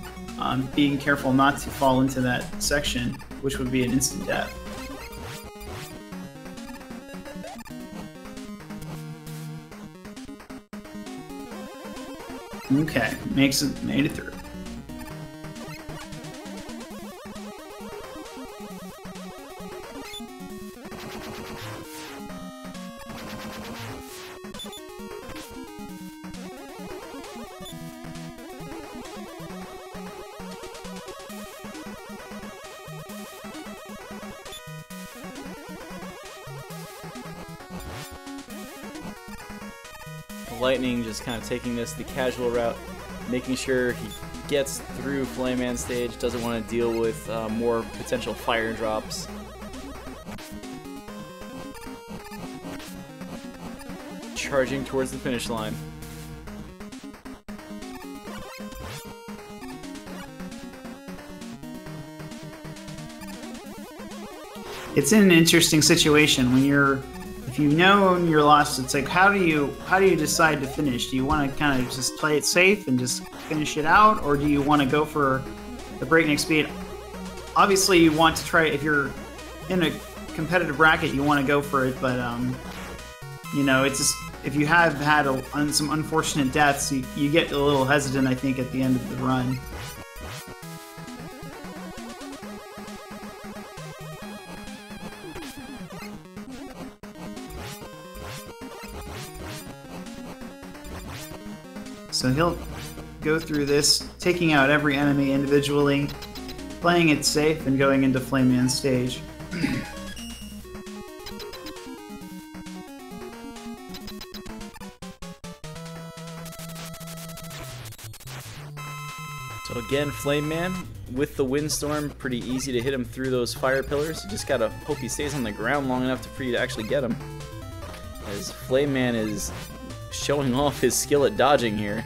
being careful not to fall into that section, which would be an instant death. Okay, made it through. Lightning just kind of taking this the casual route, making sure he gets through Flame Man stage, doesn't want to deal with more potential fire drops. Charging towards the finish line. It's an interesting situation when if you know you're lost. It's like, how do you decide to finish? Do you want to kind of just play it safe and just finish it out, or do you want to go for the breakneck speed? Obviously, you want to try. If you're in a competitive bracket, you want to go for it, but you know, it's just, if you have had some unfortunate deaths, you get a little hesitant, I think, at the end of the run. So he'll go through this, taking out every enemy individually, playing it safe, and going into Flame Man stage. So again, Flame Man with the Windstorm, pretty easy to hit him through those fire pillars. You just gotta hope he stays on the ground long enough for you to actually get him. As Flame Man is showing off his skill at dodging here.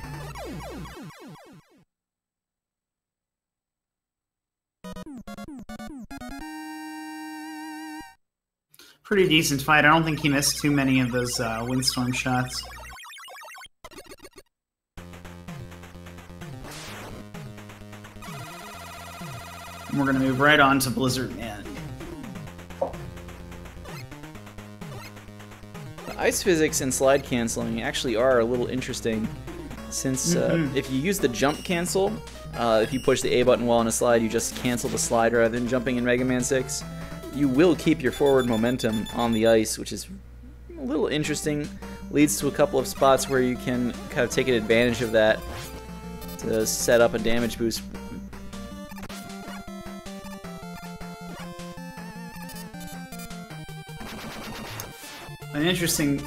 Pretty decent fight. I don't think he missed too many of those Windstorm shots. And we're going to move right on to Blizzard Man. The ice physics and slide canceling actually are a little interesting, since if you use the jump cancel, if you push the A button while on a slide, you just cancel the slide rather than jumping in Mega Man 6. You will keep your forward momentum on the ice, which is a little interesting. Leads to a couple of spots where you can kind of take advantage of that to set up a damage boost.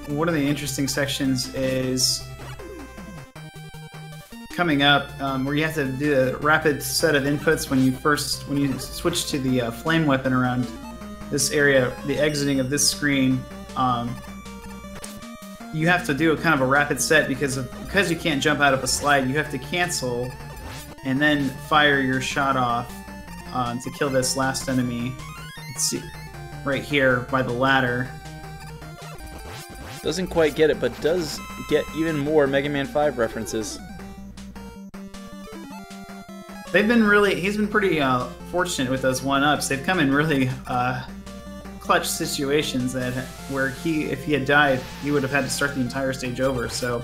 One of the interesting sections is coming up, where you have to do a rapid set of inputs when you switch to the flame weapon around this area, the exiting of this screen. You have to do a kind of a rapid set because you can't jump out of a slide. You have to cancel and then fire your shot off to kill this last enemy. Let's see, right here by the ladder. Doesn't quite get it, but does get even more Mega Man 5 references. He's been pretty fortunate with those 1-ups. They've come in really clutch situations where if he had died, he would have had to start the entire stage over. So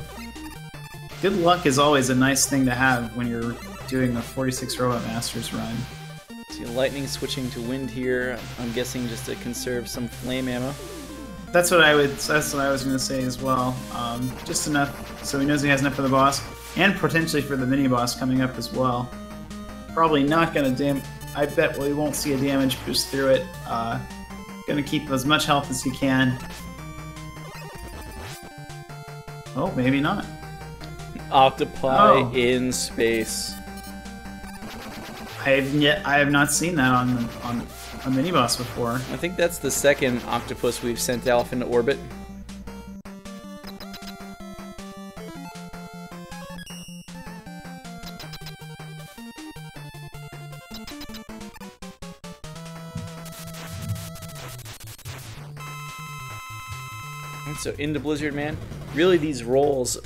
good luck is always a nice thing to have when you're doing a 46 Robot Masters run. See Lightning switching to Wind here. I'm guessing just to conserve some flame ammo. That's what I was going to say as well. Just enough so he knows he has enough for the boss, and potentially for the mini boss coming up as well. Probably not going to I bet we won't see a damage boost through it. Going to keep as much health as he can. Oh, maybe not. Octopi in space. I have not seen that on a mini boss before. I think that's the second octopus we've sent off into orbit. And so into Blizzard, man. Really, these rolls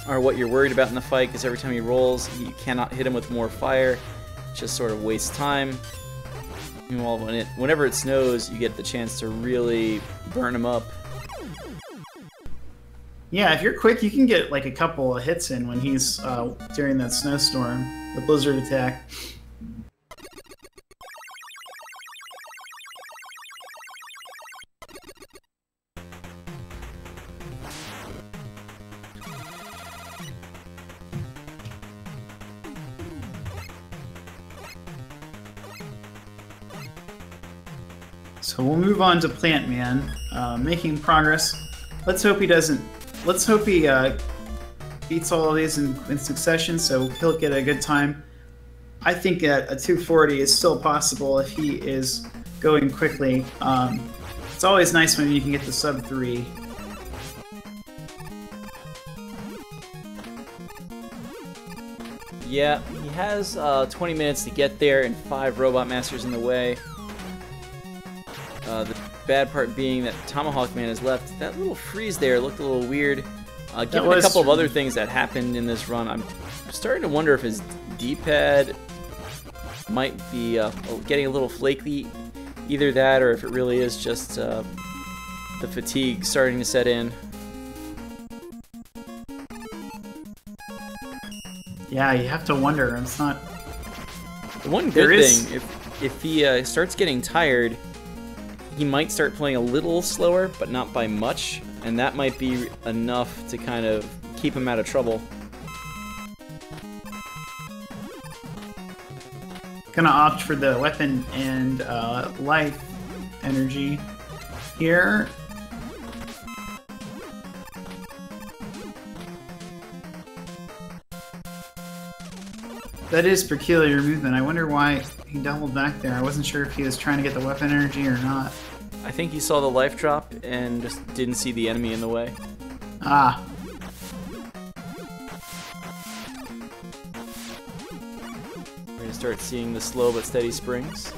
are what you're worried about in the fight, because every time he rolls, you cannot hit him with more fire. It just sort of wastes time. Meanwhile, whenever it snows, you get the chance to really burn him up. Yeah, if you're quick, you can get like a couple of hits in when he's during that snowstorm, the blizzard attack. So we'll move on to Plant Man, making progress. Let's hope he doesn't. Let's hope he beats all of these in succession, so he'll get a good time. I think that a 240 is still possible if he is going quickly. It's always nice when you can get the sub 3. Yeah, he has 20 minutes to get there and 5 Robot Masters in the way. The bad part being that Tomahawk Man is left. That little freeze there looked a little weird. Given a couple of other things that happened in this run, I'm starting to wonder if his D-pad might be getting a little flaky. Either that, or if it really is just the fatigue starting to set in. Yeah, you have to wonder. It's not. The one good thing, if he starts getting tired, he might start playing a little slower, but not by much, and that might be enough to kind of keep him out of trouble. Gonna opt for the weapon and life energy here. That is peculiar movement. I wonder why he doubled back there. I wasn't sure if he was trying to get the weapon energy or not. I think he saw the life drop and just didn't see the enemy in the way. Ah. We're gonna start seeing the slow but steady springs.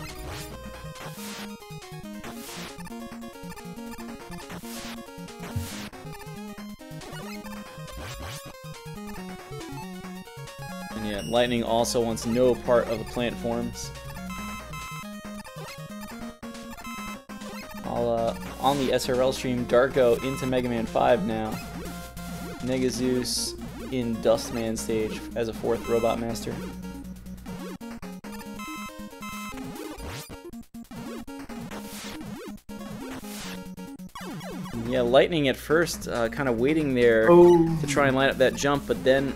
And yeah, Lightning also wants no part of the plant forms. On the SRL stream, Darko into Mega Man 5 now. Negazeus in Dustman stage as a 4th Robot Master. Yeah, Lightning at first kind of waiting there to try and line up that jump, but then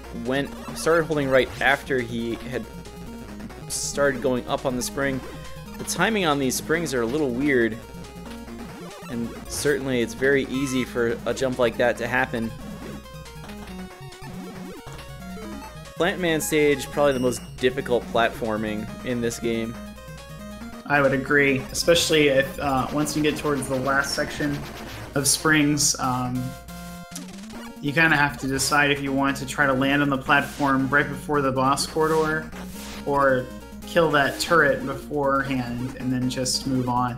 started holding right after he had started going up on the spring. The timing on these springs are a little weird, and certainly it's very easy for a jump like that to happen. Plant Man stage, probably the most difficult platforming in this game. I would agree, especially if once you get towards the last section of springs, you kind of have to decide if you want to try to land on the platform right before the boss corridor, or kill that turret beforehand and then just move on.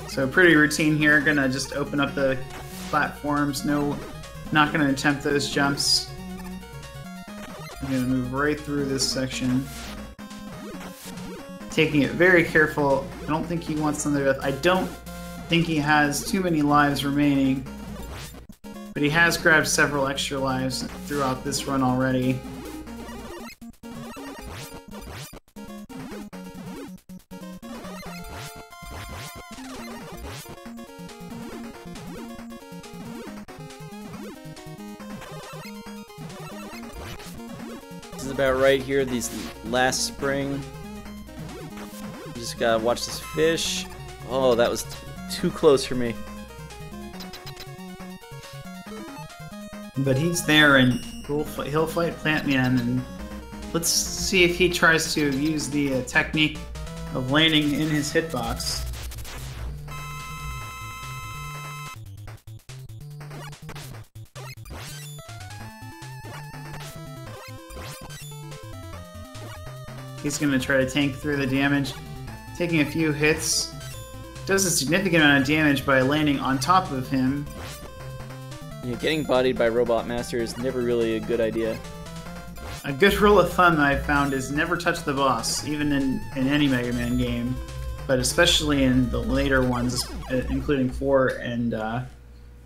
So pretty routine here, gonna just open up the platforms, not gonna attempt those jumps. I'm gonna move right through this section. Taking it very careful. I don't think he wants them to death. I don't think he has too many lives remaining, but he has grabbed several extra lives throughout this run already. This is about right here, these last spring. Just gotta watch this fish. Oh, that was too close for me. But he's there, and he'll fight Plant Man, and let's see if he tries to use the technique of landing in his hitbox. He's going to try to tank through the damage, taking a few hits. Does a significant amount of damage by landing on top of him. Yeah, getting bodied by Robot Master is never really a good idea. A good rule of thumb that I've found is never touch the boss, even in any Mega Man game, but especially in the later ones, including 4 and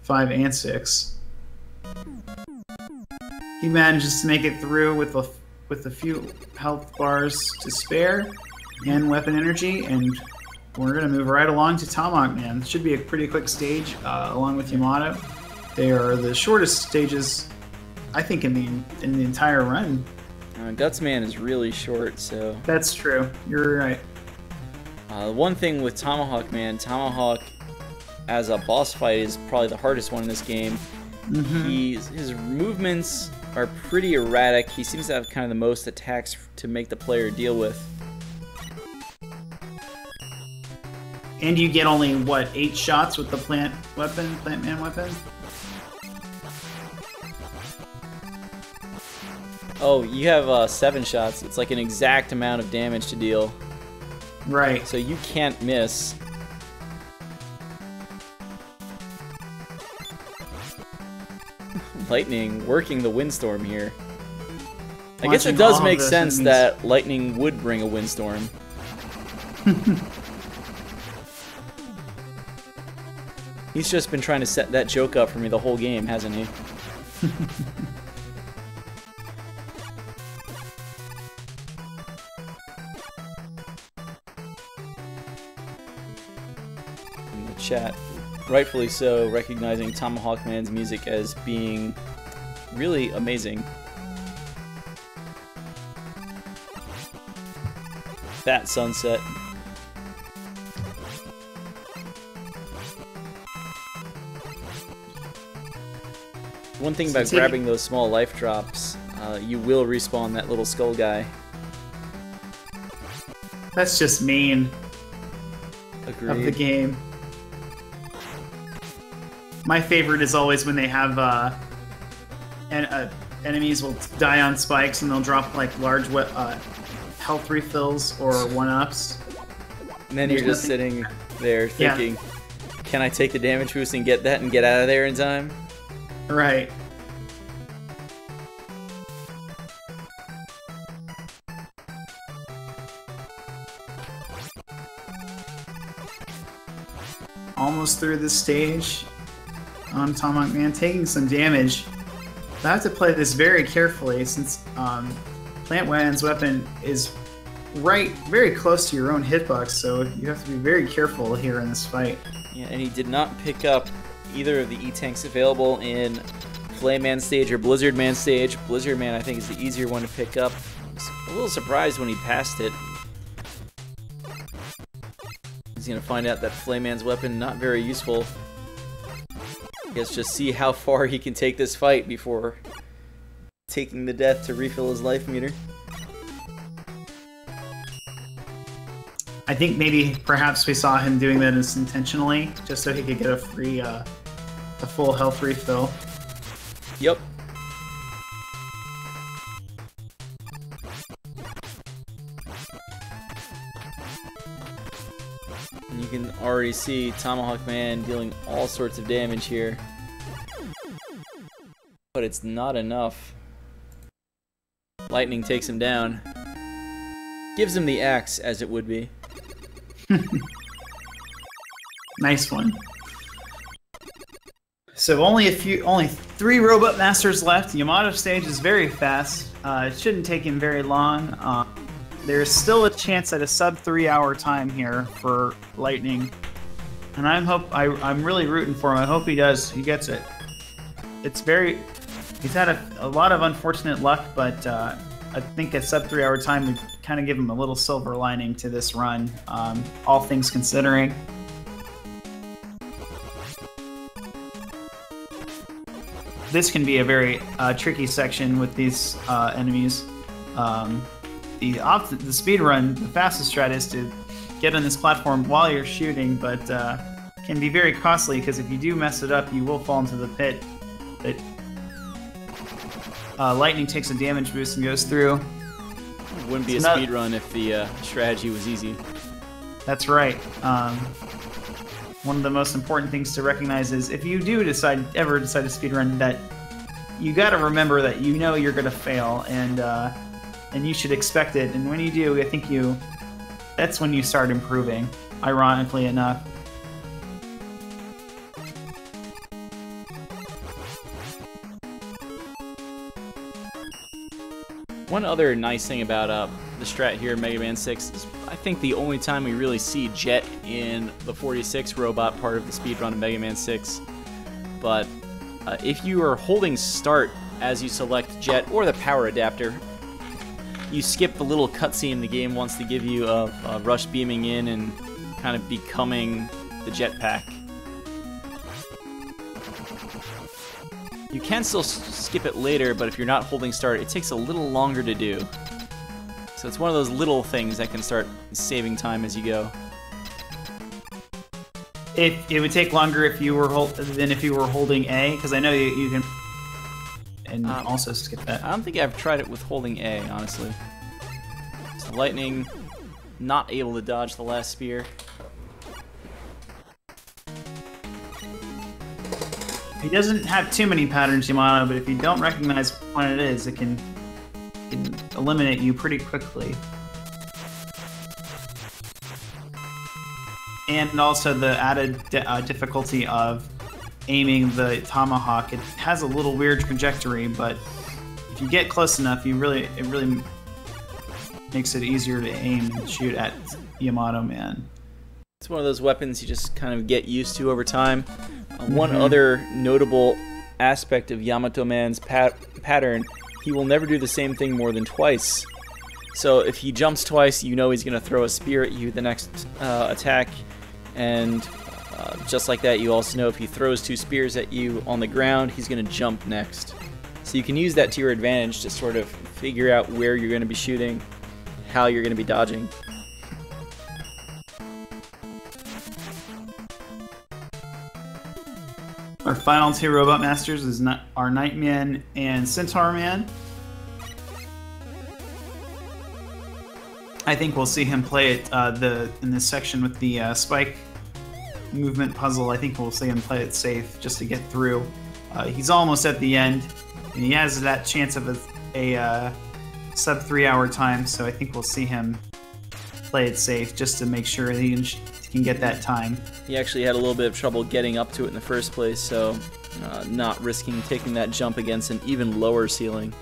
5 and 6. He manages to make it through with a few health bars to spare and weapon energy, and we're going to move right along to Tomahawk Man. Should be a pretty quick stage, along with Yamato. They are the shortest stages, I think, in the entire run. Guts Man is really short, so... That's true. You're right. One thing with Tomahawk Man, Tomahawk as a boss fight is probably the hardest one in this game. His movements are pretty erratic. He seems to have kind of the most attacks to make the player deal with. And you get only, what, 8 shots with the Plant Man weapon? Oh, you have 7 shots. It's like an exact amount of damage to deal. Right. So you can't miss. Lightning working the windstorm here. I guess it does make sense that lightning would bring a windstorm. He's just been trying to set that joke up for me the whole game, hasn't he? In the chat, rightfully so, recognizing Tomahawk Man's music as being really amazing. That sunset. One thing about grabbing those small life drops, you will respawn that little skull guy. That's just mean. Agreed. Of the game. My favorite is always when they have enemies will die on spikes and they'll drop like large health refills or 1-ups. And then you're just sitting there thinking, can I take the damage boost and get that and get out of there in time? Right. Almost through this stage on Tomahawk Man, taking some damage. I have to play this very carefully since Plant Man's weapon is very close to your own hitbox, so you have to be very careful here in this fight. Yeah, and he did not pick up either of the E-Tanks available in Flame Man stage or Blizzard Man stage. Blizzard Man, I think, is the easier one to pick up. I was a little surprised when he passed it. He's going to find out that Flame Man's weapon not very useful. I guess just see how far he can take this fight before taking the death to refill his life meter. I think perhaps we saw him doing that intentionally, just so he could get a full health refill. Yep. And you can already see Tomahawk Man dealing all sorts of damage here. But it's not enough. Lightning takes him down. Gives him the axe, as it would be. Nice one. So only 3 Robot Masters left. Yamato stage is very fast. It shouldn't take him very long. There's still a chance at a sub 3-hour time here for Lightning, and I'm really rooting for him. I hope he does. He gets it. He's had a lot of unfortunate luck, but I think a sub 3 hour time would kind of give him a little silver lining to this run, all things considering. This can be a very tricky section with these enemies. The speed run, the fastest strat is to get on this platform while you're shooting, but can be very costly because if you do mess it up, you will fall into the pit. But lightning takes a damage boost and goes through. It wouldn't be a speed run if the strategy was easy. That's right. One of the most important things to recognize is if you do ever decide to speedrun, that you got to remember that you know you're going to fail, and you should expect it. And when you do, I think that's when you start improving, ironically enough. One other nice thing about the strat here in Mega Man 6 is I think the only time we really see Jet in the 46 robot part of the speedrun of Mega Man 6. But if you are holding start as you select Jet or the power adapter, you skip the little cutscene the game wants to give you of Rush beaming in and kind of becoming the jetpack. You can still skip it later, but if you're not holding start, it takes a little longer to do. So it's one of those little things that can start saving time as you go. It would take longer if you were than if you were holding A, because I know you can and also skip that. I don't think I've tried it with holding A, honestly. So lightning, not able to dodge the last spear. He doesn't have too many patterns, Yamato, but if you don't recognize what it is, it can eliminate you pretty quickly. And also the added difficulty of aiming the tomahawk. It has a little weird trajectory, but if you get close enough, it really makes it easier to aim and shoot at Yamato Man. It's one of those weapons you just kind of get used to over time. One other notable aspect of Yamato Man's pattern, he will never do the same thing more than twice. So if he jumps twice, you know he's going to throw a spear at you the next attack. And just like that, you also know if he throws 2 spears at you on the ground, he's going to jump next. So you can use that to your advantage to sort of figure out where you're going to be shooting, how you're going to be dodging. Our final 2 Robot Masters are Nightman and Centaur Man. I think we'll see him play it in this section with the spike movement puzzle. I think we'll see him play it safe just to get through. He's almost at the end, and he has that chance of a sub 3 hour time, so I think we'll see him play it safe just to make sure he can get that time. He actually had a little bit of trouble getting up to it in the first place, so not risking taking that jump against an even lower ceiling.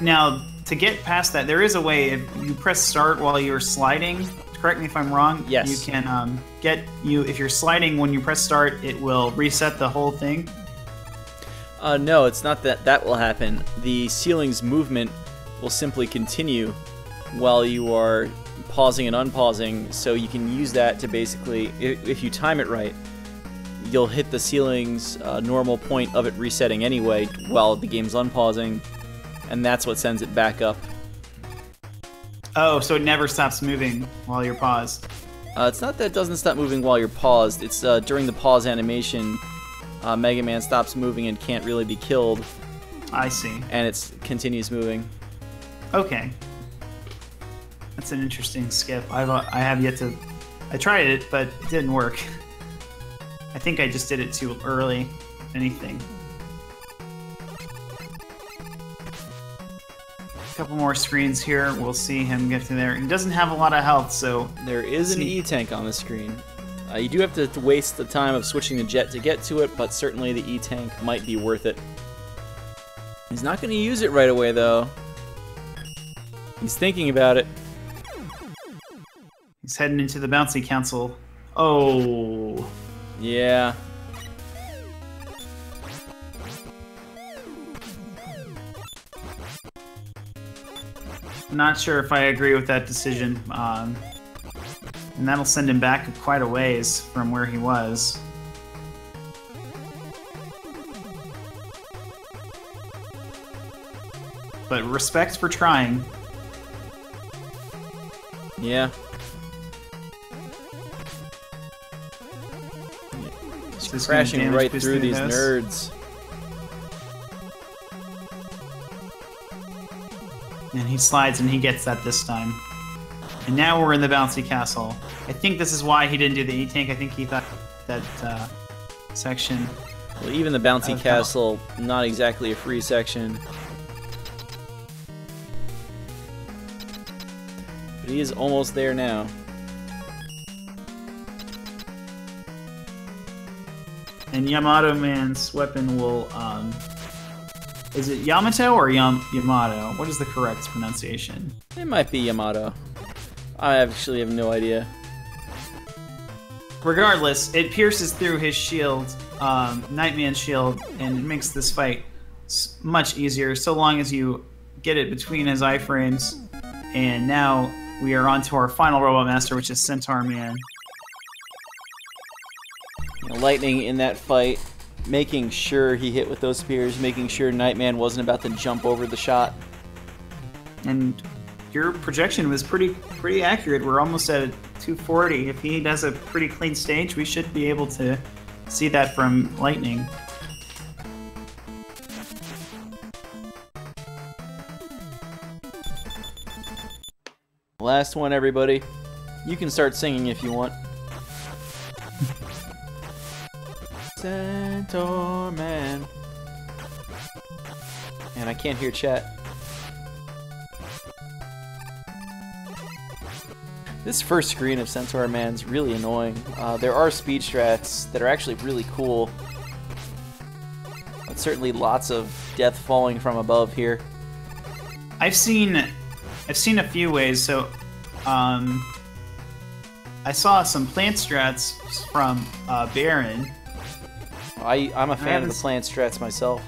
Now, to get past that, there is a way. If you press start while you're sliding, correct me if I'm wrong, yes, you can if you're sliding when you press start, it will reset the whole thing. No, it's not that will happen. The ceiling's movement will simply continue while you are pausing and unpausing, so you can use that to basically, if you time it right, you'll hit the ceiling's normal point of it resetting anyway while the game's unpausing, and that's what sends it back up. Oh, so it never stops moving while you're paused. It's not that it doesn't stop moving while you're paused, it's during the pause animation, Mega Man stops moving and can't really be killed. I see. And it continues moving. Okay. That's an interesting skip. I have yet to... I tried it, but it didn't work. I think I just did it too early, if anything. A couple more screens here. We'll see him get to there. He doesn't have a lot of health, so... There is an E-Tank on the screen. You do have to waste the time of switching the jet to get to it, but certainly the E-Tank might be worth it. He's not going to use it right away, though. He's thinking about it. He's heading into the bouncy council. Oh. Yeah. Not sure if I agree with that decision. And that'll send him back quite a ways from where he was. But respect for trying. Yeah. Just crashing right through these nerds. And he slides and he gets that this time. And now we're in the bouncy castle. I think this is why he didn't do the E-Tank. I think he thought that section... Well, even the bouncy castle, not exactly a free section. But he is almost there now. And Yamato Man's weapon will, is it Yamato or Yamato? What is the correct pronunciation? It might be Yamato. I actually have no idea. Regardless, it pierces through his shield, Nightman's shield, and it makes this fight much easier, so long as you get it between his iframes. And now we are on to our final Robot Master, which is Centaur Man. Lightning in that fight, making sure he hit with those spears, making sure Nightman wasn't about to jump over the shot. And your projection was pretty accurate. We're almost at 240. If he does a pretty clean stage, we should be able to see that from Lightning. Last one, everybody. You can start singing if you want. Centaur Man. And I can't hear chat. This first screen of Centaur Man's really annoying. There are speed strats that are actually really cool. But certainly lots of death falling from above here. I've seen a few ways. So, I saw some plant strats from Baron. I'm a fan of the plant strats myself.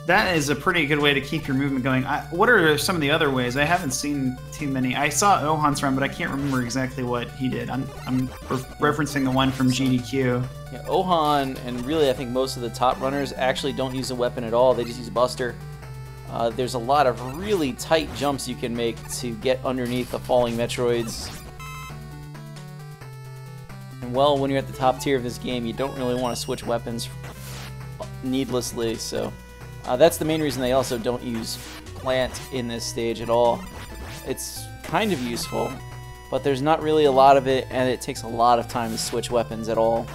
That is a pretty good way to keep your movement going. What are some of the other ways? I haven't seen too many. I saw Ohan's run, but I can't remember exactly what he did. I'm referencing the one from GDQ. Yeah, Ohan and really I think most of the top runners actually don't use a weapon at all. They just use Buster. There's a lot of really tight jumps you can make to get underneath the falling Metroids. And well, when you're at the top tier of this game, you don't really want to switch weapons needlessly, so that's the main reason they also don't use plant in this stage at all. It's kind of useful, but there's not really a lot of it, and it takes a lot of time to switch weapons at all.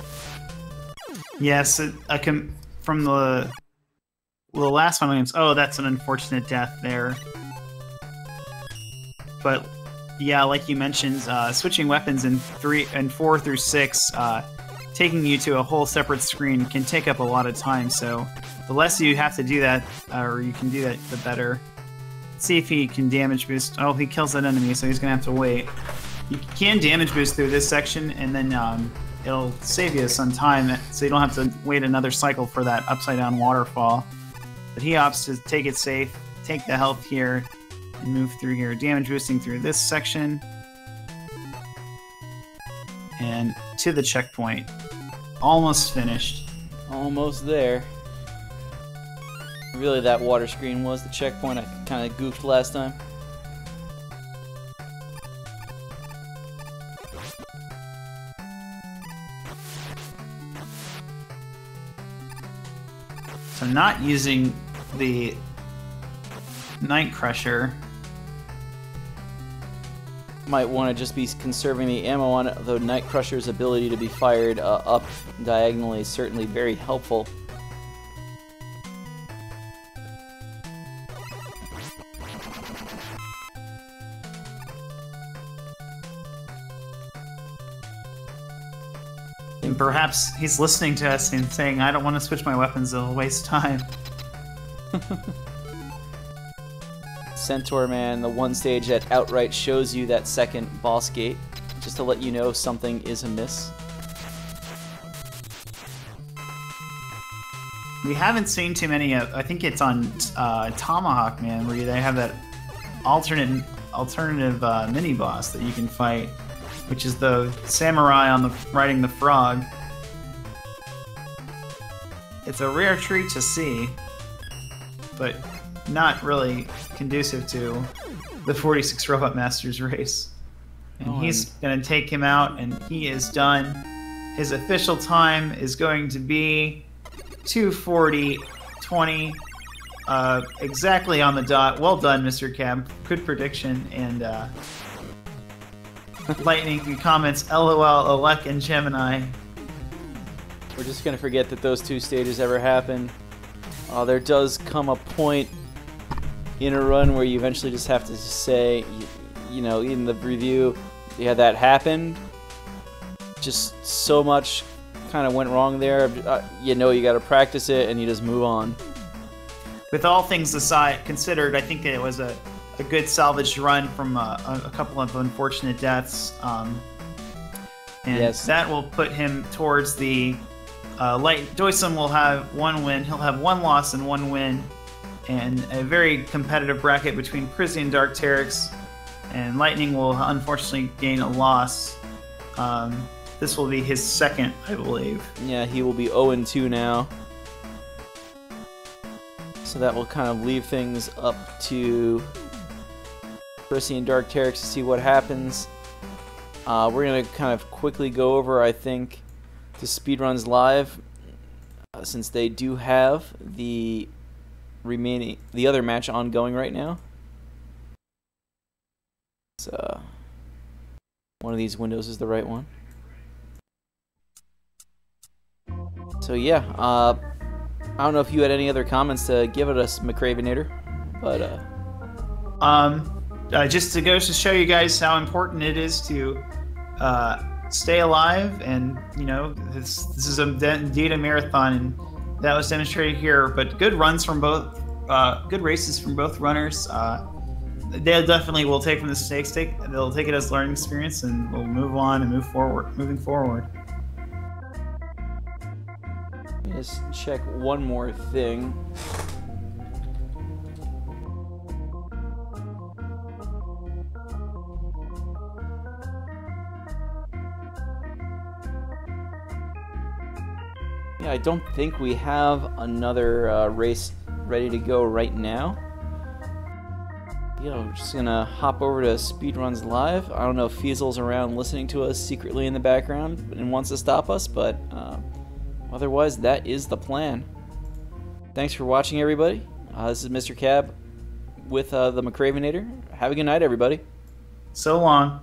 Yes, from the last one, oh, that's an unfortunate death there. But yeah, like you mentioned, switching weapons in 3 and 4 through 6, taking you to a whole separate screen can take up a lot of time. So the less you have to do that, or you can do that, the better. Let's see if he can damage boost. Oh, he kills that enemy, so he's gonna have to wait. You can damage boost through this section, and then it'll save you some time, so you don't have to wait another cycle for that upside down waterfall. But he opts to take it safe, take the health here, and move through here. Damage boosting through this section. And to the checkpoint. Almost finished. Almost there. Really, that water screen was the checkpoint. I kind of goofed last time. So not using the Night Crusher. Might want to just be conserving the ammo on it, though Night Crusher's ability to be fired up diagonally is certainly very helpful. And perhaps he's listening to us and saying, I don't want to switch my weapons, it'll waste time. Centaur Man, the one stage that outright shows you that second boss gate, just to let you know something is amiss. We haven't seen too many. I think it's on Tomahawk Man where they have that alternative mini boss that you can fight, which is the samurai riding the frog. It's a rare treat to see, but not really conducive to the 46 Robot Masters race. And he's going to take him out, and he is done. His official time is going to be 2:40:20. Exactly on the dot. Well done, Mr. Cab. Good prediction. And Lightning comments, LOL, Alec and Gemini. We're just going to forget that those two stages ever happened. There does come a point in a run where you eventually just have to say, you know, in the review, yeah, that happened. Just so much kind of went wrong there. You know, you got to practice it and you just move on. With all things aside considered, I think it was a good salvaged run from a couple of unfortunate deaths. And yes, that will put him towards the doicm will have 1 win. He'll have 1 loss and 1 win. And a very competitive bracket between Prizzy and Dark Teryx. And Lightning will unfortunately gain a loss. This will be his second, I believe. Yeah, he will be 0-2 now. So that will kind of leave things up to Prizzy and Dark Teryx to see what happens. We're going to kind of quickly go over, I think, the Speedruns Live, since they do have the other match ongoing right now. So one of these windows is the right one. So yeah, I don't know if you had any other comments to give at us, McCravenator, but just to go to show you guys how important it is to stay alive, and you know, this is indeed a marathon, and that was demonstrated here. But good runs from both, good races from both runners. They definitely will take from the mistakes. They'll take it as learning experience, and we'll move on and moving forward. Just check one more thing. Yeah, I don't think we have another race ready to go right now. You know, we're just gonna hop over to Speedruns Live. I don't know if Fiesel's around listening to us secretly in the background and wants to stop us, but otherwise, that is the plan. Thanks for watching, everybody. This is Mr. Cab with the McCravenator. Have a good night, everybody. So long.